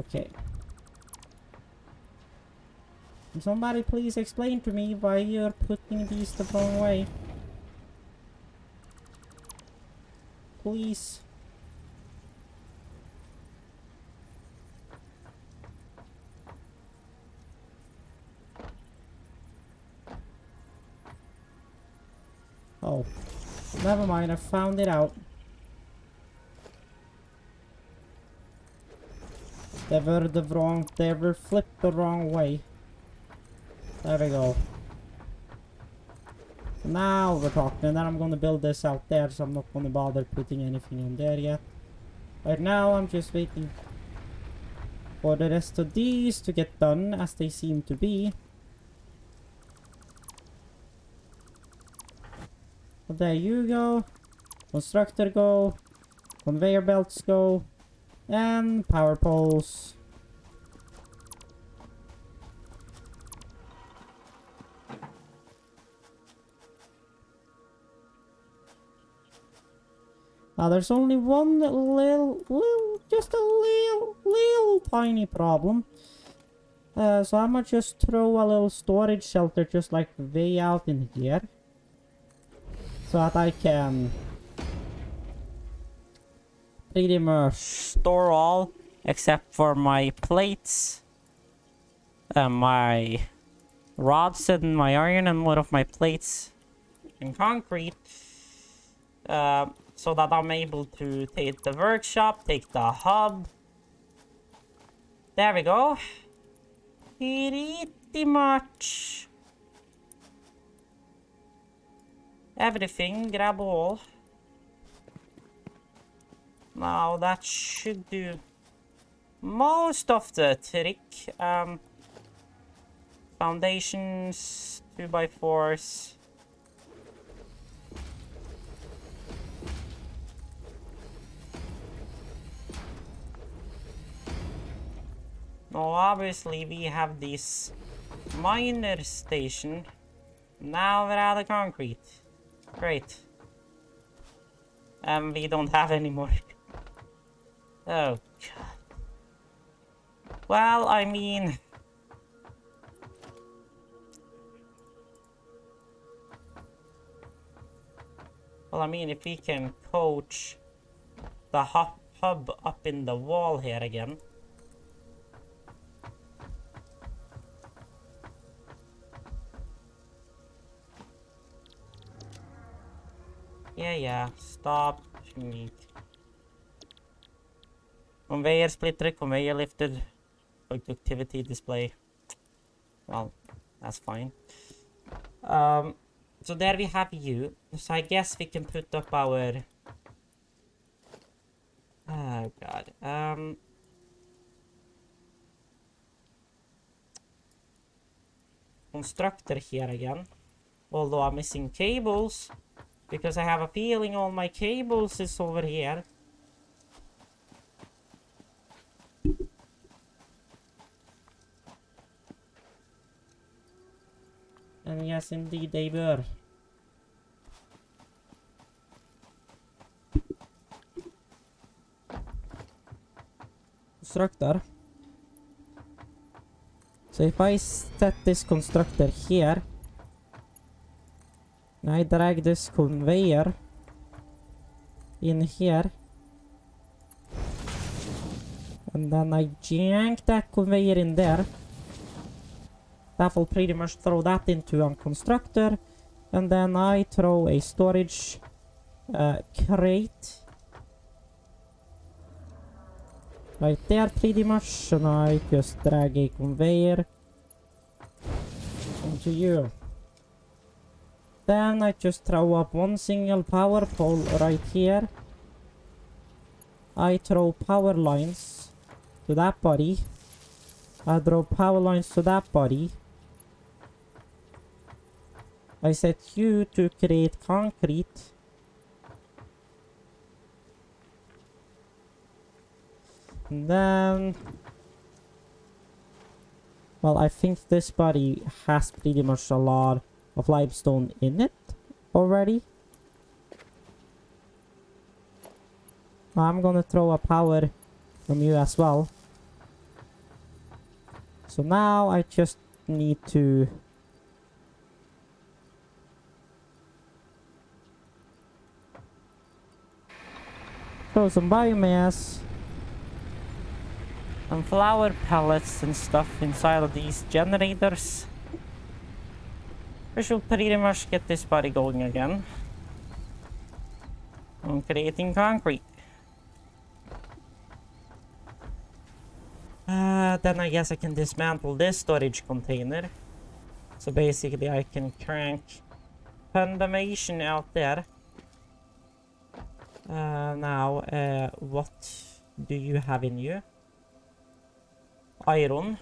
Okay. Can somebody please explain to me why you're putting these the wrong way? Please. Oh. Never mind, I found it out. They were flipped the wrong way. There we go. So now we're talking, and then I'm gonna build this out there, so I'm not gonna bother putting anything on there yet. Right now I'm just waiting for the rest of these to get done, as they seem to be. So there you go. Constructor go. Conveyor belts go. And power poles. Now there's only one just a little tiny problem. So I'm gonna just throw a little storage shelter just like way out in here. So that I can pretty much store all except for my plates, my rods and my iron, and one of my plates in concrete, so that I'm able to take the workshop, take the hub. There we go. Pretty much everything, grab all. Now that should do most of the trick. Foundations, 2x4s. Now obviously we have this miner station. Now we're out of concrete. Great. We don't have any more. Oh, God. Well, I mean... if we can coach the hub up in the wall here again. Yeah, stop. Conveyor splitter, conveyor lifted, productivity display. Well, that's fine. So there we have you. So I guess we can put up our... Oh god. Constructor here again. Although I'm missing cables. Because I have a feeling all my cables is over here. And yes, indeed they were. Constructor. So if I set this constructor here, and I drag this conveyor in here, and then I jank that conveyor in there, that will pretty much throw that into a constructor, and then I throw a storage crate right there pretty much, and I just drag a conveyor into you. Then I just throw up one single power pole right here. I throw power lines to that body. I throw power lines to that body. I set you to create concrete. And then... well, I think this body has pretty much a lot of limestone in it already. I'm gonna throw a power from you as well. So now I just need to throw some biomass and flower pellets and stuff inside of these generators. We should pretty much get this body going again. I'm creating concrete. Then I guess I can dismantle this storage container. So basically I can crank foundation out there. Now, what do you have in you? Iron.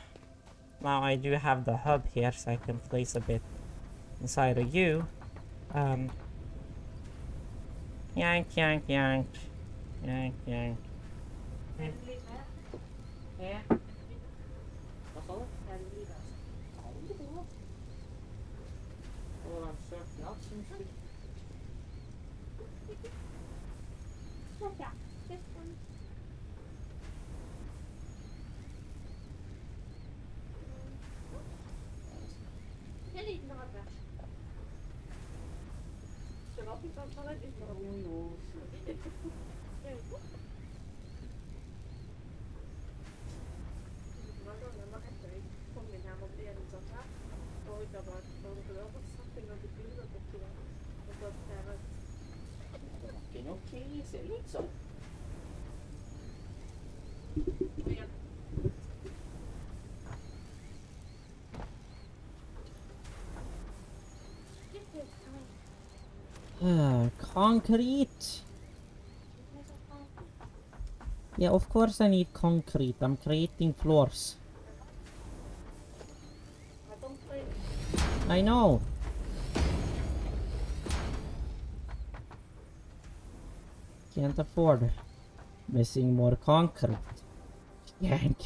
Now I do have the hub here, so I can place a bit inside of you. Yank, yank, yank. Yank, yank. Yeah. Vad sa du? Okej, ser ut så. Concrete. Yeah, of course I need concrete. I'm creating floors. I know. Can't afford missing more concrete. Yank.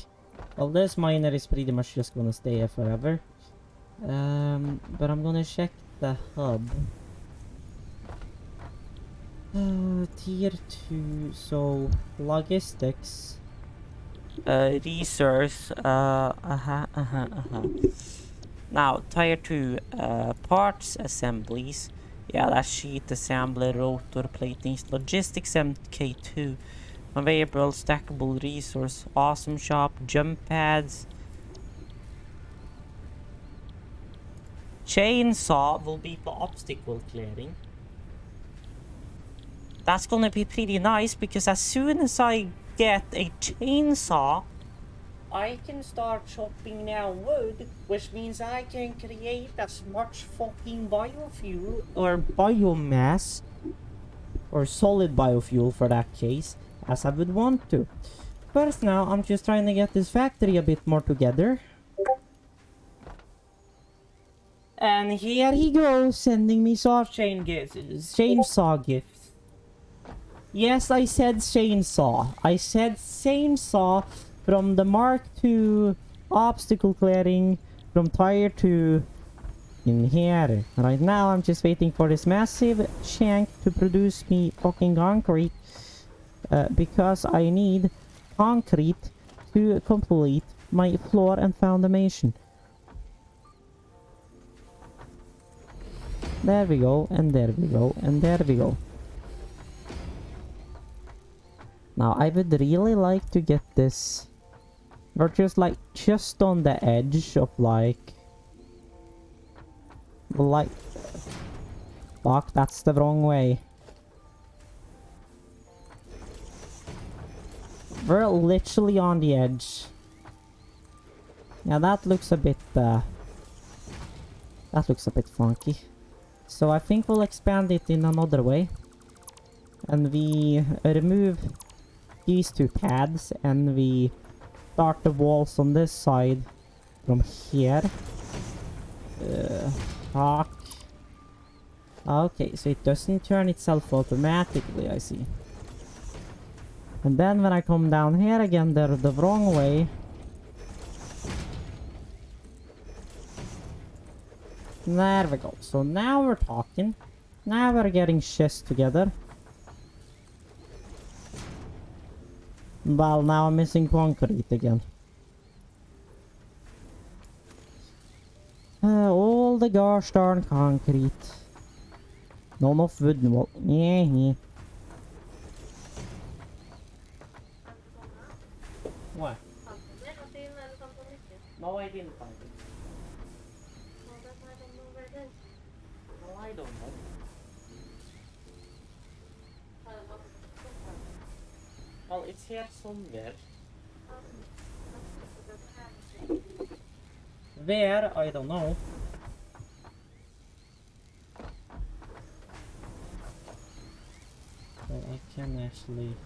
Well, this miner is pretty much just gonna stay here forever. But I'm gonna check the hub. Tier 2, so logistics. Resource, Now, tier 2, parts assemblies. Yeah, that's sheet assembly, rotor platings, logistics MK2, available stackable resource, awesome shop, jump pads. Chainsaw will be for obstacle clearing. That's gonna be pretty nice because as soon as I get a chainsaw, I can start chopping down wood, which means I can create as much fucking biofuel or biomass or solid biofuel for that case as I would want to. First now, I'm just trying to get this factory a bit more together. And here he goes, sending me chainsaw gifts. Yes, I said chainsaw. I said chainsaw from the Mark II obstacle clearing from tier 2 in here. Right now, I'm just waiting for this massive shank to produce me fucking concrete. Because I need concrete to complete my floor and foundation. There we go, and there we go, and there we go. Now, I would really like to get this... We're just on the edge of like... Fuck, that's the wrong way. We're literally on the edge. Yeah, that looks a bit, that looks a bit funky. So I think we'll expand it in another way. And we remove these two pads and we start the walls on this side from here. Fuck. Okay, so it doesn't turn itself automatically, I see. And then when I come down here again, they're the wrong way. There we go. So now we're talking. Now we're getting shit together. Well, now I'm missing concrete again. the gosh darn concrete. Not enough wood. Well, yeah. What? No, I didn't find it. No, I don't know. Well, it's here somewhere. Where? I don't know. So I can actually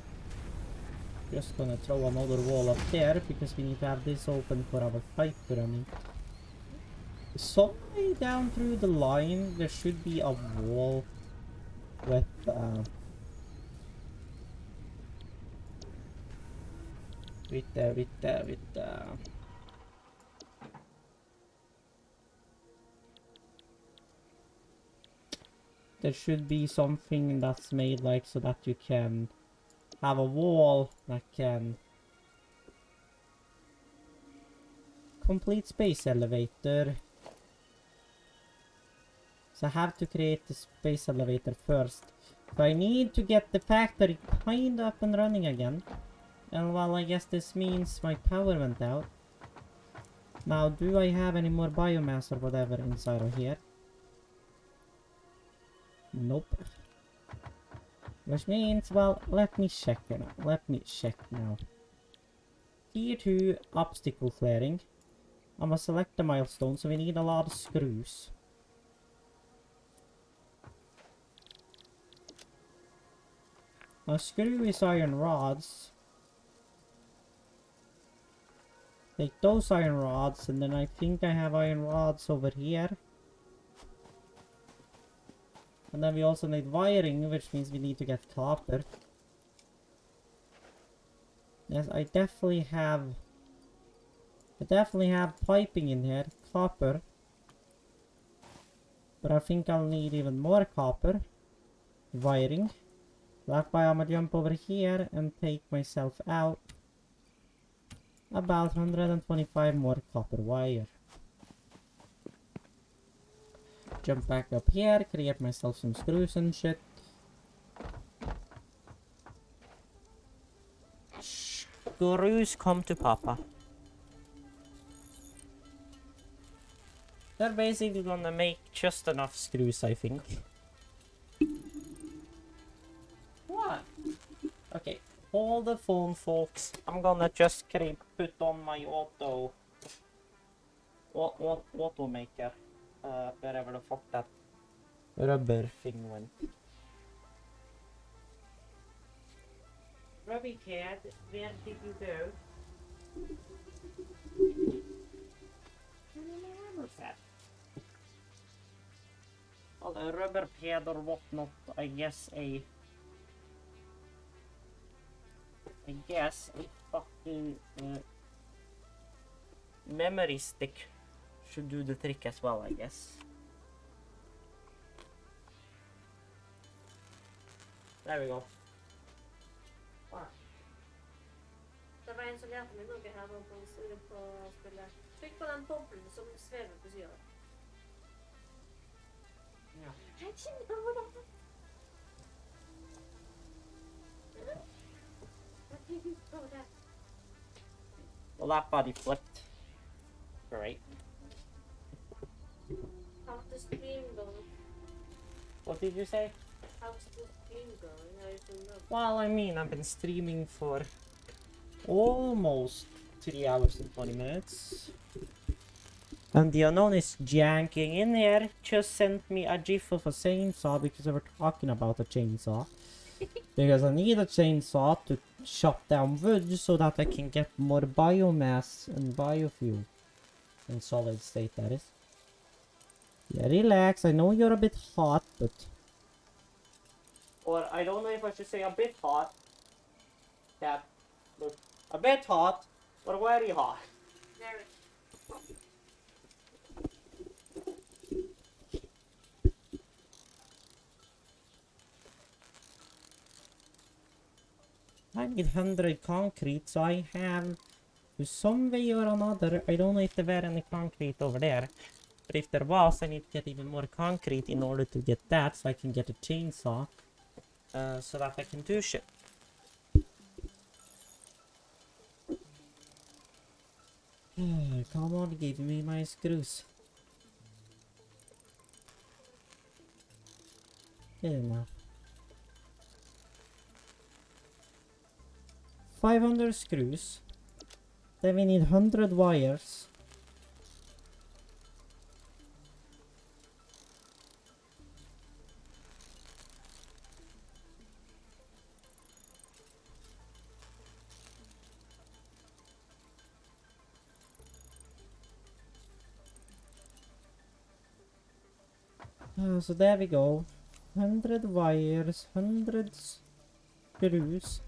just gonna throw another wall up there because we need to have this open for our pipe running. Some way down through the line there should be a wall with there should be something that's made like so that you can have a wall that can complete space elevator. So I have to create the space elevator first. So I need to get the factory kind of up and running again. And well, I guess this means my power went out. Now, do I have any more biomass or whatever inside of here? Nope. Which means, well, let me check now. Let me check now. Tier 2 obstacle clearing. I'm gonna select the milestone, so we need a lot of screws. A screw is iron rods. Take those iron rods, and then I think I have iron rods over here. And then we also need wiring, which means we need to get copper. Yes, I definitely have piping in here, copper. But I think I'll need even more copper. Wiring. That's why I'm gonna jump over here and take myself out about 125 more copper wire. Jump back up here, create myself some screws and shit. Screws come to Papa. They're basically gonna make just enough screws, I think. What? Okay, hold the phone, folks. I'm gonna just put on my auto maker. Wherever the fuck that rubber thing went. Rubby cat, where did you go? Well, a rubber pad or whatnot, I guess a fucking memory stick should do the trick as well, I guess. There we go. Wow. Det var en som lärde mig nog här på att spela. Tryck på den bomben som svävar på syret. Ja. Jag känner på det. Jag tänker på det. Well, that body flipped. Great. How's the stream going? What did you say? How's the stream going? How is it going? Well, I mean, I've been streaming for almost 3 hours and 20 minutes. And the unknown is janking in here. Just sent me a gif of a chainsaw because we were talking about a chainsaw. Because I need a chainsaw to chop down wood so that I can get more biomass and biofuel. In solid state, that is. Yeah, relax. I know you're a bit hot, but... Or I don't know if I should say a bit hot. Yeah, look. A bit hot, or very hot. Very. I need 100 concrete, so I have... To some way or another, I don't know if there were any concrete over there. But if there was, I need to get even more concrete in order to get that, so I can get a chainsaw. So that I can do shit. Come on, give me my screws. Get it now. 500 screws. Then we need 100 wires. So there we go. 100 wires, 100 screws.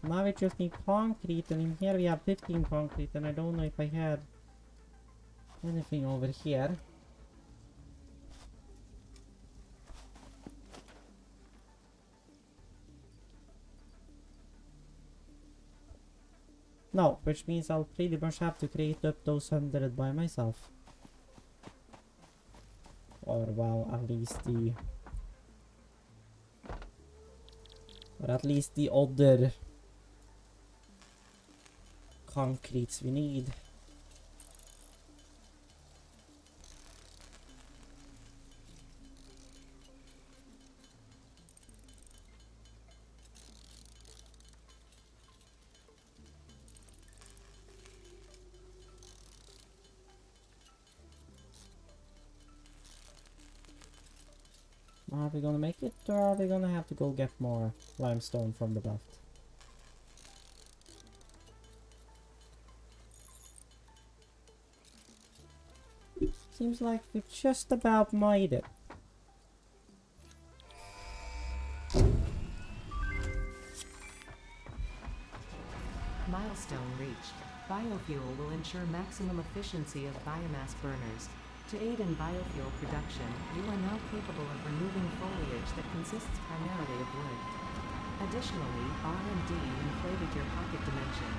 Now we just need concrete, and in here we have 15 concrete, and I don't know if I had anything over here. No, which means I'll pretty much have to create up those 100 by myself. Or well, at least the... Or at least the other concretes we need. Are we gonna make it, or are we gonna have to go get more limestone from the left? Seems like we just about made it. Milestone reached. Biofuel will ensure maximum efficiency of biomass burners. To aid in biofuel production, you are now capable of removing foliage that consists primarily of wood. Additionally, R&D inflated your pocket dimension.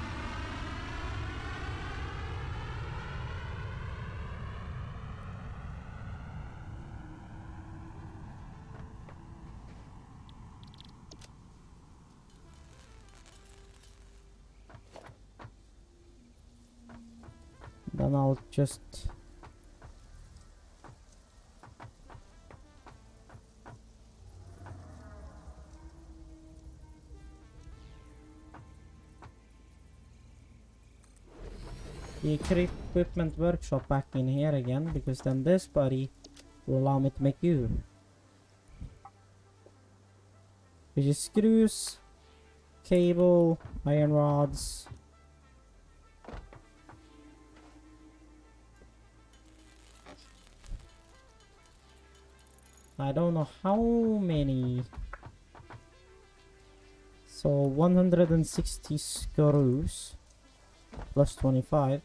Then I'll just... the equipment workshop back in here again, because then this buddy will allow me to make you. Which is screws, cable, iron rods. I don't know how many. So 160 screws plus 25.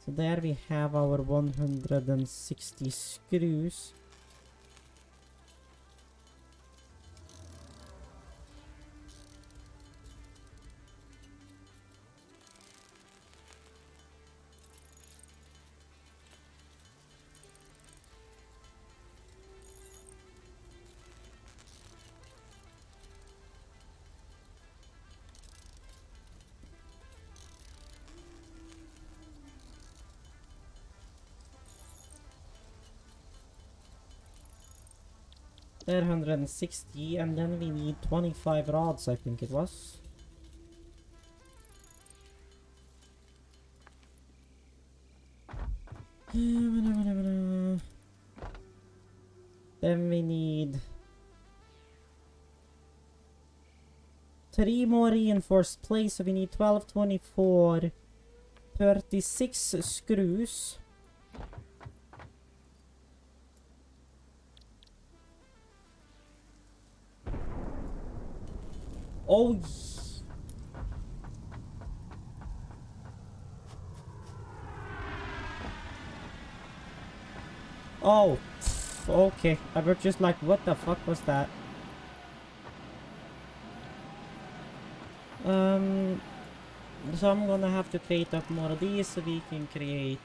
So there we have our 160 screws. There 160, and then we need 25 rods, I think it was. Then we need 3 more reinforced plates, so we need 12, 24, 36 screws. Oh, oh, okay. I was just like, what the fuck was that? So I'm gonna have to create up more of these so we can create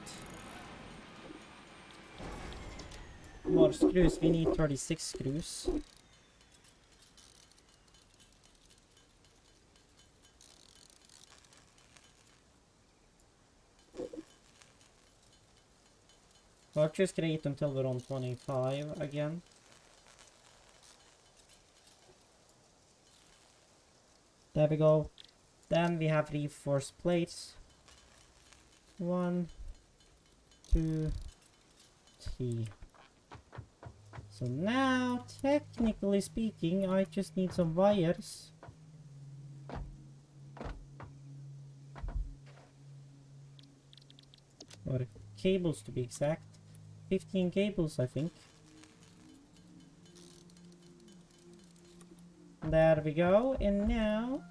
more screws. We need 36 screws. I'll just create until we're on 25 again. There we go. Then we have reinforced plates. 1, 2, 3. So now, technically speaking, I just need some wires. Or cables to be exact. 15 cables, I think. There we go, and now...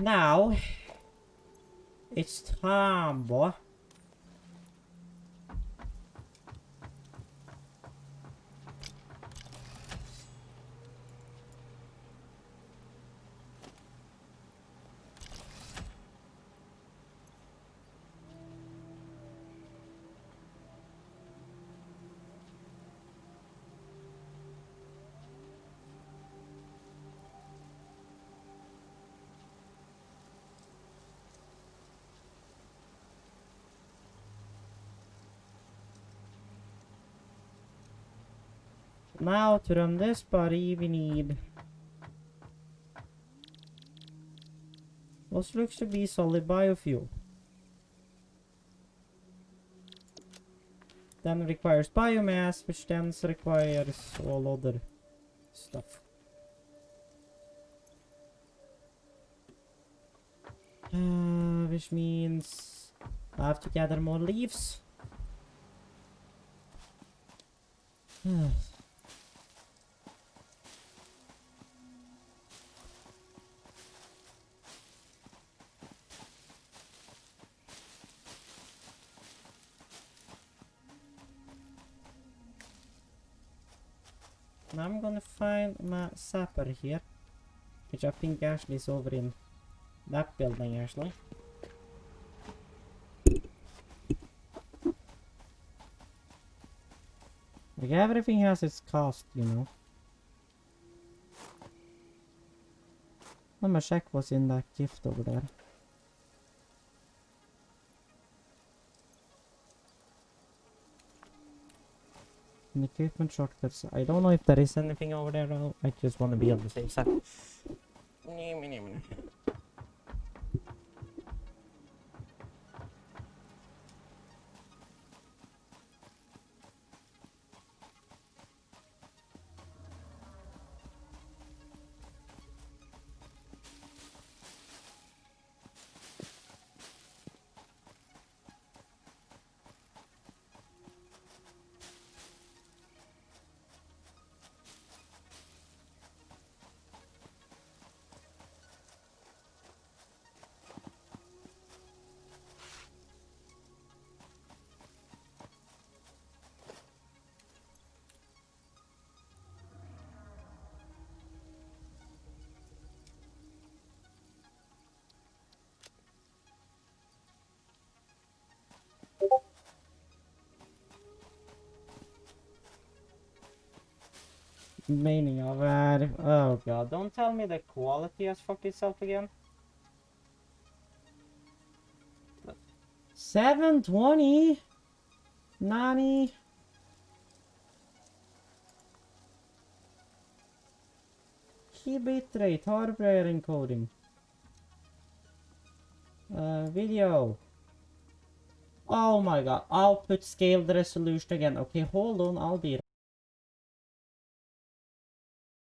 Now, it's time, boy. Now to run this body, we need what looks to be solid biofuel. Then requires biomass, which then requires all other stuff. Which means I have to gather more leaves. Now I'm gonna find my sapper here, which I think actually is over in that building actually. Like everything has its cost, you know. Let me check what's in that gift over there. An equipment shortcuts. I don't know if there is anything over there though. I just want to be on the safe side. Meaning of it. Oh god, don't tell me the quality has fucked itself again. 720 90 key bitrate, hardware encoding. Video. Oh my god, output scale the resolution again. Okay, hold on, I'll be